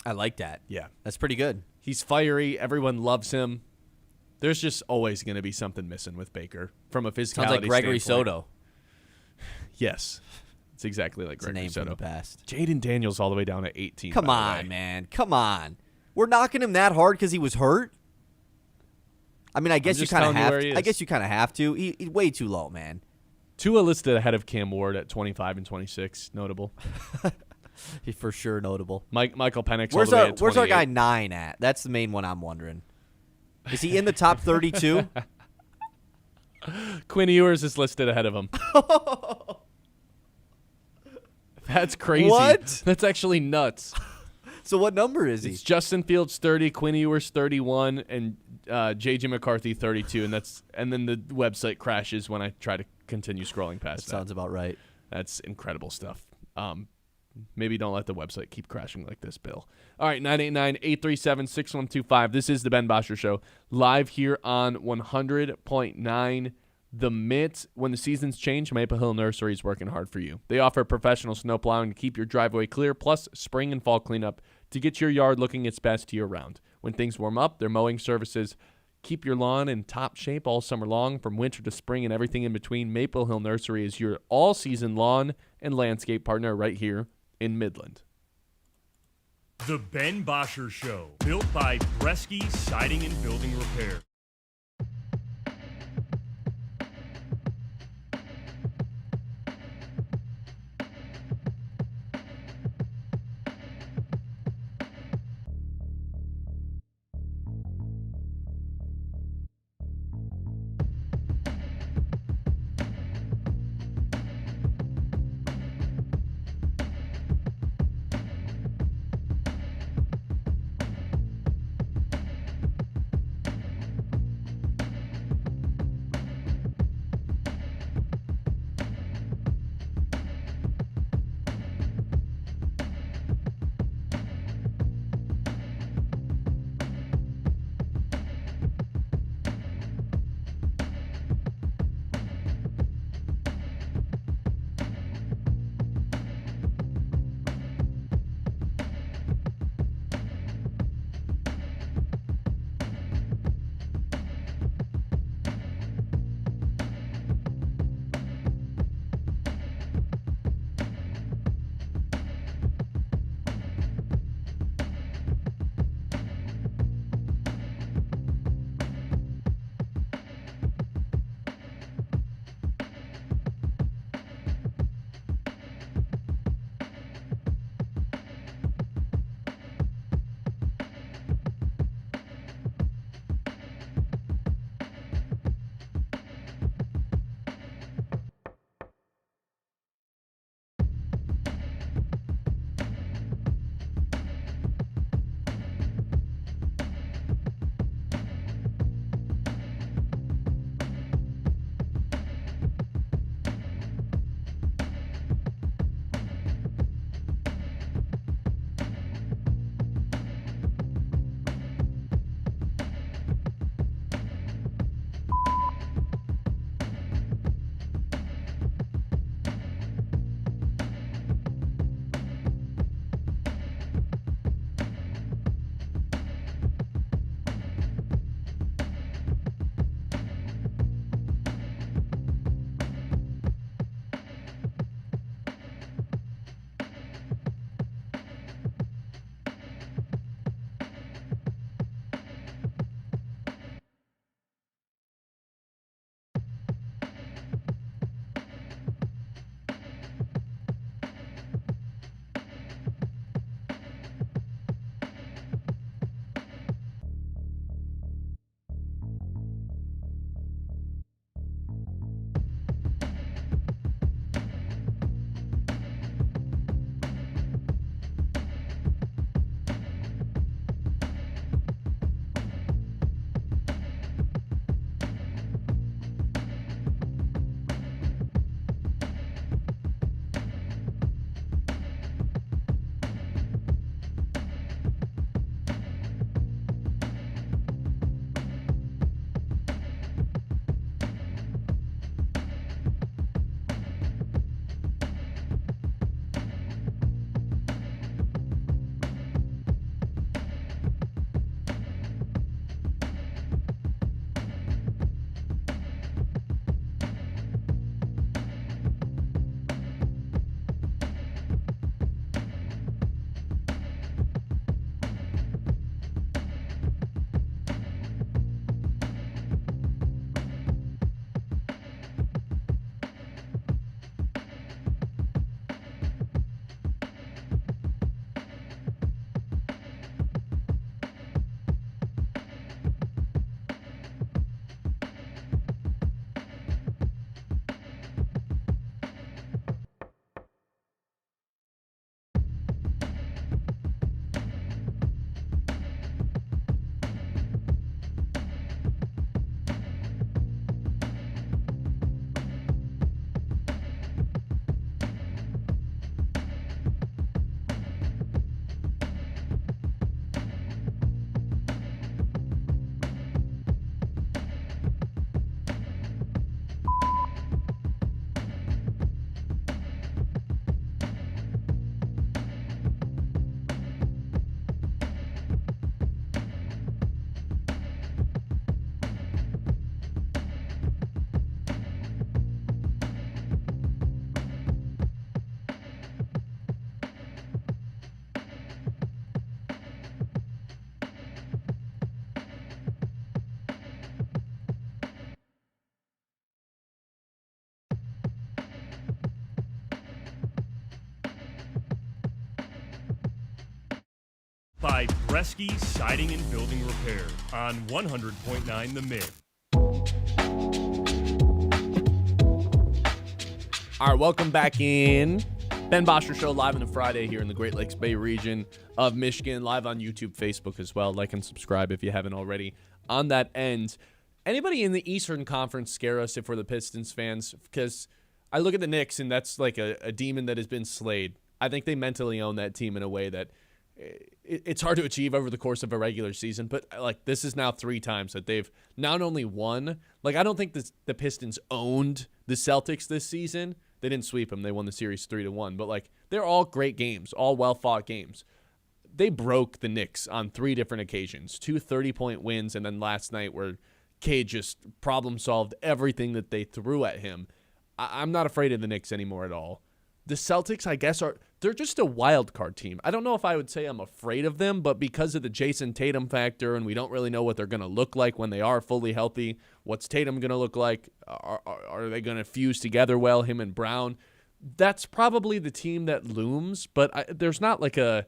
I like that. Yeah. That's pretty good. He's fiery. Everyone loves him. There's just always going to be something missing with Baker from a physicality Sounds like Gregory standpoint. Soto. Yes. It's exactly like It's a Gregory name Soto. from the past. Jaden Daniels all the way down at 18. Come by the on, way. man. Come on. We're knocking him that hard because he was hurt? I mean, I guess you just kind of telling you have where he to. I is. guess you kind of have to. He's way too low, man. Tua listed ahead of Cam Ward at 25 and 26. Notable. He's for sure notable. Michael Penix all the way at 28. Where's our guy 9 at? That's the main one I'm wondering. Is he in the top 32? Quinn Ewers is listed ahead of him. That's crazy. What? That's actually nuts. So what number is he? It's Justin Fields 30, Quinn Ewers 31, and J.J. McCarthy 32, and then the website crashes when I try to continue scrolling past that. Sounds about right. That's incredible stuff. Maybe don't let the website keep crashing like this, Bill. All right, 989-837-6125. This is the Ben Bosscher Show, live here on 100.9 The Mitt. When the seasons change, Maple Hill Nursery is working hard for you. They offer professional snow plowing to keep your driveway clear, plus spring and fall cleanup to get your yard looking its best year-round. When things warm up, their mowing services keep your lawn in top shape all summer long, from winter to spring and everything in between. Maple Hill Nursery is your all-season lawn and landscape partner right here in Midland. The Ben Bosscher Show, built by Bresky Siding and Building Repair. by Bresky Siding and Building Repair on 100.9 The Mitt. All right, welcome back in. Ben Bosscher Show live on a Friday here in the Great Lakes Bay region of Michigan, live on YouTube, Facebook as well. Like and subscribe if you haven't already. On that end, anybody in the Eastern Conference scare us if we're the Pistons fans? Because I look at the Knicks, and that's like a demon that has been slayed. I think they mentally own that team in a way that it's hard to achieve over the course of a regular season. But like this is now 3 times that they've not only won. Like I don't think the Pistons owned the Celtics this season. They didn't sweep them. They won the series 3-1. But, like, they're all great games, all well-fought games. They broke the Knicks on 3 different occasions, 2 30-point wins, and then last night where Cade just problem-solved everything that they threw at him. I'm not afraid of the Knicks anymore at all. The Celtics, I guess, they're just a wild card team. I don't know if I would say I'm afraid of them, but because of the Jason Tatum factor, and we don't really know what they're going to look like when they are fully healthy, what's Tatum going to look like? Are they going to fuse together well, him and Brown? That's probably the team that looms, but there's not like a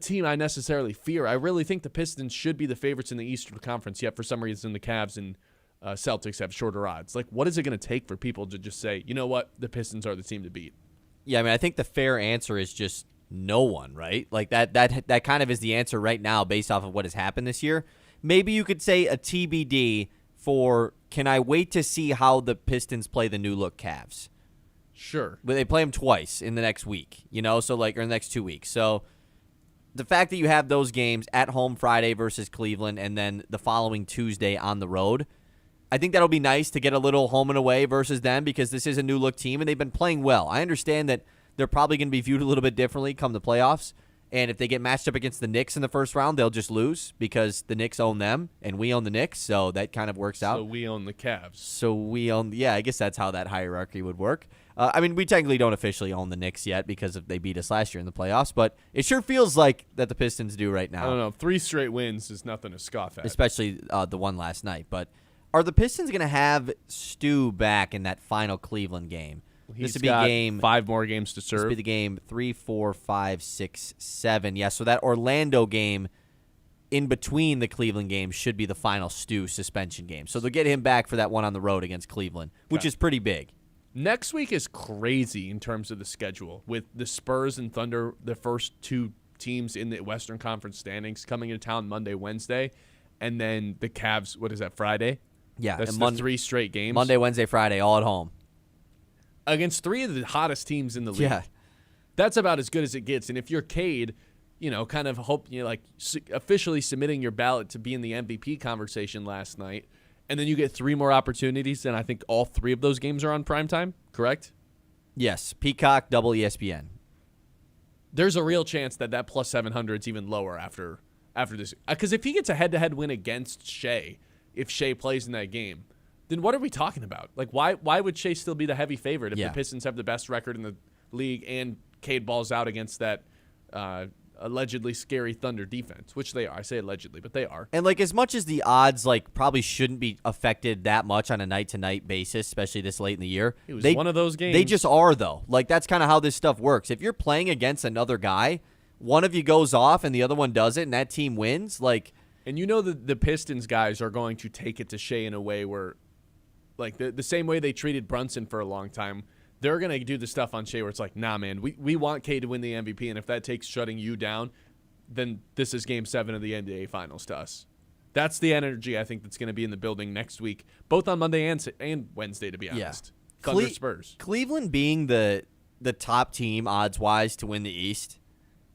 team I necessarily fear. I really think the Pistons should be the favorites in the Eastern Conference, yet for some reason the Cavs and Celtics have shorter odds. Like, what is it going to take for people to just say, you know what, the Pistons are the team to beat? Yeah, I mean, I think the fair answer is just no one, right? Like that kind of is the answer right now based off of what has happened this year. Maybe you could say a TBD for can I wait to see how the Pistons play the new look Cavs? Sure. But they play them twice in the next week, so like or in the next 2 weeks. So the fact that you have those games at home Friday versus Cleveland and then the following Tuesday on the road, I think that'll be nice to get a little home and away versus them because this is a new look team and they've been playing well. I understand that they're probably going to be viewed a little bit differently come the playoffs. And if they get matched up against the Knicks in the first round, they'll just lose because the Knicks own them and we own the Knicks. So that kind of works out. So we own the Cavs. So we own, I guess that's how that hierarchy would work. I mean, we technically don't officially own the Knicks yet because they beat us last year in the playoffs, but it sure feels like that the Pistons do right now. I don't know. 3 straight wins is nothing to scoff at. Especially the one last night. But are the Pistons going to have Stu back in that final Cleveland game? This would be game 5 more games to serve. This would be the game 3, 4, 5, 6, 7. Yeah, so that Orlando game in between the Cleveland games should be the final Stu suspension game. So they'll get him back for that one on the road against Cleveland, which is pretty big. Next week is crazy in terms of the schedule with the Spurs and Thunder, the first 2 teams in the Western Conference standings, coming into town Monday, Wednesday, and then the Cavs, what is that, Friday? Yeah. That's the 3 straight games. Monday, Wednesday, Friday, all at home. Against 3 of the hottest teams in the league. Yeah. That's about as good as it gets. And if you're Cade, kind of hope, officially submitting your ballot to be in the MVP conversation last night, and then you get 3 more opportunities, and I think all 3 of those games are on primetime, correct? Yes. Peacock, double ESPN. There's a real chance that plus 700 is even lower after this. Because if he gets a head-to-head win against Shea, if Shea plays in that game, then what are we talking about? Like, why would Shea still be the heavy favorite if the Pistons have the best record in the league and Cade balls out against that allegedly scary Thunder defense, which they are. I say allegedly, but they are. And, as much as the odds, probably shouldn't be affected that much on a night-to-night basis, especially this late in the year. It was one of those games. They just are, though. That's kind of how this stuff works. If you're playing against another guy, one of you goes off and the other one doesn't, and that team wins, And the Pistons guys are going to take it to Shea in a way where, the same way they treated Brunson for a long time, they're going to do the stuff on Shea where it's like, nah, man, we want Cade to win the MVP, and if that takes shutting you down, then this is Game 7 of the NBA Finals to us. That's the energy I think that's going to be in the building next week, both on Monday and Wednesday, to be honest. Yeah. Thunder Spurs. Cleveland being the top team odds-wise to win the East,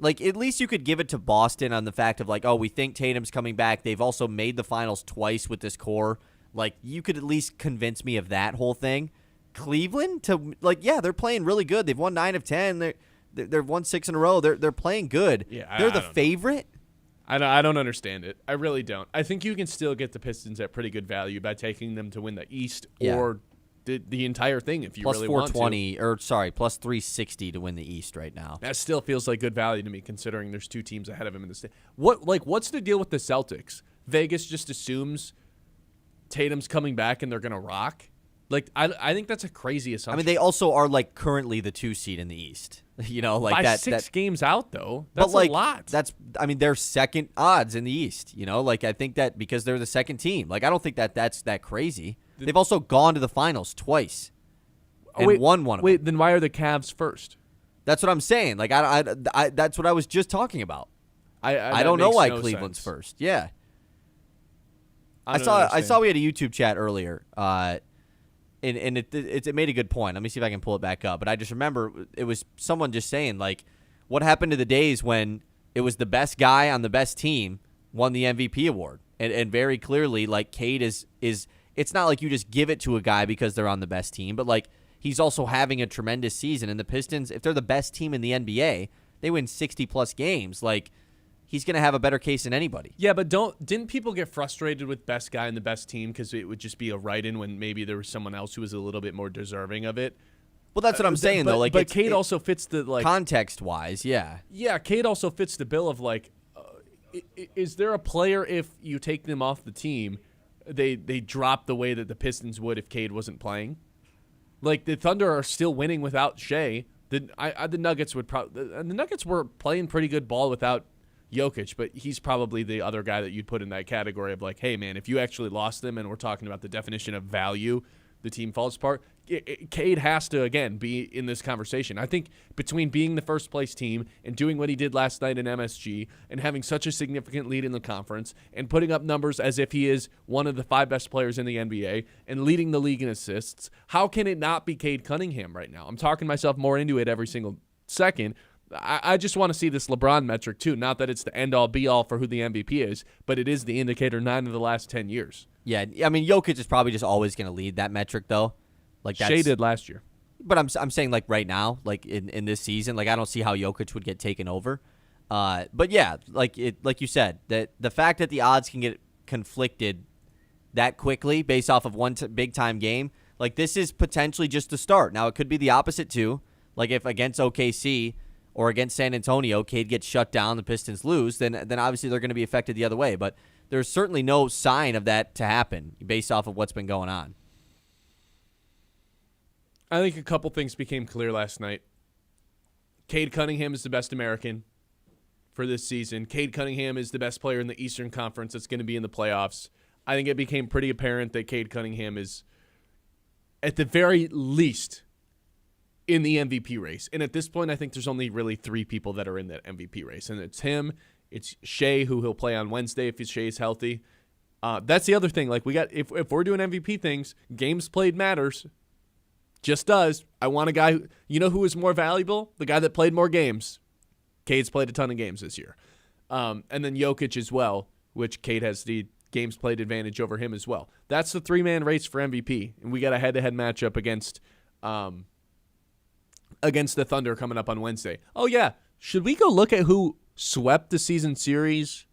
at least you could give it to Boston on the fact of, we think Tatum's coming back. They've also made the finals twice with this core. You could at least convince me of that whole thing. Cleveland, they're playing really good. They've won 9 of 10. They've won 6 in a row. They're playing good. Yeah, they're the favorite. I don't understand it. I really don't. I think you can still get the Pistons at pretty good value by taking them to win the East or the entire thing if you plus really want to. Plus 360 to win the East right now. That still feels like good value to me, considering there's 2 teams ahead of him in the state. What's the deal with the Celtics? Vegas just assumes Tatum's coming back and they're gonna rock. Like, I think that's a crazy assumption. I mean, they also are like currently the 2 seed in the East. You know, like by that. 6 games out though. That's but like, a lot. I mean, they're second odds in the East. You know, like I think that because they're the second team. Like I don't think that's that crazy. They've also gone to the finals twice and won one of them. Wait, then why are the Cavs first? That's what I'm saying. Like I that's what I was just talking about. I don't know why Cleveland's first. Yeah. I saw we had a YouTube chat earlier. And it made a good point. Let me see if I can pull it back up. But I just remember it was someone just saying, like, what happened to the days when it was the best guy on the best team won the MVP award? And very clearly, like, Cade is it's not like you just give it to a guy because they're on the best team, but, like, he's also having a tremendous season. And the Pistons, if they're the best team in the NBA, they win 60-plus games. Like, he's going to have a better case than anybody. Yeah, but didn't people get frustrated with best guy in the best team because it would just be a write-in when maybe there was someone else who was a little bit more deserving of it? Well, that's what I'm saying, though. Like, but Cade also fits the, like, context-wise, yeah. Yeah, Cade also fits the bill of, like, is there a player, if you take them off the team, they drop the way that the Pistons would if Cade wasn't playing? Like, the Thunder are still winning without Shea. The Nuggets the Nuggets were playing pretty good ball without Jokic, but he's probably the other guy that you'd put in that category of, like, hey, man, if you actually lost them and we're talking about the definition of value, the team falls apart. Cade has to, again, be in this conversation. I think between being the first-place team and doing what he did last night in MSG and having such a significant lead in the conference and putting up numbers as if he is one of the 5 best players in the NBA and leading the league in assists, how can it not be Cade Cunningham right now? I'm talking myself more into it every single second. I just want to see this LeBron metric, too. Not that it's the end-all, be-all for who the MVP is, but it is the indicator 9 of the last 10 years. Yeah, I mean, Jokic is probably just always going to lead that metric, though. Like Shea did last year. But I'm saying, like, right now, like, in this season, like, I don't see how Jokic would get taken over. But, yeah, like you said, that the fact that the odds can get conflicted that quickly based off of one big-time game, like, this is potentially just the start. Now, it could be the opposite, too. Like, if against OKC or against San Antonio, Cade gets shut down, the Pistons lose, then obviously they're going to be affected the other way. But there's certainly no sign of that to happen based off of what's been going on. I think a couple things became clear last night. Cade Cunningham is the best American for this season. Cade Cunningham is the best player in the Eastern Conference that's going to be in the playoffs. I think it became pretty apparent that Cade Cunningham is, at the very least, in the MVP race. And at this point, I think there's only really 3 people that are in that MVP race. And it's him, it's Shea, who he'll play on Wednesday if Shea's healthy. That's the other thing. Like, we got, if we're doing MVP things, games played matters. Just does. I want a guy who, you know who is more valuable? The guy that played more games. Cade's played a ton of games this year. And then Jokic as well, which Cade has the games played advantage over him as well. That's the 3-man race for MVP. And we got a head-to-head matchup against the Thunder coming up on Wednesday. Oh, yeah. Should we go look at who swept the season series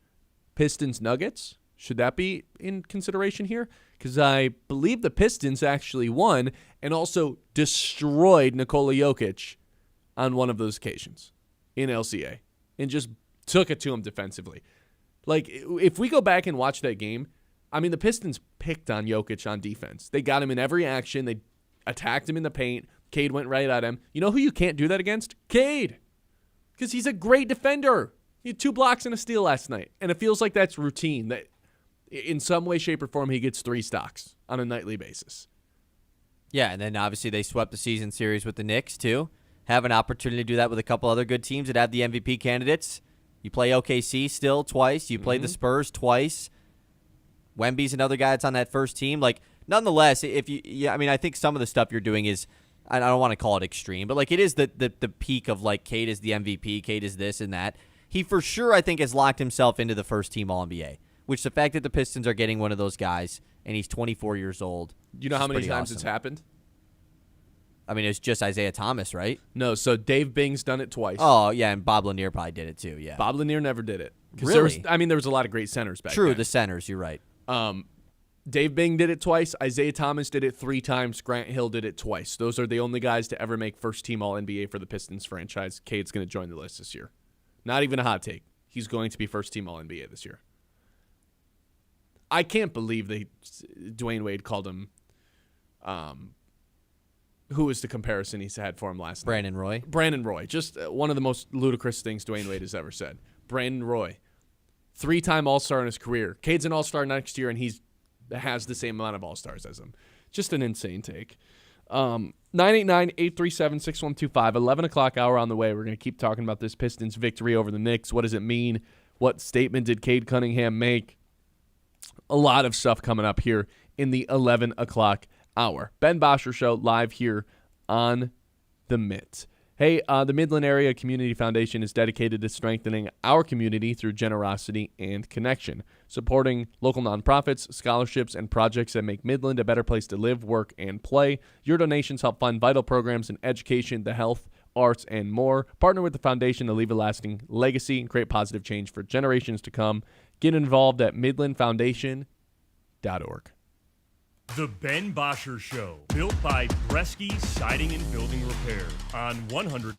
Pistons Nuggets? Should that be in consideration here? Because I believe the Pistons actually won and also destroyed Nikola Jokic on one of those occasions in LCA and just took it to him defensively. Like, if we go back and watch that game, I mean, the Pistons picked on Jokic on defense. They got him in every action. They attacked him in the paint. Cade went right at him. You know who you can't do that against? Cade. Because he's a great defender. He had 2 blocks and a steal last night. And it feels like that's routine. That in some way, shape, or form, he gets 3 stocks on a nightly basis. Yeah, and then obviously they swept the season series with the Knicks, too. Have an opportunity to do that with a couple other good teams that have the MVP candidates. You play OKC still twice. You play the Spurs twice. Wemby's another guy that's on that first team. Like, nonetheless, I mean, I think some of the stuff you're doing is, I don't want to call it extreme, but like it is the peak of like Cade is the MVP, Cade is this and that. He for sure, I think, has locked himself into the first team All-NBA, which the fact that the Pistons are getting one of those guys and he's 24 years old. You know how many times it's happened? I mean, it's just Isaiah Thomas, right? No, so Dave Bing's done it twice. Oh, yeah, and Bob Lanier probably did it too, yeah. Bob Lanier never did it. Really? There was a lot of great centers back then. True, the centers, you're right. Dave Bing did it twice. Isaiah Thomas did it 3 times. Grant Hill did it twice. Those are the only guys to ever make first-team All-NBA for the Pistons franchise. Cade's going to join the list this year. Not even a hot take. He's going to be first-team All-NBA this year. I can't believe Dwayne Wade called him Who was the comparison he's had for him last night? Brandon Roy. Just one of the most ludicrous things Dwayne Wade has ever said. Brandon Roy. 3-time All-Star in his career. Cade's an All-Star next year, and he has the same amount of All-Stars as him. Just an insane take. 989-837-6125. 11 o'clock hour on the way. We're going to keep talking about this Pistons victory over the Knicks. What does it mean? What statement did Cade Cunningham make? A lot of stuff coming up here in the 11 o'clock hour. Ben Bosscher Show live here on the Mitt. Hey, the Midland Area Community Foundation is dedicated to strengthening our community through generosity and connection, supporting local nonprofits, scholarships, and projects that make Midland a better place to live, work, and play. Your donations help fund vital programs in education, the health, arts, and more. Partner with the foundation to leave a lasting legacy and create positive change for generations to come. Get involved at midlandfoundation.org. The Ben Bosscher Show, built by Bresky Siding and Building Repair on 100.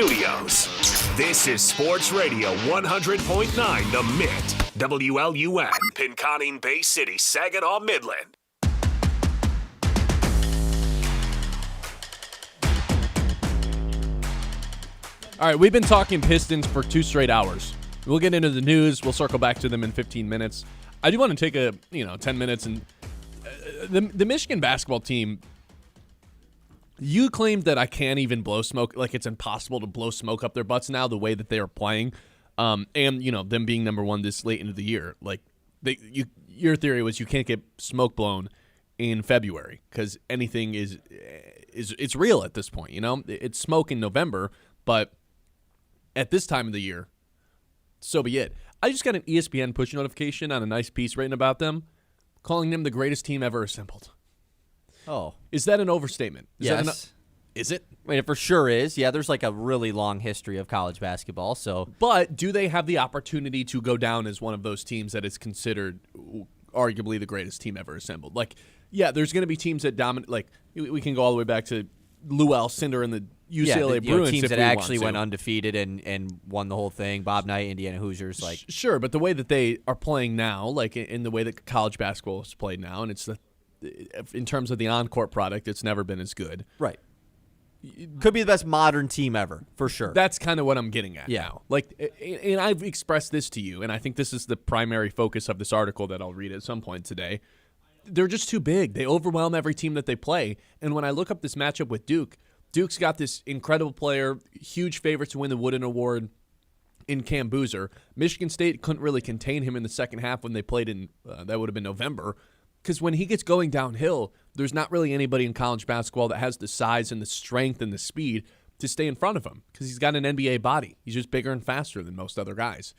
Studios. This is Sports Radio 100.9 The Mitt. WLUN, Pinconning Bay City, Saginaw, Midland. All right, we've been talking Pistons for 2 straight hours. We'll get into the news. We'll circle back to them in 15 minutes. I do want to take 10 minutes and the Michigan basketball team. You claimed that I can't even blow smoke, like it's impossible to blow smoke up their butts now the way that they are playing, and them being number one this late into the year. Like your theory was you can't get smoke blown in February because anything is it's real at this point. It's smoke in November, but at this time of the year, so be it. I just got an ESPN push notification on a nice piece written about them, calling them the greatest team ever assembled. Oh. Is that an overstatement? Yes. Is it? I mean, it for sure is. Yeah, there's like a really long history of college basketball. But do they have the opportunity to go down as one of those teams that is considered arguably the greatest team ever assembled? Like, yeah, there's going to be teams that dominate. Like, we can go all the way back to Lou Alcindor and the UCLA Bruins. Teams if that we actually want to. went undefeated and won the whole thing. Bob Knight, Indiana Hoosiers. Like, sure, but the way that they are playing now, like in the way that college basketball is played now, and in terms of the on-court product, it's never been as good. Right. Could be the best modern team ever, for sure. That's kind of what I'm getting at Yeah. now. Like, and I've expressed this to you, and I think this is the primary focus of this article that I'll read at some point today. They're just too big. They overwhelm every team that they play. And when I look up this matchup with Duke, Duke's got this incredible player, huge favorite to win the Wooden Award in Cam Boozer. Michigan State couldn't really contain him in the second half when they played in, that would have been November. Because when he gets going downhill, there's not really anybody in college basketball that has the size and the strength and the speed to stay in front of him because he's got an NBA body. He's just bigger and faster than most other guys.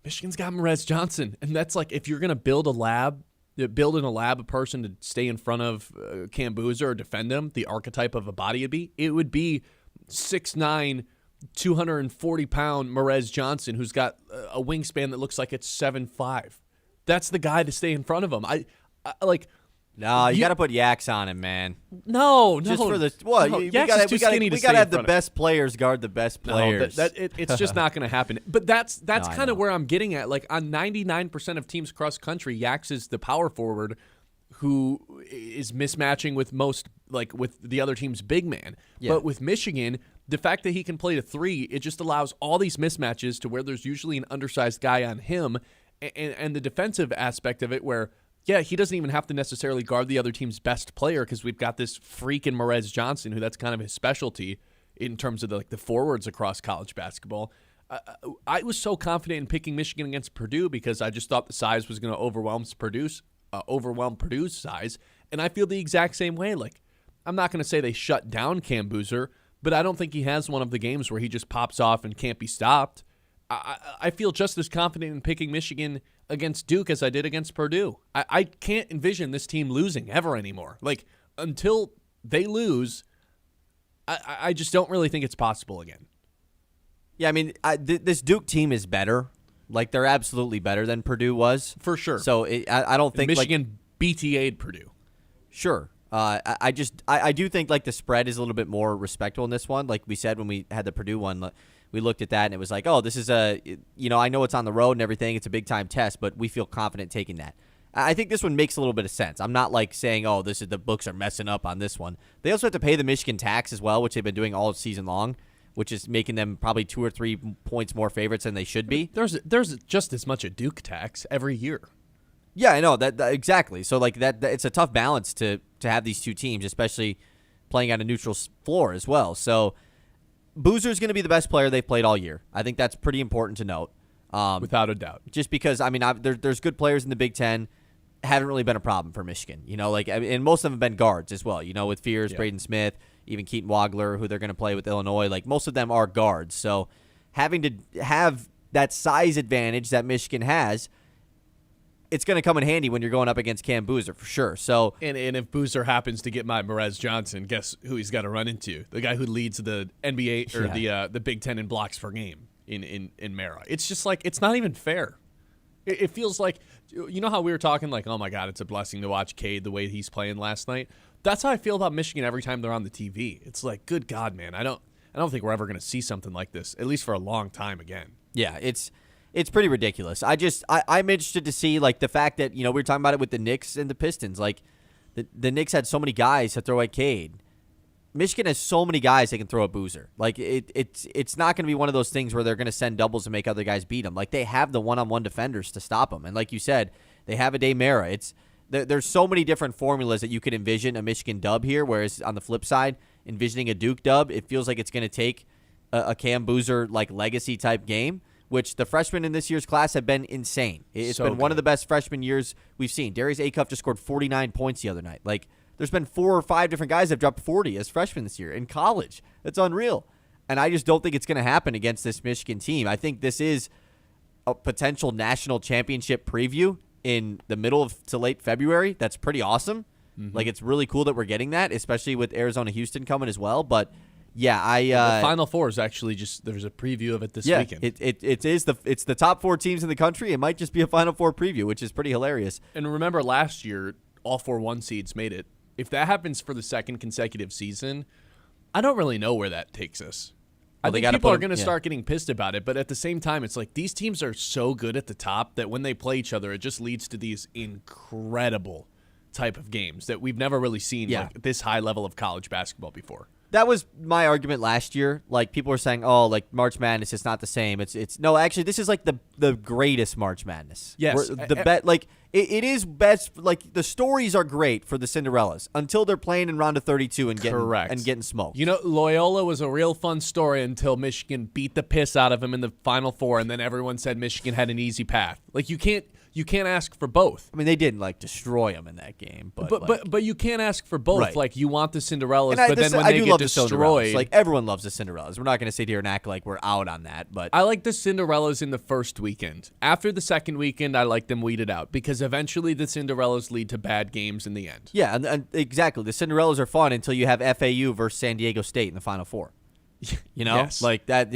Michigan's got Morez Johnson, and that's like if you're going to build in a lab a person to stay in front of Cam Boozer or defend him, the archetype of a body it would be 6'9", 240-pound Morez Johnson who's got a wingspan that looks like it's 7'5". That's the guy to stay in front of him. I like. No, you got to put Yaks on him, man. No. Just for the what? No, we Yaks is too skinny to we gotta stay have in the front of. best players guard the best players. No, it's just not going to happen. But that's I kind know. of where I'm getting at. Like on 99% of teams across the country, Yaks is the power forward who is mismatching with with the other team's big man. Yeah. But with Michigan, the fact that he can play the three, it just allows all these mismatches to where there's usually an undersized guy on him. And the defensive aspect of it where, yeah, he doesn't even have to necessarily guard the other team's best player because we've got this freak in Morez Johnson who that's kind of his specialty in terms of the forwards across college basketball. I was so confident in picking Michigan against Purdue because I just thought the size was going to overwhelm Purdue's size, and I feel the exact same way. Like, I'm not going to say they shut down Cam Boozer, but I don't think he has one of the games where he just pops off and can't be stopped. I feel just as confident in picking Michigan against Duke as I did against Purdue. I can't envision this team losing ever anymore. Like, until they lose, I just don't really think it's possible again. Yeah, I mean, this Duke team is better. Like, they're absolutely better than Purdue was. For sure. So I don't think Michigan BTA'd Purdue. Sure. I do think like the spread is a little bit more respectable in this one. Like we said when we had the Purdue one, we looked at that and it was like, oh, this is I know it's on the road and everything. It's a big time test, but we feel confident taking that. I think this one makes a little bit of sense. I'm not like saying, oh, the books are messing up on this one. They also have to pay the Michigan tax as well, which they've been doing all season long, which is making them probably 2 or 3 points more favorites than they should be. There's just as much a Duke tax every year. Yeah, I know that exactly. So like that it's a tough balance to have these two teams, especially playing on a neutral floor as well. So Boozer's going to be the best player they've played all year. I think that's pretty important to note. Without a doubt. Just because there's good players in the Big Ten, haven't really been a problem for Michigan. And most of them have been guards as well. With Fears, Braden Smith, even Keaton Wagler, who they're going to play with Illinois. Like most of them are guards. So having to have that size advantage that Michigan has, it's going to come in handy when you're going up against Cam Boozer for sure. So and if Boozer happens to get my Morez Johnson, guess who he's got to run into? The guy who leads the NBA or the Big Ten in blocks per game in Mara. It's just like it's not even fair. It feels like how we were talking like, oh my God, it's a blessing to watch Cade the way he's playing last night. That's how I feel about Michigan every time they're on the TV. It's like, good God, man, I don't think we're ever going to see something like this, at least for a long time again. Yeah, it's pretty ridiculous. I'm interested to see like the fact that we were talking about it with the Knicks and the Pistons. Like the Knicks had so many guys to throw at Cade. Michigan has so many guys they can throw at Boozer. Like it's not going to be one of those things where they're going to send doubles and make other guys beat them. Like they have the one-on-one defenders to stop them. And like you said, they have a Day Mara. There's so many different formulas that you could envision a Michigan dub here. Whereas on the flip side, envisioning a Duke dub, it feels like it's going to take a Cam Boozer like legacy type game which the freshmen in this year's class have been insane. It's been one of the best freshman years we've seen. Darius Acuff just scored 49 points the other night. Like, there's been 4 or 5 different guys that have dropped 40 as freshmen this year in college. That's unreal. And I just don't think it's going to happen against this Michigan team. I think this is a potential national championship preview in the middle of to late February. That's pretty awesome. Like, it's really cool that we're getting that, especially with Arizona-Houston coming as well. But yeah, the Final Four is actually there's a preview of it this weekend. It's the top 4 teams in the country. It might just be a Final Four preview, which is pretty hilarious. And remember, last year, all 4 1 seeds made it. If that happens for the second consecutive season, I don't really know where that takes us. I think people are going to start getting pissed about it, but at the same time, it's like these teams are so good at the top that when they play each other, it just leads to these incredible type of games that we've never really seen like this high level of college basketball before. That was my argument last year. Like, people were saying, "Oh, like March Madness is not the same." It's no, actually, this is like the greatest March Madness. Yes, it is best. Like, the stories are great for the Cinderellas until they're playing in round of 32 and getting smoked. You know, Loyola was a real fun story until Michigan beat the piss out of them in the Final Four, and then everyone said Michigan had an easy path. Like, you can't ask for both. I mean, they didn't destroy them in that game, but you can't ask for both. Right. Like, you want the Cinderellas, but then when they get destroyed, like, everyone loves the Cinderellas. We're not going to sit here and act like we're out on that. But I like the Cinderellas in the first weekend. After the second weekend, I like them weeded out because eventually the Cinderellas lead to bad games in the end. Yeah, and exactly. The Cinderellas are fun until you have FAU versus San Diego State in the Final Four. You know, yes. Like that.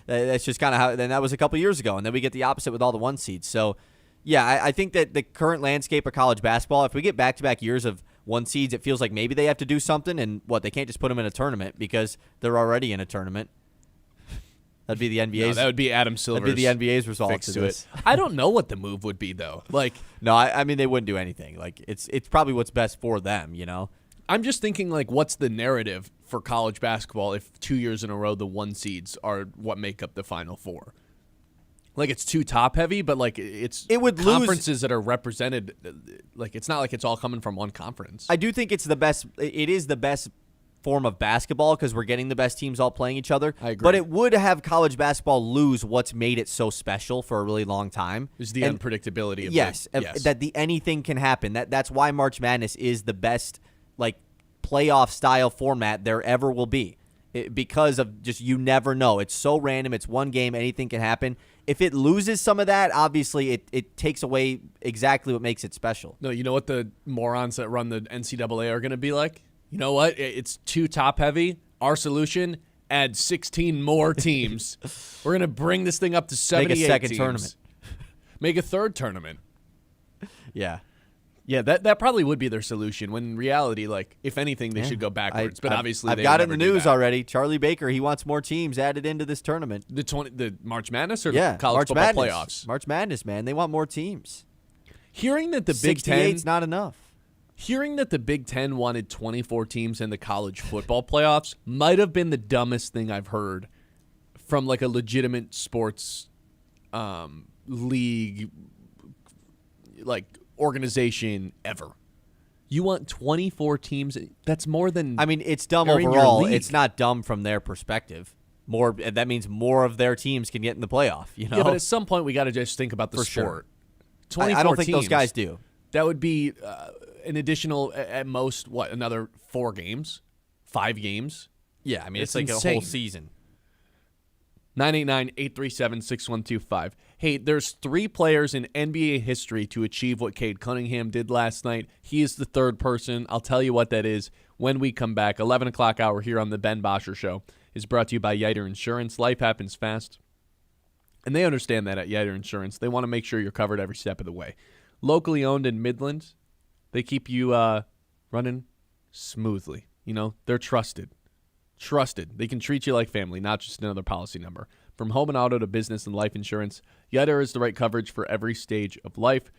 That's just kind of how. Then that was a couple years ago, and then we get the opposite with all the 1 seeds. So. Yeah, I think that the current landscape of college basketball, if we get back-to-back years of 1 seeds, it feels like maybe they have to do something, and they can't just put them in a tournament because they're already in a tournament. That'd be the NBA's. No, that would be Adam Silver's. That'd be the NBA's result to this. I don't know what the move would be, though. Like, no, I mean, they wouldn't do anything. Like, it's probably what's best for them, you know? I'm just thinking, like, what's the narrative for college basketball if 2 years in a row the 1 seeds are what make up the Final Four? Like, it's too top-heavy, but, like, it would conferences that are represented. Like, it's not like it's all coming from one conference. I do think it's the best. It is the best form of basketball because we're getting the best teams all playing each other. I agree. But it would have college basketball lose what's made it so special for a really long time. Is the unpredictability of yes, that anything can happen. That's why March Madness is the best, like, playoff-style format there ever will be. Because of just you never know. It's so random. It's one game. Anything can happen. If it loses some of that, obviously it takes away exactly what makes it special. No, you know what the morons that run the NCAA are going to be like? You know what? It's too top-heavy. Our solution, add 16 more teams. We're going to bring this thing up to 78 teams. Make a second teams. tournament. Make a third tournament. Yeah. Yeah, that probably would be their solution. When in reality, like, if anything, they should go backwards. But obviously, I've got it in the news already. Charlie Baker, he wants more teams added into this tournament. The March Madness or the college football playoffs? March Madness, man. They want more teams. Hearing that the Big Ten 68's not enough. Hearing that the Big Ten wanted 24 teams in the college football playoffs might have been the dumbest thing I've heard from, like, a legitimate sports league, like, organization ever. You want 24 teams? That's more than. I mean, it's dumb overall. It's not dumb from their perspective. That means more of their teams can get in the playoff. You know. Yeah, but at some point we got to just think about the sport. Sure. 24 I don't think teams, those guys do. That would be an additional, at most, another 4 games, 5 games. Yeah, I mean it's like insane. A whole season. 989-837-6125. Hey, there's 3 players in NBA history to achieve what Cade Cunningham did last night. He is the 3rd person. I'll tell you what that is when we come back. 11 o'clock hour here on the Ben Bosscher Show is brought to you by Yiter Insurance. Life happens fast, and they understand that at Yiter Insurance. They want to make sure you're covered every step of the way. Locally owned in Midland, they keep you running smoothly. You know, they're trusted. They can treat you like family, not just another policy number. From home and auto to business and life insurance, Yiter is the right coverage for every stage of life.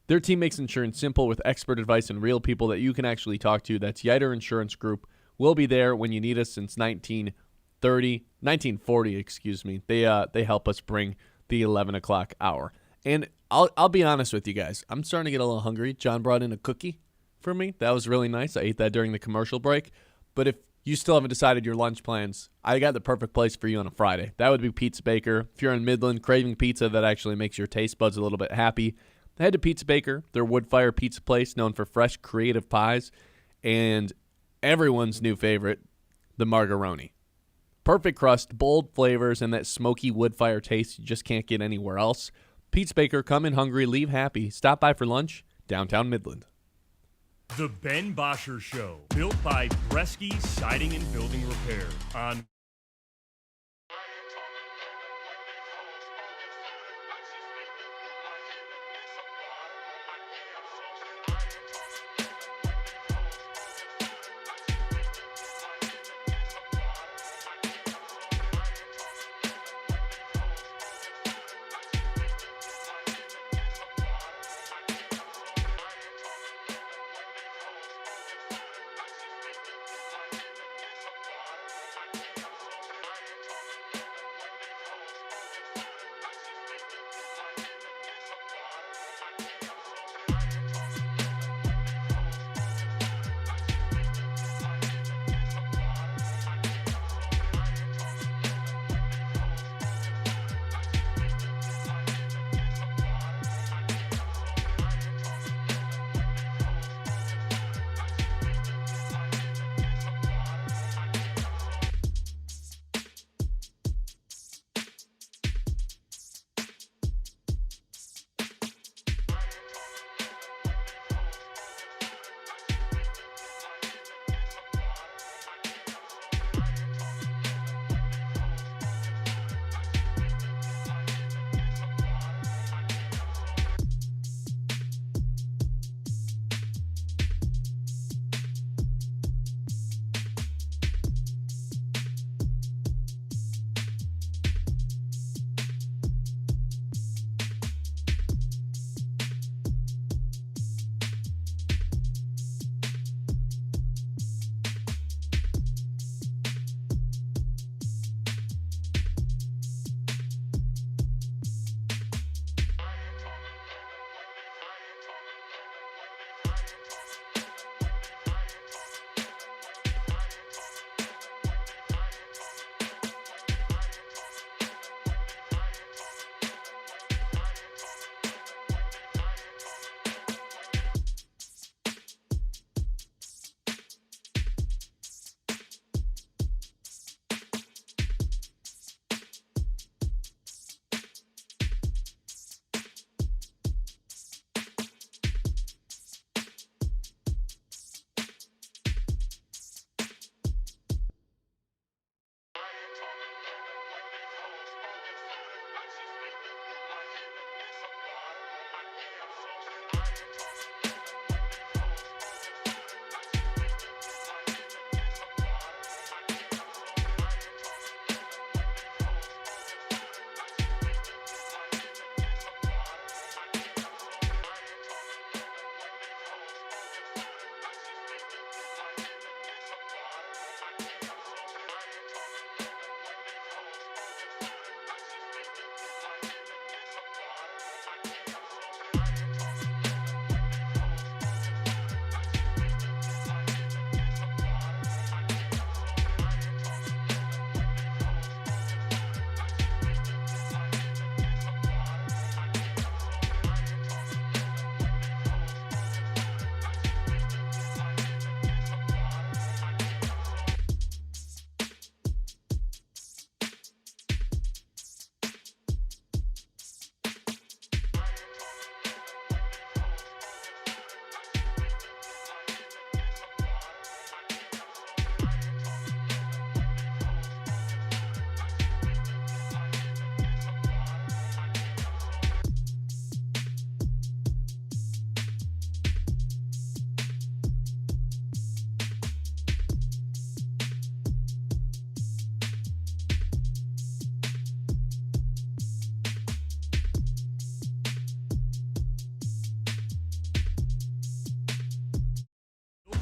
Their team makes insurance simple with expert advice and real people that you can actually talk to. That's Yiter Insurance Group. We'll be there when you need us since 1940, excuse me. They help us bring the 11 o'clock hour. And I'll be honest with you guys. I'm starting to get a little hungry. John brought in a cookie for me. That was really nice. I ate that during the commercial break. But if you still haven't decided your lunch plans, I got the perfect place for you on a Friday. That would be Pizza Baker. If you're in Midland craving pizza that actually makes your taste buds a little bit happy, head to Pizza Baker, their wood-fire pizza place known for fresh, creative pies, and everyone's new favorite, the Margaroni. Perfect crust, bold flavors, and that smoky wood-fire taste you just can't get anywhere else. Pizza Baker, come in hungry, leave happy. Stop by for lunch, downtown Midland. The Ben Bosscher Show, built by Bresky Siding and Building Repair on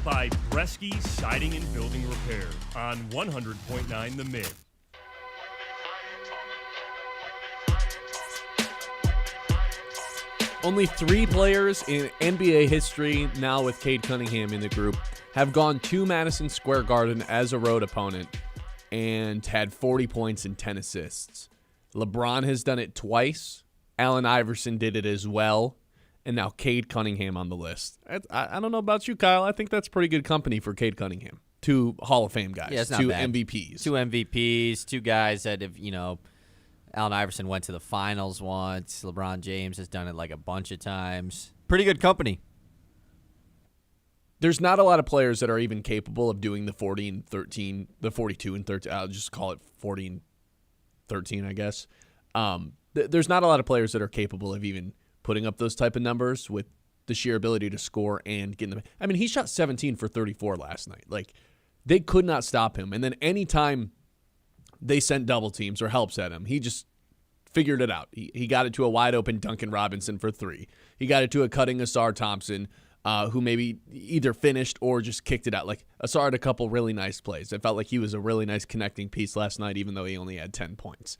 by Bresky Siding and Building Repair on 100.9 The Mitt. Only 3 players in NBA history now with Cade Cunningham in the group have gone to Madison Square Garden as a road opponent and had 40 points and 10 assists. LeBron has done it twice. Allen Iverson did it as well. And now Cade Cunningham on the list. I don't know about you, Kyle. I think that's pretty good company for Cade Cunningham. 2 Hall of Fame guys. Yeah, it's not two bad. MVPs. 2 MVPs, 2 guys that have, Allen Iverson went to the finals once. LeBron James has done it like a bunch of times. Pretty good company. There's not a lot of players that are even capable of doing the 40 and 13, the 42 and 13. I'll just call it 40 and 13, I guess. There's not a lot of players that are capable of even putting up those type of numbers with the sheer ability to score and get them. I mean, he shot 17 for 34 last night. Like, they could not stop him. And then anytime they sent double teams or helps at him, he just figured it out. He got it to a wide open Duncan Robinson for 3. He got it to a cutting Asar Thompson, who maybe either finished or just kicked it out. Like, Asar had a couple really nice plays. It felt like he was a really nice connecting piece last night, even though he only had 10 points.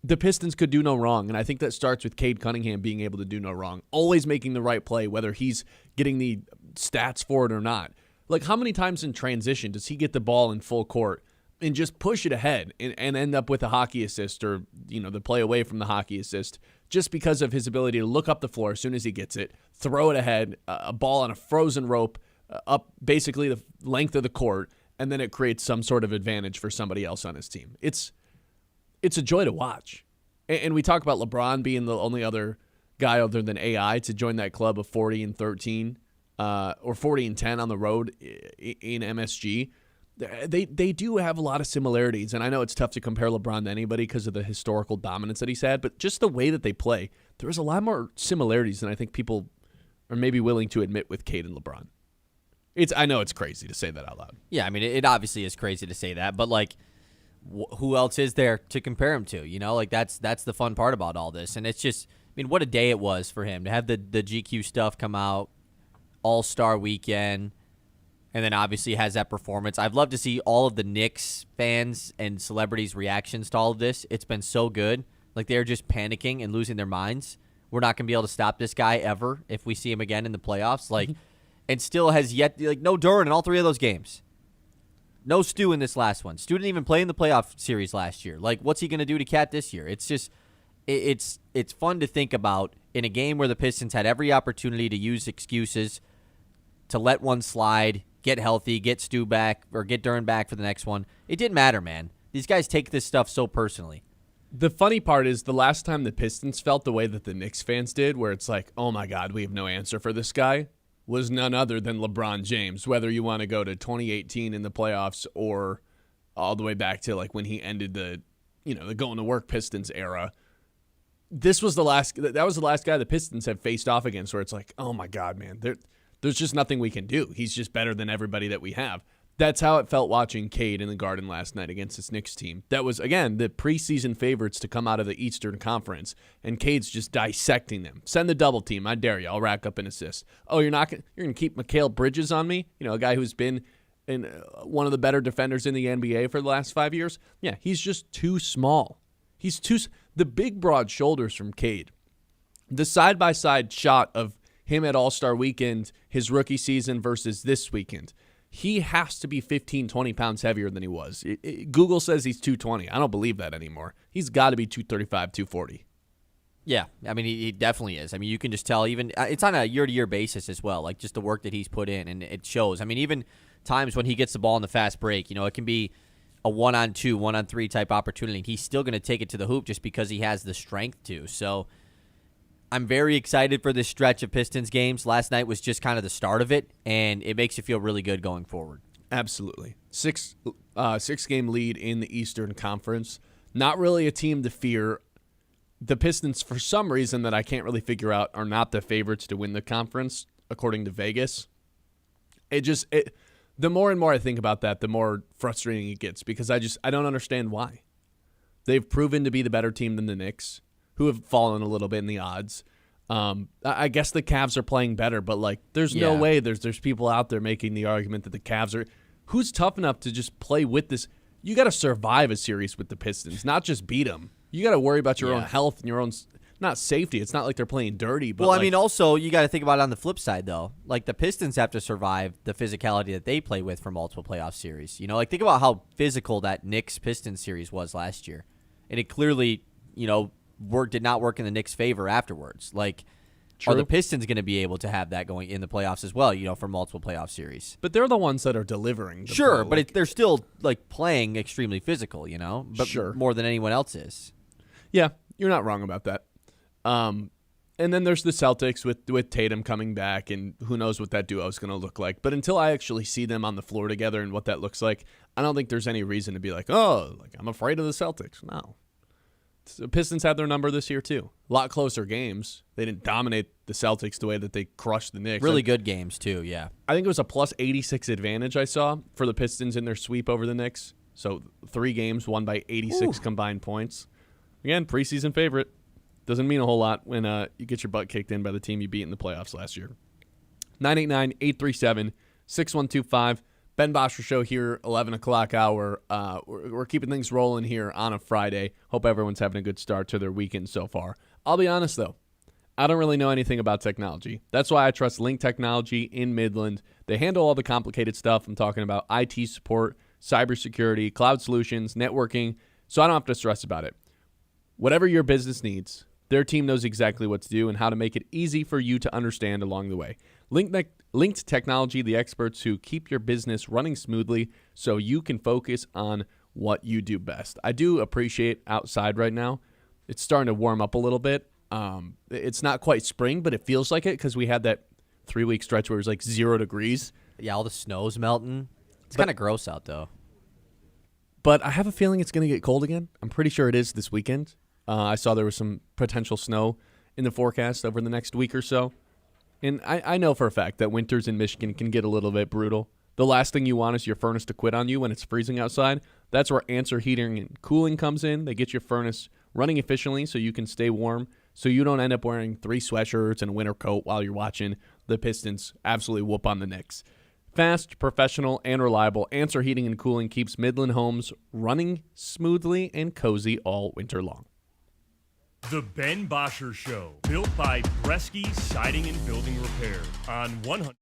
The Pistons could do no wrong, and I think that starts with Cade Cunningham being able to do no wrong, always making the right play, whether he's getting the stats for it or not. Like, how many times in transition does he get the ball in full court and just push it ahead and end up with a hockey assist or, the play away from the hockey assist just because of his ability to look up the floor as soon as he gets it, throw it ahead, a ball on a frozen rope up basically the length of the court, and then it creates some sort of advantage for somebody else on his team. It's a joy to watch. And we talk about LeBron being the only other guy other than AI to join that club of 40 and 13 or 40 and 10 on the road in MSG. They do have a lot of similarities, and I know it's tough to compare LeBron to anybody because of the historical dominance that he's had, but just the way that they play, there's a lot more similarities than I think people are maybe willing to admit with Cade and LeBron. I know it's crazy to say that out loud. Yeah, I mean, it obviously is crazy to say that, but, like, who else is there to compare him to? Like, that's the fun part about all this, and it's just, I mean, what a day it was for him to have the GQ stuff come out, All-Star Weekend, and then obviously has that performance. I'd love to see all of the Knicks fans and celebrities' reactions to all of this. It's been so good. Like, they're just panicking and losing their minds. We're not going to be able to stop this guy ever if we see him again in the playoffs. Like, and still has yet, like, no Duren in all 3 of those games. No Stu in this last one. Stu didn't even play in the playoff series last year. Like, what's he going to do to Cat this year? It's just, it's fun to think about in a game where the Pistons had every opportunity to use excuses, to let one slide, get healthy, get Stu back, or get Duren back for the next one. It didn't matter, man. These guys take this stuff so personally. The funny part is the last time the Pistons felt the way that the Knicks fans did, where it's like, oh my God, we have no answer for this guy, was none other than LeBron James, whether you want to go to 2018 in the playoffs or all the way back to like when he ended the going to work Pistons era. That was the last guy the Pistons have faced off against where it's like, oh my God, man, there's just nothing we can do. He's just better than everybody that we have. That's how it felt watching Cade in the Garden last night against this Knicks team. That was, again, the preseason favorites to come out of the Eastern Conference, and Cade's just dissecting them. Send the double team. I dare you. I'll rack up an assist. Oh, you're going to keep Mikal Bridges on me? A guy who's been one of the better defenders in the NBA for the last 5 years? Yeah, he's just too small. The big, broad shoulders from Cade. The side-by-side shot of him at All-Star Weekend, his rookie season versus this weekend. He has to be 15, 20 pounds heavier than he was. Google says he's 220. I don't believe that anymore. He's got to be 235, 240. Yeah, I mean, he definitely is. I mean, you can just tell even it's on a year-to-year basis as well, like just the work that he's put in, and it shows. I mean, even times when he gets the ball in the fast break, it can be a 1-on-2, 1-on-3 type opportunity. He's still going to take it to the hoop just because he has the strength to. So I'm very excited for this stretch of Pistons games. Last night was just kind of the start of it, and it makes you feel really good going forward. Absolutely. Six-game lead in the Eastern Conference. Not really a team to fear. The Pistons, for some reason that I can't really figure out, are not the favorites to win the conference, according to Vegas. The more and more I think about that, the more frustrating it gets because I don't understand why. They've proven to be the better team than the Knicks, who have fallen a little bit in the odds. I guess the Cavs are playing better, but there's no way there's people out there making the argument that the Cavs are. Who's tough enough to just play with this? You got to survive a series with the Pistons, not just beat them. You got to worry about your own health and your own. not safety. It's not like they're playing dirty. But well, I mean, also, you got to think about it on the flip side, though. Like, the Pistons have to survive the physicality that they play with for multiple playoff series. You know, like, think about how physical that Knicks-Pistons series was last year. And it clearly, you know, did not work in the Knicks' favor afterwards. Like, True. Are the Pistons going to be able to have that going in the playoffs as well, you know, for multiple playoff series? But they're the ones that are delivering. Sure, but they're still, like, playing extremely physical, you know? But sure. More than anyone else is. Yeah, you're not wrong about that. And then there's the Celtics with Tatum coming back, and who knows what that duo is going to look like. But until I actually see them on the floor together and what that looks like, I don't think there's any reason to be like, oh, like I'm afraid of the Celtics. No. The Pistons had their number this year, too. A lot closer games. They didn't dominate the Celtics the way that they crushed the Knicks. Really good games, too, yeah. I think it was a plus 86 advantage I saw for the Pistons in their sweep over the Knicks. So 3 games won by 86 combined points. Again, preseason favorite. Doesn't mean a whole lot when you get your butt kicked in by the team you beat in the playoffs last year. 989-837-6125. Ben Bosscher Show here, 11 o'clock hour. We're keeping things rolling here on a Friday. Hope everyone's having a good start to their weekend so far. I'll be honest, though. I don't really know anything about technology. That's why I trust Link Technology in Midland. They handle all the complicated stuff. I'm talking about IT support, cybersecurity, cloud solutions, networking, so I don't have to stress about it. Whatever your business needs, their team knows exactly what to do and how to make it easy for you to understand along the way. Linked Technology, the experts who keep your business running smoothly so you can focus on what you do best. I do appreciate outside right now. It's starting to warm up a little bit. It's not quite spring, but it feels like it because we had that 3-week stretch where it was like 0 degrees. Yeah, all the snow's melting. It's kind of gross out, though. But I have a feeling it's going to get cold again. I'm pretty sure it is this weekend. I saw there was some potential snow in the forecast over the next week or so. And I know for a fact that winters in Michigan can get a little bit brutal. The last thing you want is your furnace to quit on you when it's freezing outside. That's where Answer Heating and Cooling comes in. They get your furnace running efficiently so you can stay warm, so you don't end up wearing 3 sweatshirts and a winter coat while you're watching the Pistons absolutely whoop on the Knicks. Fast, professional, and reliable, Answer Heating and Cooling keeps Midland homes running smoothly and cozy all winter long. The Ben Bosscher Show, built by Bresky Siding and Building Repair on 100.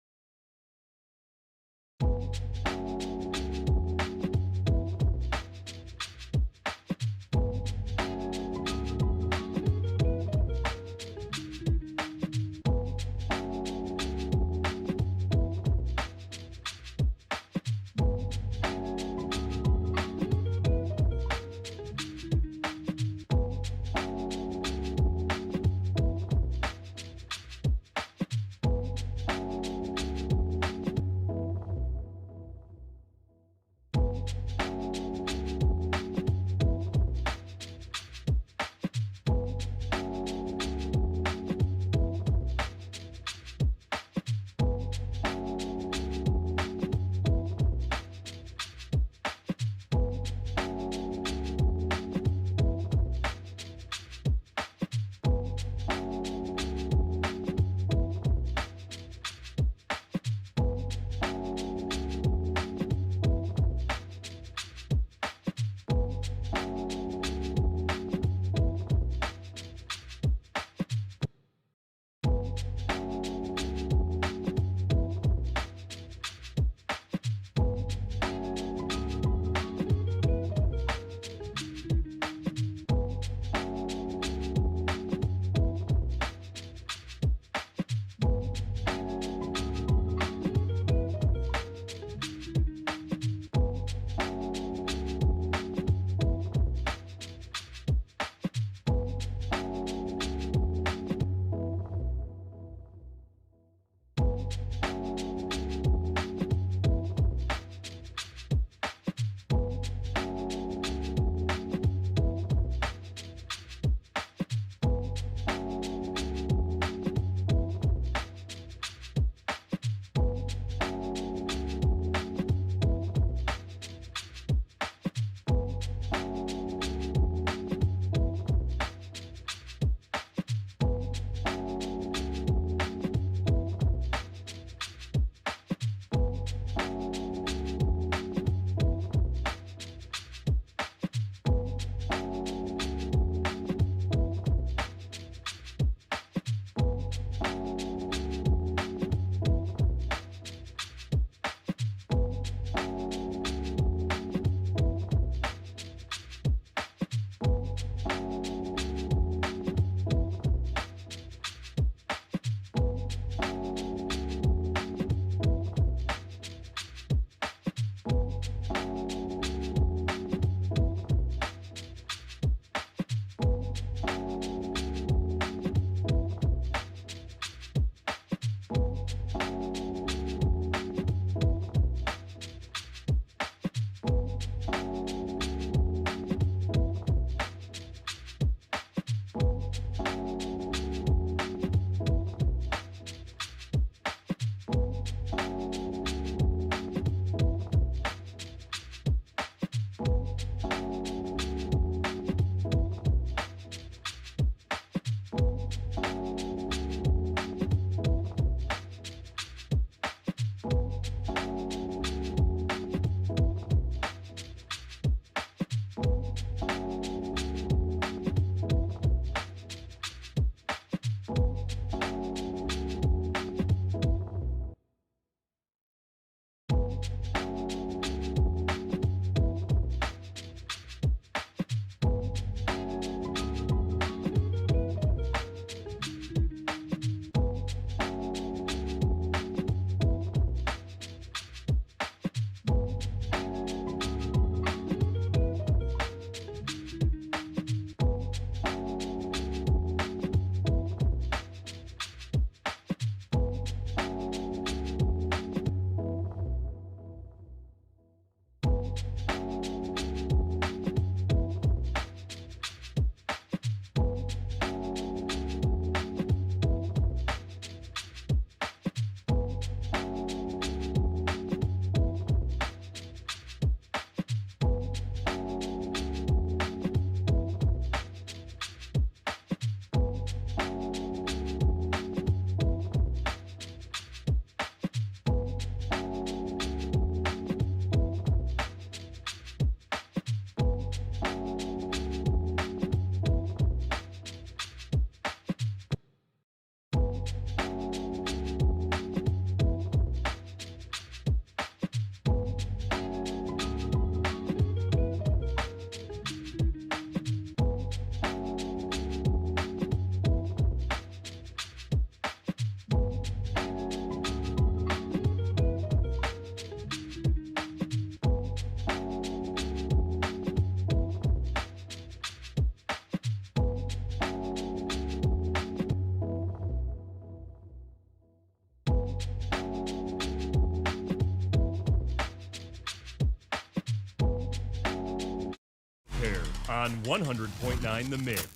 on 100.9 The Mitt.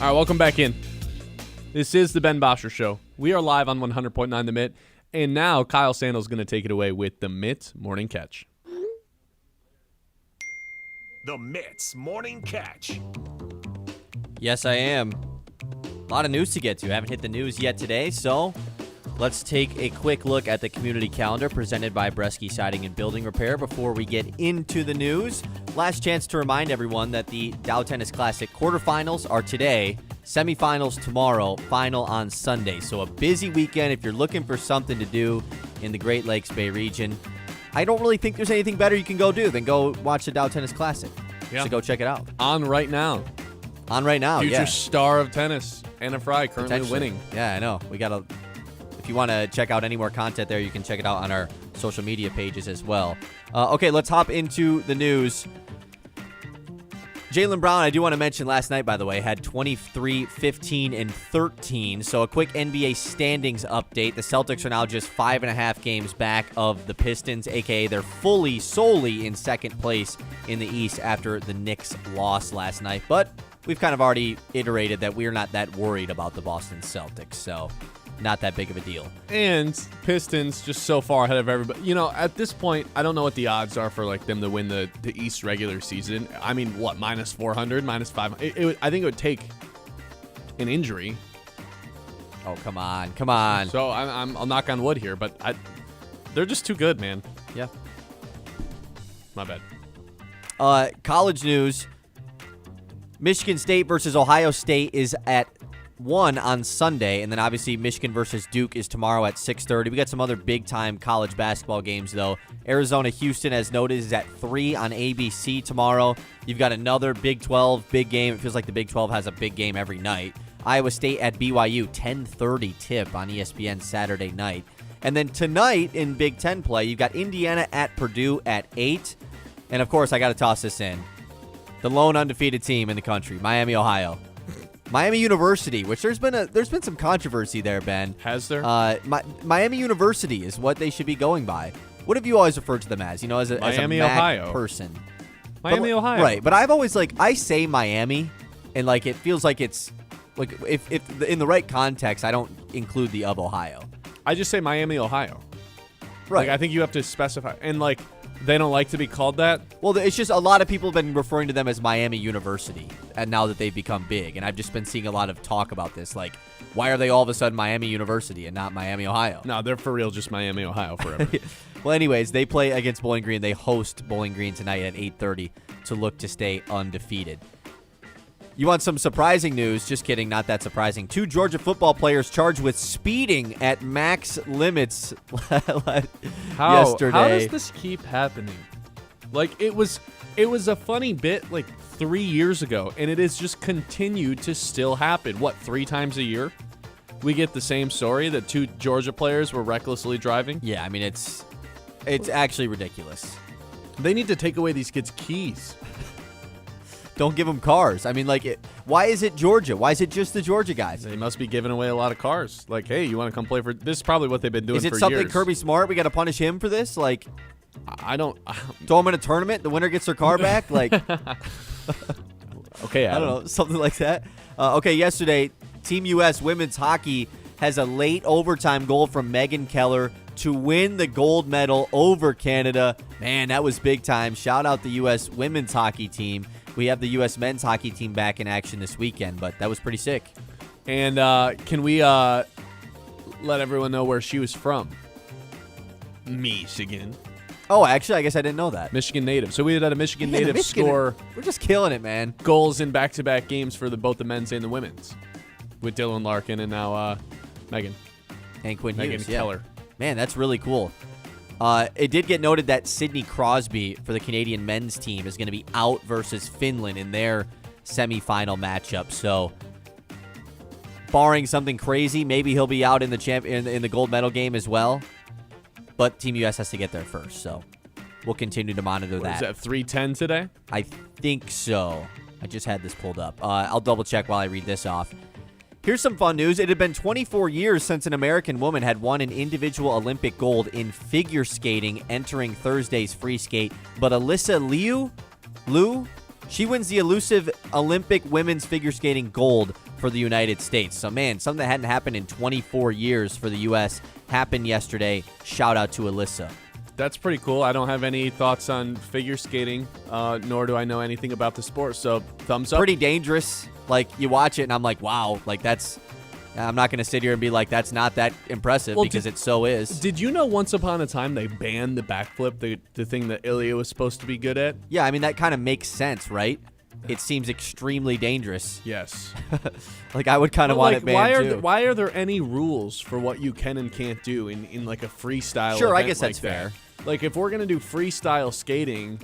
All right, welcome back in. This is the Ben Bosscher Show. We are live on 100.9 The Mitt, and now Kyle Sandals is going to take it away with the Mitt Morning Catch. The Mitt's Morning Catch. Yes, I am. A lot of news to get to. I haven't hit the news yet today, so let's take a quick look at the community calendar presented by Bresky Siding and Building Repair before we get into the news. Last chance to remind everyone that the Dow Tennis Classic quarterfinals are today, semifinals tomorrow, final on Sunday. So a busy weekend if you're looking for something to do in the Great Lakes Bay region. I don't really think there's anything better you can go do than go watch the Dow Tennis Classic. Yeah. So go check it out. On right now. On right now, Future yeah. star of tennis, Anna Fry, currently Potentially. winning. Yeah, I know. We got to. If you want to check out any more content there, you can check it out on our social media pages as well. Okay, let's hop into the news. Jaylen Brown, I do want to mention last night, by the way, had 23, 15, and 13. So a quick NBA standings update. The Celtics are now just 5.5 games back of the Pistons, a.k.a. they're solely in second place in the East after the Knicks lost last night. But we've kind of already iterated that we're not that worried about the Boston Celtics, so not that big of a deal. And Pistons just so far ahead of everybody. You know, at this point, I don't know what the odds are for like them to win the East regular season. I mean, what, minus 400, minus 500? I think it would take an injury. Oh, come on. So I'll knock on wood here, but they're just too good, man. Yeah. My bad. College news. Michigan State versus Ohio State is at 1 on Sunday, and then obviously Michigan versus Duke is tomorrow at 6:30. We got some other big-time college basketball games, though. Arizona-Houston, as noted, is at 3 on ABC tomorrow. You've got another Big 12 big game. It feels like the Big 12 has a big game every night. Iowa State at BYU, 10:30 tip on ESPN Saturday night. And then tonight in Big 10 play, you've got Indiana at Purdue at 8. And, of course, I got to toss this in. The lone undefeated team in the country, Miami, Ohio. Miami University, which there's been some controversy there, Ben. Has there? Miami University is what they should be going by. What have you always referred to them as? You know, as a Miami, MAC Ohio person. Miami, Ohio. Right, but I've always I say Miami, and it feels like it's like if in the right context, I don't include the of Ohio. I just say Miami, Ohio. Right. I think you have to specify, and they don't like to be called that. Well, it's just a lot of people have been referring to them as Miami University, and now that they've become big, and I've just been seeing a lot of talk about this, why are they all of a sudden Miami University and not Miami, Ohio? No, they're for real just Miami, Ohio forever. Well, anyways, they play against Bowling Green. They host Bowling Green tonight at 8:30 to look to stay undefeated. You want some surprising news? Just kidding, not that surprising. 2 Georgia football players charged with speeding at max limits yesterday. How does this keep happening? It was a funny bit 3 years ago, and it has just continued to still happen. 3 times a year? We get the same story that 2 Georgia players were recklessly driving? Yeah, I mean, it's actually ridiculous. They need to take away these kids' keys. Don't give them cars. I mean, why is it Georgia? Why is it just the Georgia guys? They must be giving away a lot of cars. Hey, you want to come play for... This is probably what they've been doing for years. Is it something Kirby Smart? We got to punish him for this? I don't... Throw him in a tournament? The winner gets their car back? Okay, Adam. I don't know. Something like that. Okay, yesterday, Team U.S. women's hockey has a late overtime goal from Megan Keller to win the gold medal over Canada. Man, that was big time. Shout out the U.S. women's hockey team. We have the U.S. men's hockey team back in action this weekend, but that was pretty sick. And can we let everyone know where she was from? Michigan. Oh, actually, I guess I didn't know that. Michigan native. So we had a Michigan native score. We're just killing it, man. Goals in back-to-back games for both the men's and the women's, with Dylan Larkin and now Megan. And Quinn Megan Hughes, Keller. Yeah. Man, that's really cool. It did get noted that Sidney Crosby for the Canadian men's team is going to be out versus Finland in their semifinal matchup. So, barring something crazy, maybe he'll be out in the in the gold medal game as well. But Team US has to get there first, so we'll continue to monitor that. Is that 3:10 today? I think so. I just had this pulled up. I'll double check while I read this off. Here's some fun news. It had been 24 years since an American woman had won an individual Olympic gold in figure skating entering Thursday's free skate. But Alyssa Liu, she wins the elusive Olympic women's figure skating gold for the United States. So, man, something that hadn't happened in 24 years for the U.S. happened yesterday. Shout out to Alyssa. That's pretty cool. I don't have any thoughts on figure skating, nor do I know anything about the sport. So, thumbs up. Pretty dangerous. Like, you watch it, and I'm like, wow. Like, I'm not going to sit here and be like, that's not that impressive, because it so is. Did you know once upon a time they banned the backflip, the thing that Ilya was supposed to be good at? Yeah, I mean, that kind of makes sense, right? It seems extremely dangerous. Yes. Like, I would kind of want it banned, too. Why are there any rules for what you can and can't do in like, a freestyle Sure, event I guess that's like that? fair. Like, if we're going to do freestyle skating,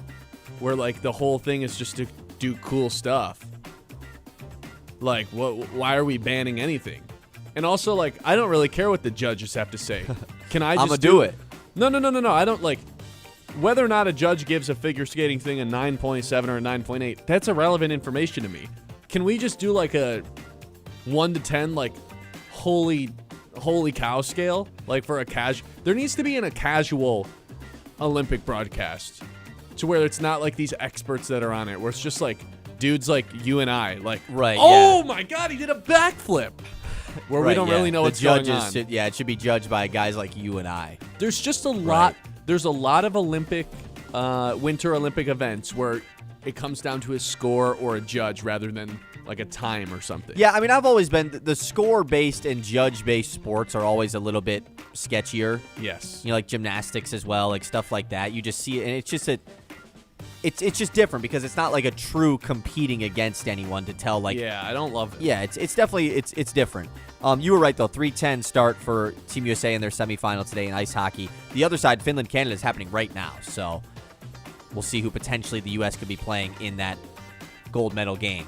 where, like, the whole thing is just to do cool stuff, like, why are we banning anything? And also, like, I don't really care what the judges have to say. Can I just I'ma do it? No. I don't, like, whether or not a judge gives a figure skating thing a 9.7 or a 9.8, that's irrelevant information to me. Can we just do, like, a 1 to 10, like, holy cow scale? Like, for a there needs to be in a casual Olympic broadcast to where it's not like these experts that are on it, where it's just, like, dudes like you and I, like, right? Oh my God, he did a backflip. Where we don't really know what's going on. It should be judged by guys like you and I. There's just a lot. There's a lot of Winter Olympic events where it comes down to a score or a judge rather than like a time or something. Yeah, I mean, I've always been the score-based and judge-based sports are always a little bit sketchier. Yes. You know, like gymnastics as well, like stuff like that. You just see it, and it's just it's just different because it's not like a true competing against anyone to tell, like. Yeah, I don't love it. Yeah, it's definitely it's different. You were right though. 3:10 start for Team USA in their semifinal today in ice hockey. The other side, Finland, Canada, is happening right now. So we'll see who potentially the U.S. could be playing in that gold medal game.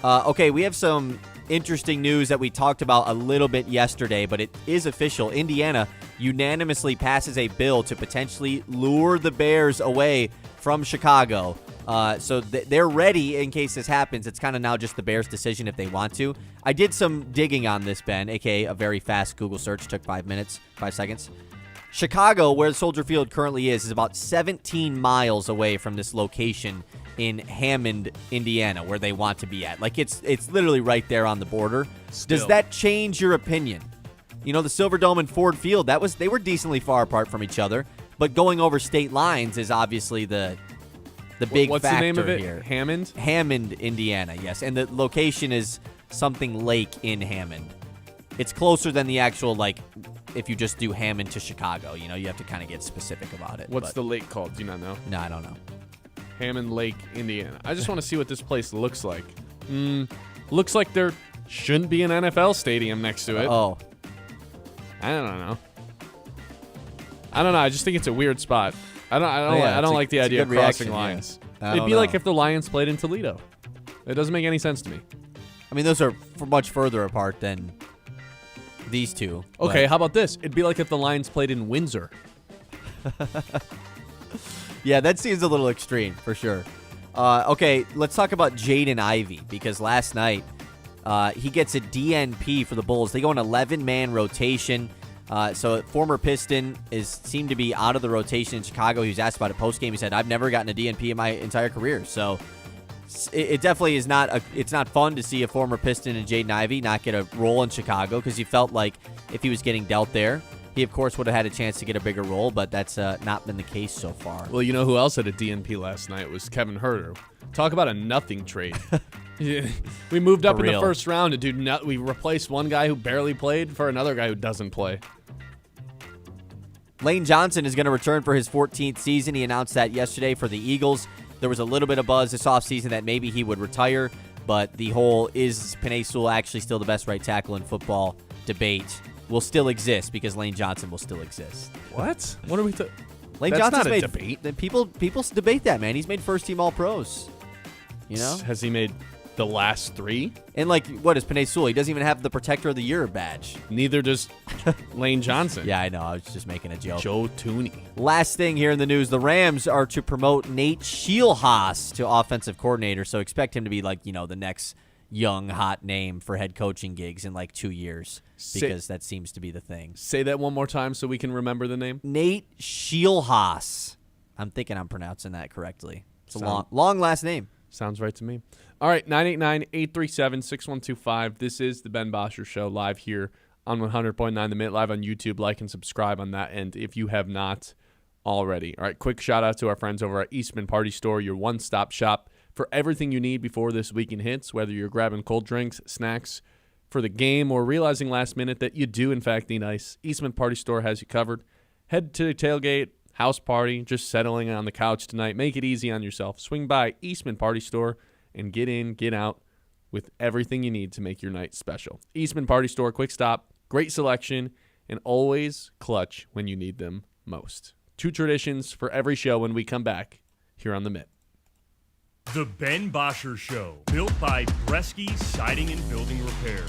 Okay, we have some interesting news that we talked about a little bit yesterday, but it is official. Indiana unanimously passes a bill to potentially lure the Bears away from Chicago. So they're ready in case this happens. It's kind of now just the Bears' decision if they want to. I did some digging on this, Ben, a.k.a. a very fast Google search. Took 5 seconds. Chicago, where Soldier Field currently is about 17 miles away from this location in Hammond, Indiana, where they want to be at. Like, it's literally right there on the border. Still. Does that change your opinion? You know, the Silverdome and Ford Field, they were decently far apart from each other, but going over state lines is obviously the big What's factor the name of it? here. Hammond? Hammond, Indiana, yes. And the location is something lake in Hammond. It's closer than the actual, like, if you just do Hammond to Chicago. You know, you have to kind of get specific about it. What's the lake called? Do you not know? No, I don't know. Hammond Lake, Indiana. I just want to see what this place looks like. Looks like there shouldn't be an NFL stadium next to it. Oh. I don't know. I just think it's a weird spot. I don't like the idea of crossing lines. Yeah. It'd be like if the Lions played in Toledo. It doesn't make any sense to me. I mean, those are much further apart than these two. Okay, how about this? It'd be like if the Lions played in Windsor. Yeah, that seems a little extreme, for sure. Okay, let's talk about Jaden Ivey, because last night he gets a DNP for the Bulls. They go an 11-man rotation. So former Piston seemed to be out of the rotation in Chicago. He was asked about it post-game. He said, I've never gotten a DNP in my entire career. So it definitely is it's not fun to see a former Piston and Jaden Ivey not get a role in Chicago, because he felt like if he was getting dealt there, he, of course, would have had a chance to get a bigger role, but that's not been the case so far. Well, you know who else had a DNP last night was Kevin Huerter. Talk about a nothing trade. We moved up in the first round to do we replaced one guy who barely played for another guy who doesn't play. Lane Johnson is going to return for his 14th season. He announced that yesterday for the Eagles. There was a little bit of buzz this offseason that maybe he would retire, but the whole is Penei Sewell actually still the best right tackle in football debate will still exist, because Lane Johnson will still exist. What? What are we Lane That's Johnson's not a made debate. People debate that, man. He's made first-team All-Pros. You know? Has he made the last 3? And, like, what is Penei Sewell? He doesn't even have the Protector of the Year badge. Neither does Lane Johnson. Yeah, I know. I was just making a joke. Joe Tooney. Last thing here in the news, the Rams are to promote Nate Scheelhaas to offensive coordinator, so expect him to be like, the next young, hot name for head coaching gigs in like 2 years, because that seems to be the thing. Say that one more time so we can remember the name. Nate Scheelhaas. I'm thinking I'm pronouncing that correctly. It's a long last name. Sounds right to me. All right, 989-837-6125. This is the Ben Bosscher Show live here on 100.9 The Mitt, live on YouTube. Like and subscribe on that end if you have not already. All right, quick shout out to our friends over at Eastman Party Store, your one-stop shop for everything you need before this weekend hits, whether you're grabbing cold drinks, snacks for the game, or realizing last minute that you do, in fact, need ice. Eastman Party Store has you covered. Head to the tailgate, house party, just settling on the couch tonight. Make it easy on yourself. Swing by Eastman Party Store and get in, get out with everything you need to make your night special. Eastman Party Store, quick stop, great selection, and always clutch when you need them most. 2 traditions for every show when we come back here on The Mitt. The Ben Bosscher Show, built by Bresky Siding and Building Repair.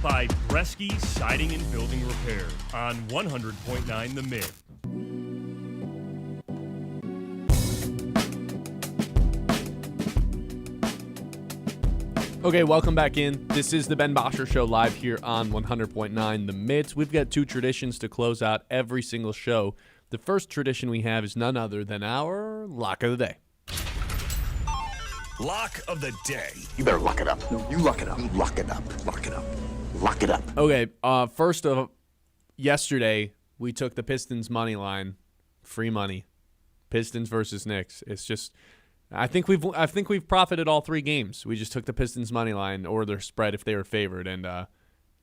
built by Bresky Siding and Building Repair on 100.9 The Mitt. Okay, welcome back in. This is the Ben Bosscher Show live here on 100.9 The Mitt. We've got two traditions to close out every single show. The first tradition we have is none other than our Lock of the Day. Lock of the day. You better lock it up. No, you lock it up. You lock it up. Lock it up. Lock it up. Okay, first of yesterday, we took the Pistons money line, free money. Pistons versus Knicks. It's just, I think we've profited all three games. We just took the Pistons money line or their spread if they were favored and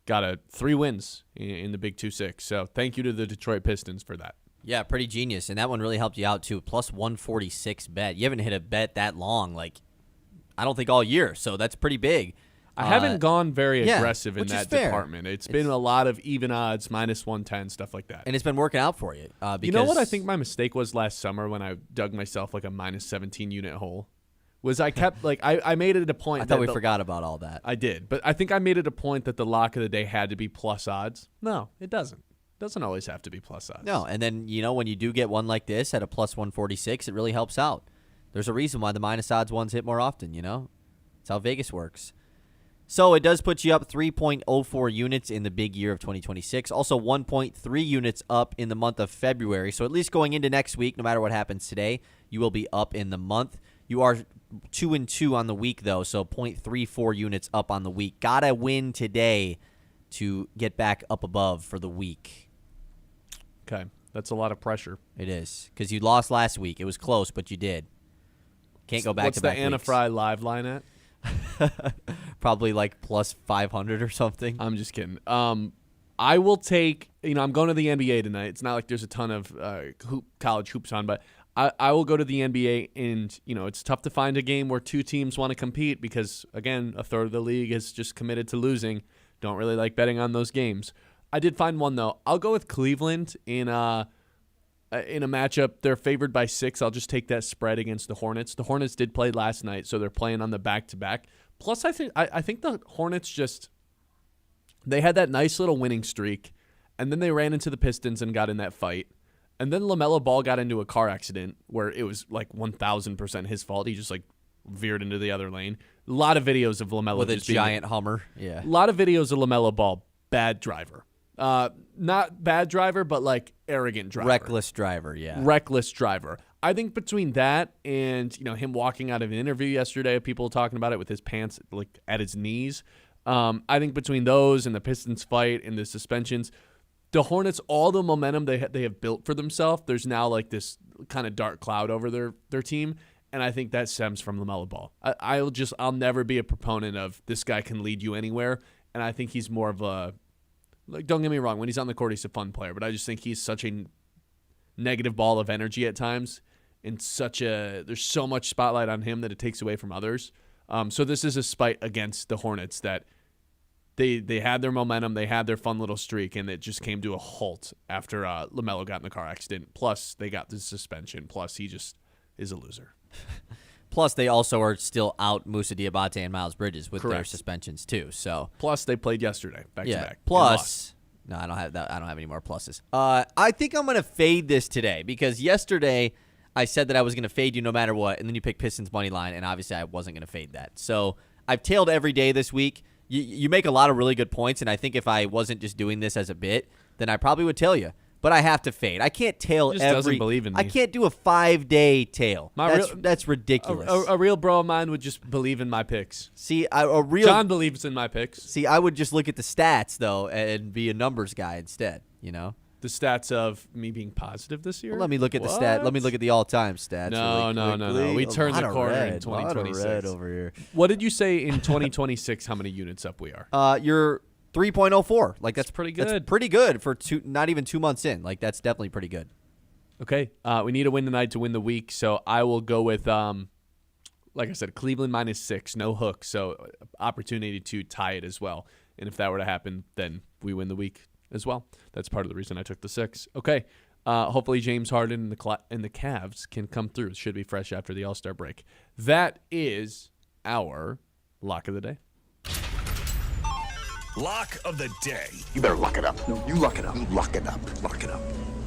got 3 wins in the Big 2-6. So thank you to the Detroit Pistons for that. Yeah, pretty genius. And that one really helped you out, too. Plus 146 bet. You haven't hit a bet that long, I don't think all year. So that's pretty big. I haven't gone very aggressive in which that is fair. department. It's been a lot of even odds, minus 110, stuff like that. And it's been working out for you. Because, you know what I think my mistake was last summer when I dug myself a minus 17 unit hole? Was I kept, I made it a point. I thought we forgot about all that. I did. But I think I made it a point that the lock of the day had to be plus odds. No, it doesn't. It doesn't always have to be plus odds. No, and then, when you do get one like this at a plus 146, it really helps out. There's a reason why the minus odds ones hit more often, That's how Vegas works. So it does put you up 3.04 units in the big year of 2026. Also 1.3 units up in the month of February. So at least going into next week, no matter what happens today, you will be up in the month. You are 2-2 on the week, though, so 0.34 units up on the week. Gotta win today to get back up above for the week. Okay, that's a lot of pressure. It is, because you lost last week. It was close, but you did. Can't go back to back. What's the Anna Fry live line at? Probably plus 500 or something. I'm just kidding. I will take, I'm going to the NBA tonight. It's not like there's a ton of college hoops on, but I will go to the NBA, and, it's tough to find a game where two teams want to compete because, again, a third of the league is just committed to losing. Don't really like betting on those games. I did find one, though. I'll go with Cleveland in a matchup. They're favored by 6. I'll just take that spread against the Hornets. The Hornets did play last night, so they're playing on the back-to-back. Plus, I think the Hornets they had that nice little winning streak, and then they ran into the Pistons and got in that fight. And then LaMelo Ball got into a car accident where it was 1,000% his fault. He just veered into the other lane. A lot of videos of LaMelo with a giant Hummer. Yeah. A lot of videos of LaMelo Ball, bad driver. Not bad driver, but arrogant driver. Reckless driver, yeah. Reckless driver. I think between that and, him walking out of an interview yesterday, people talking about it with his pants at his knees. I think between those and the Pistons fight and the suspensions, the Hornets, all the momentum they have built for themselves, there's now this kind of dark cloud over their team, and I think that stems from LaMelo Ball. I'll never be a proponent of this guy can lead you anywhere, and I think he's more of a, don't get me wrong, when he's on the court, he's a fun player, but I just think he's such a negative ball of energy at times, and there's so much spotlight on him that it takes away from others. So this is a spite against the Hornets that They had their momentum, they had their fun little streak, and it just came to a halt after LaMelo got in the car accident. Plus, they got the suspension. Plus, he just is a loser. Plus, they also are still out Moussa Diabate and Miles Bridges with their Correct. suspensions too. So plus, they played yesterday back to back. Plus, no, I don't have that. I don't have any more pluses. I think I'm gonna fade this today because yesterday I said that I was gonna fade you no matter what, and then you picked Pistons money line, and obviously I wasn't gonna fade that. So I've tailed every day this week. You make a lot of really good points, and I think if I wasn't just doing this as a bit, then I probably would tail you. But I have to fade. I can't tail He just doesn't believe in me. I can't do a 5-day tail. That's ridiculous. A real bro of mine would just believe in my picks. See, John believes in my picks. See, I would just look at the stats though and be a numbers guy instead. The stats of me being positive this year. Well, let me look at the stat. Let me look at the all-time stats. No. We turned the corner in 2026. Red over here. What did you say in 2026? How many units up we are? You're 3.04. That's pretty good. That's pretty good for not even 2 months in. That's definitely pretty good. Okay. We need a win tonight to win the week, so I will go with, like I said, Cleveland -6, no hook, so opportunity to tie it as well. And if that were to happen, then we win the week as well. That's part of the reason I took the 6. Okay. Hopefully James Harden and the Cavs can come through. It should be fresh after the All-Star break. That is our Lock of the Day. Lock of the day. You better lock it up. No, you lock it up. You lock it up. Lock it up.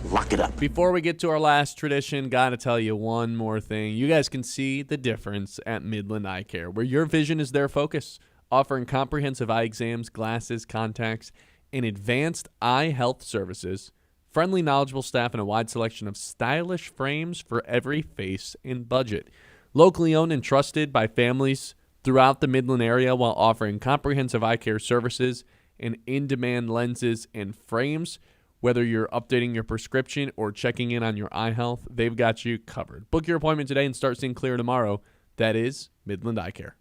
Lock it up. Before we get to our last tradition, gotta tell you one more thing. You guys can see the difference at Midland Eye Care, where your vision is their focus, offering comprehensive eye exams, glasses, contacts, and advanced eye health services, friendly, knowledgeable staff, and a wide selection of stylish frames for every face and budget. Locally owned and trusted by families throughout the Midland area while offering comprehensive eye care services and in-demand lenses and frames. Whether you're updating your prescription or checking in on your eye health, they've got you covered. Book your appointment today and start seeing clear tomorrow. That is Midland Eye Care.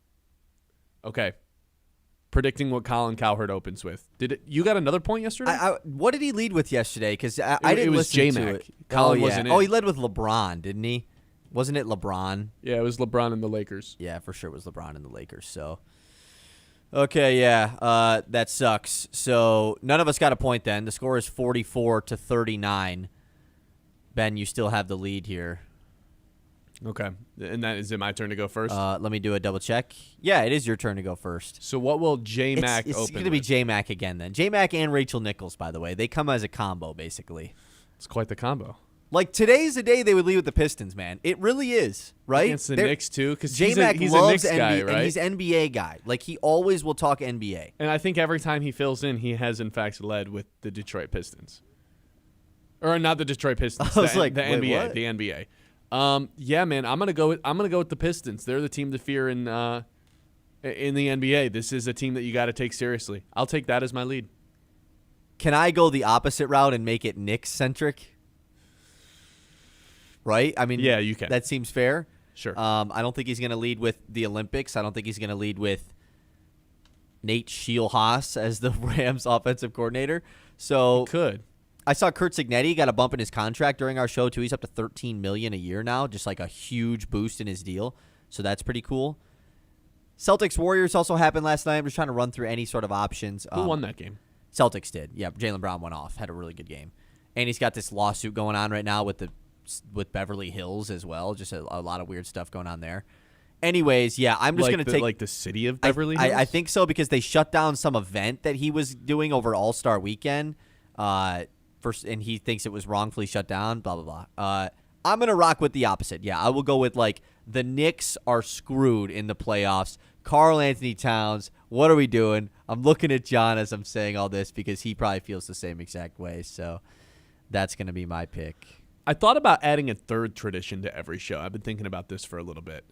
Okay. Predicting what Colin Cowherd opens with. You got another point yesterday? What did he lead with yesterday? Because I didn't it was listen J-Mac. to it. Colin wasn't in. Oh, he led with LeBron, didn't he? Wasn't it LeBron? Yeah, it was LeBron and the Lakers. Yeah, for sure it was LeBron and the Lakers. So, okay, yeah, that sucks. So none of us got a point then. The score is 44-39. Ben, you still have the lead here. Okay. And is it my turn to go first? Let me do a double check. Yeah, it is your turn to go first. So what will J-Mac open It's going to be with? J-Mac again then. J-Mac and Rachel Nichols, by the way. They come as a combo, basically. It's quite the combo. Like, today's the day they would lead with the Pistons, man. It really is, right? Against the Knicks, too, because J-Mac he's a loves Knicks NBA, guy, right? and he's NBA guy. Like, he always will talk NBA. And I think every time he fills in, he has, in fact, led with the Detroit Pistons. Or not the Detroit Pistons. I was the like, the wait, NBA. what? The NBA. Yeah, man, I'm gonna go with the Pistons. They're the team to fear in the NBA. This is a team that you got to take seriously. I'll take that as my lead. Can I go the opposite route and make it Knicks-centric? Right? I mean, Yeah, you can. That seems fair. Sure. I don't think he's going to lead with the Olympics. I don't think he's going to lead with Nate Scheelhaas as the Rams offensive coordinator. So Could. I saw Kurt Signetti got a bump in his contract during our show too. He's up to $13 million a year now, just like a huge boost in his deal. So that's pretty cool. Celtics Warriors also happened last night. I'm just trying to run through any sort of options. Who won that game? Celtics did. Yeah, Jaylen Brown went off, had a really good game, and he's got this lawsuit going on right now with Beverly Hills as well. Just a lot of weird stuff going on there. Anyways, yeah, I'm just going to take the city of Beverly Hills. I think so because they shut down some event that he was doing over All-Star Weekend. And he thinks it was wrongfully shut down. Blah blah blah. I'm gonna rock with the opposite. Yeah, I will go with like the Knicks are screwed in the playoffs. Karl Anthony Towns, what are we doing? I'm looking at John as I'm saying all this because he probably feels the same exact way. So that's gonna be my pick. I thought about adding a third tradition to every show. I've been thinking about this for a little bit.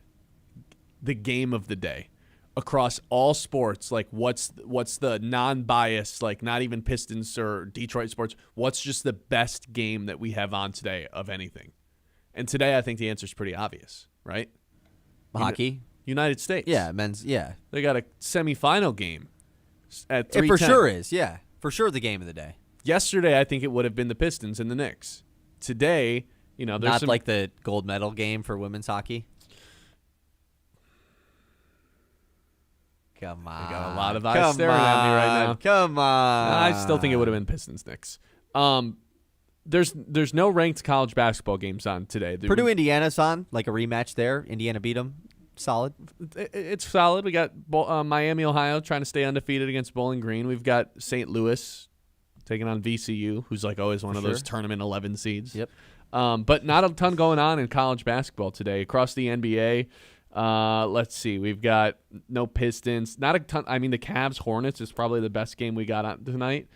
The game of the day. Across all sports, like what's the non-biased, like not even Pistons or Detroit sports, what's just the best game that we have on today of anything? And today I think the answer is pretty obvious, right? Hockey? United States. Yeah, men's, yeah. They got a semifinal game at It 3:10. for sure is, yeah. For sure the game of the day. Yesterday I think it would have been the Pistons and the Knicks. Today, there's Not some, like the gold medal game for women's hockey. Come on. I got a lot of eyes staring at me right now. Come on. I still think it would have been Pistons Knicks. There's no ranked college basketball games on today. Purdue Indiana's on, like a rematch there. Indiana beat them. Solid. It's solid. We got Miami, Ohio trying to stay undefeated against Bowling Green. We've got St. Louis taking on VCU, who's like always one of those tournament 11 seeds. Yep. But not a ton going on in college basketball today. Across the NBA, let's see. We've got no Pistons. Not a ton. I mean, the Cavs Hornets is probably the best game we got on tonight.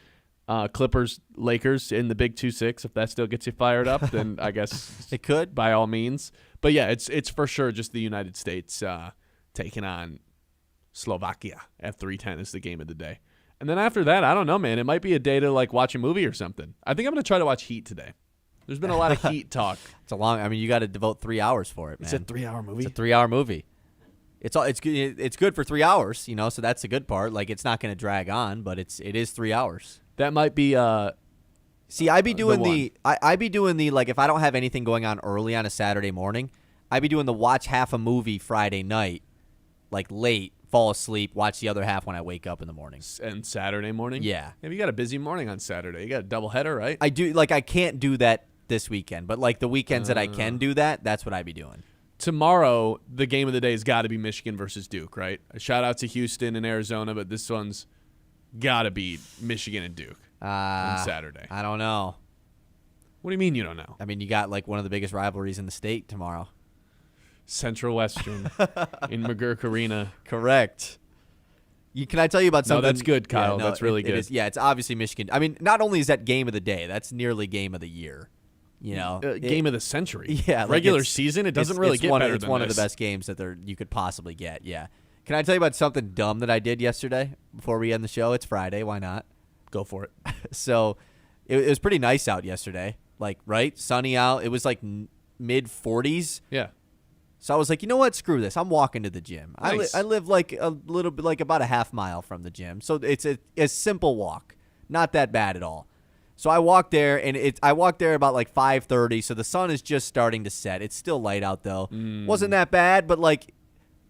Clippers Lakers in the Big 2-6. If that still gets you fired up, then I guess it could by all means. But yeah, it's for sure just the United States taking on Slovakia at 3:10 is the game of the day. And then after that, I don't know, man. It might be a day to like watch a movie or something. I think I'm gonna try to watch Heat today. There's been a lot of Heat talk. It's a long. I mean, you got to devote 3 hours for it, man. It's a 3-hour movie. It's a 3-hour movie. It's good for 3 hours, so that's the good part. Like it's not going to drag on, but it is 3 hours. That might be. See, I'd be doing I'd be doing the like if I don't have anything going on early on a Saturday morning, I'd be doing the watch half a movie Friday night, like late, fall asleep, watch the other half when I wake up in the morning. And Saturday morning. Yeah. Maybe you got a busy morning on Saturday. You got a doubleheader, right? I do like I can't do that this weekend, but like the weekends that I can do that, that's what I'd be doing. Tomorrow, the game of the day has got to be Michigan versus Duke, right? A shout out to Houston and Arizona, but this one's got to beat Michigan and Duke on Saturday. I don't know. What do you mean you don't know? I mean, you got like one of the biggest rivalries in the state tomorrow. Central Western in McGurk Arena. Correct. Can I tell you about something? No, that's good, Kyle. That's really good. It's obviously Michigan. I mean, not only is that game of the day, that's nearly game of the year. You know, game of the century. Yeah, regular season. It doesn't really get better. It's one of the best games that you could possibly get. Yeah. Can I tell you about something dumb that I did yesterday before we end the show? It's Friday. Why not? Go for it. So, it was pretty nice out yesterday. Like, right, sunny out. It was like mid 40s. Yeah. So I was like, you know what? Screw this. I'm walking to the gym. Nice. I live like a little bit, like about a half mile from the gym. So it's a simple walk. Not that bad at all. So I walked there, and I walked there about like 5:30. So the sun is just starting to set. It's still light out though. Wasn't that bad, but like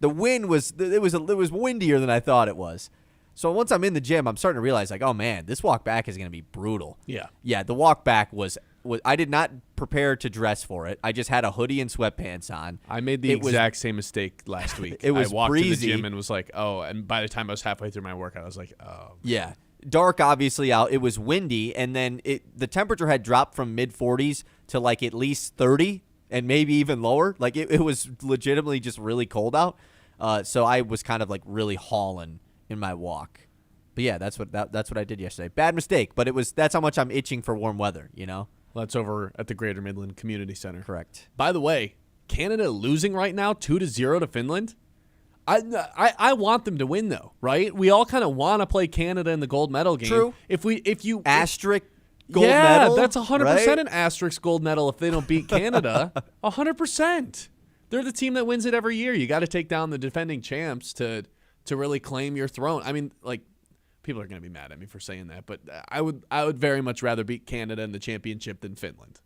the wind was it was windier than I thought it was. So once I'm in the gym, I'm starting to realize like, oh man, this walk back is going to be brutal. Yeah. Yeah, the walk back was I did not prepare to dress for it. I just had a hoodie and sweatpants on. I made the exact same mistake last week. It was I walked breezy. to the gym and was like, oh, and by the time I was halfway through my workout, I was like, oh. Yeah. Dark, obviously, out. It was windy, and then the temperature had dropped from mid-40s to like at least 30 and maybe even lower. Like it was legitimately just really cold out. So I was kind of like really hauling in my walk. But yeah, that's what I did yesterday. Bad mistake, but that's how much I'm itching for warm weather, you know? Well, that's over at the Greater Midland Community Center. Correct. By the way, Canada losing right now 2-0 to Finland. I want them to win though, right? We all kind of want to play Canada in the gold medal game. True. If you asterisk gold medal. Yeah, that's 100% right? an asterisk gold medal if they don't beat Canada. 100%. They're the team that wins it every year. You got to take down the defending champs to really claim your throne. I mean, like, people are going to be mad at me for saying that, but I would very much rather beat Canada in the championship than Finland,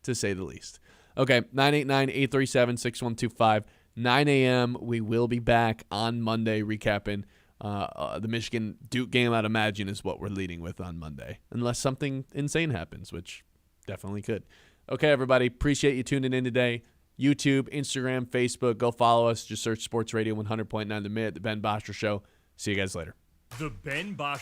to say the least. Okay, 989-837-6125, 9 a.m. We will be back on Monday recapping the Michigan-Duke game. I'd imagine is what we're leading with on Monday, unless something insane happens, which definitely could. Okay, everybody, appreciate you tuning in today. YouTube, Instagram, Facebook, go follow us. Just search Sports Radio 100.9 The Mitt, The Ben Bosscher Show. See you guys later. The Ben Bosscher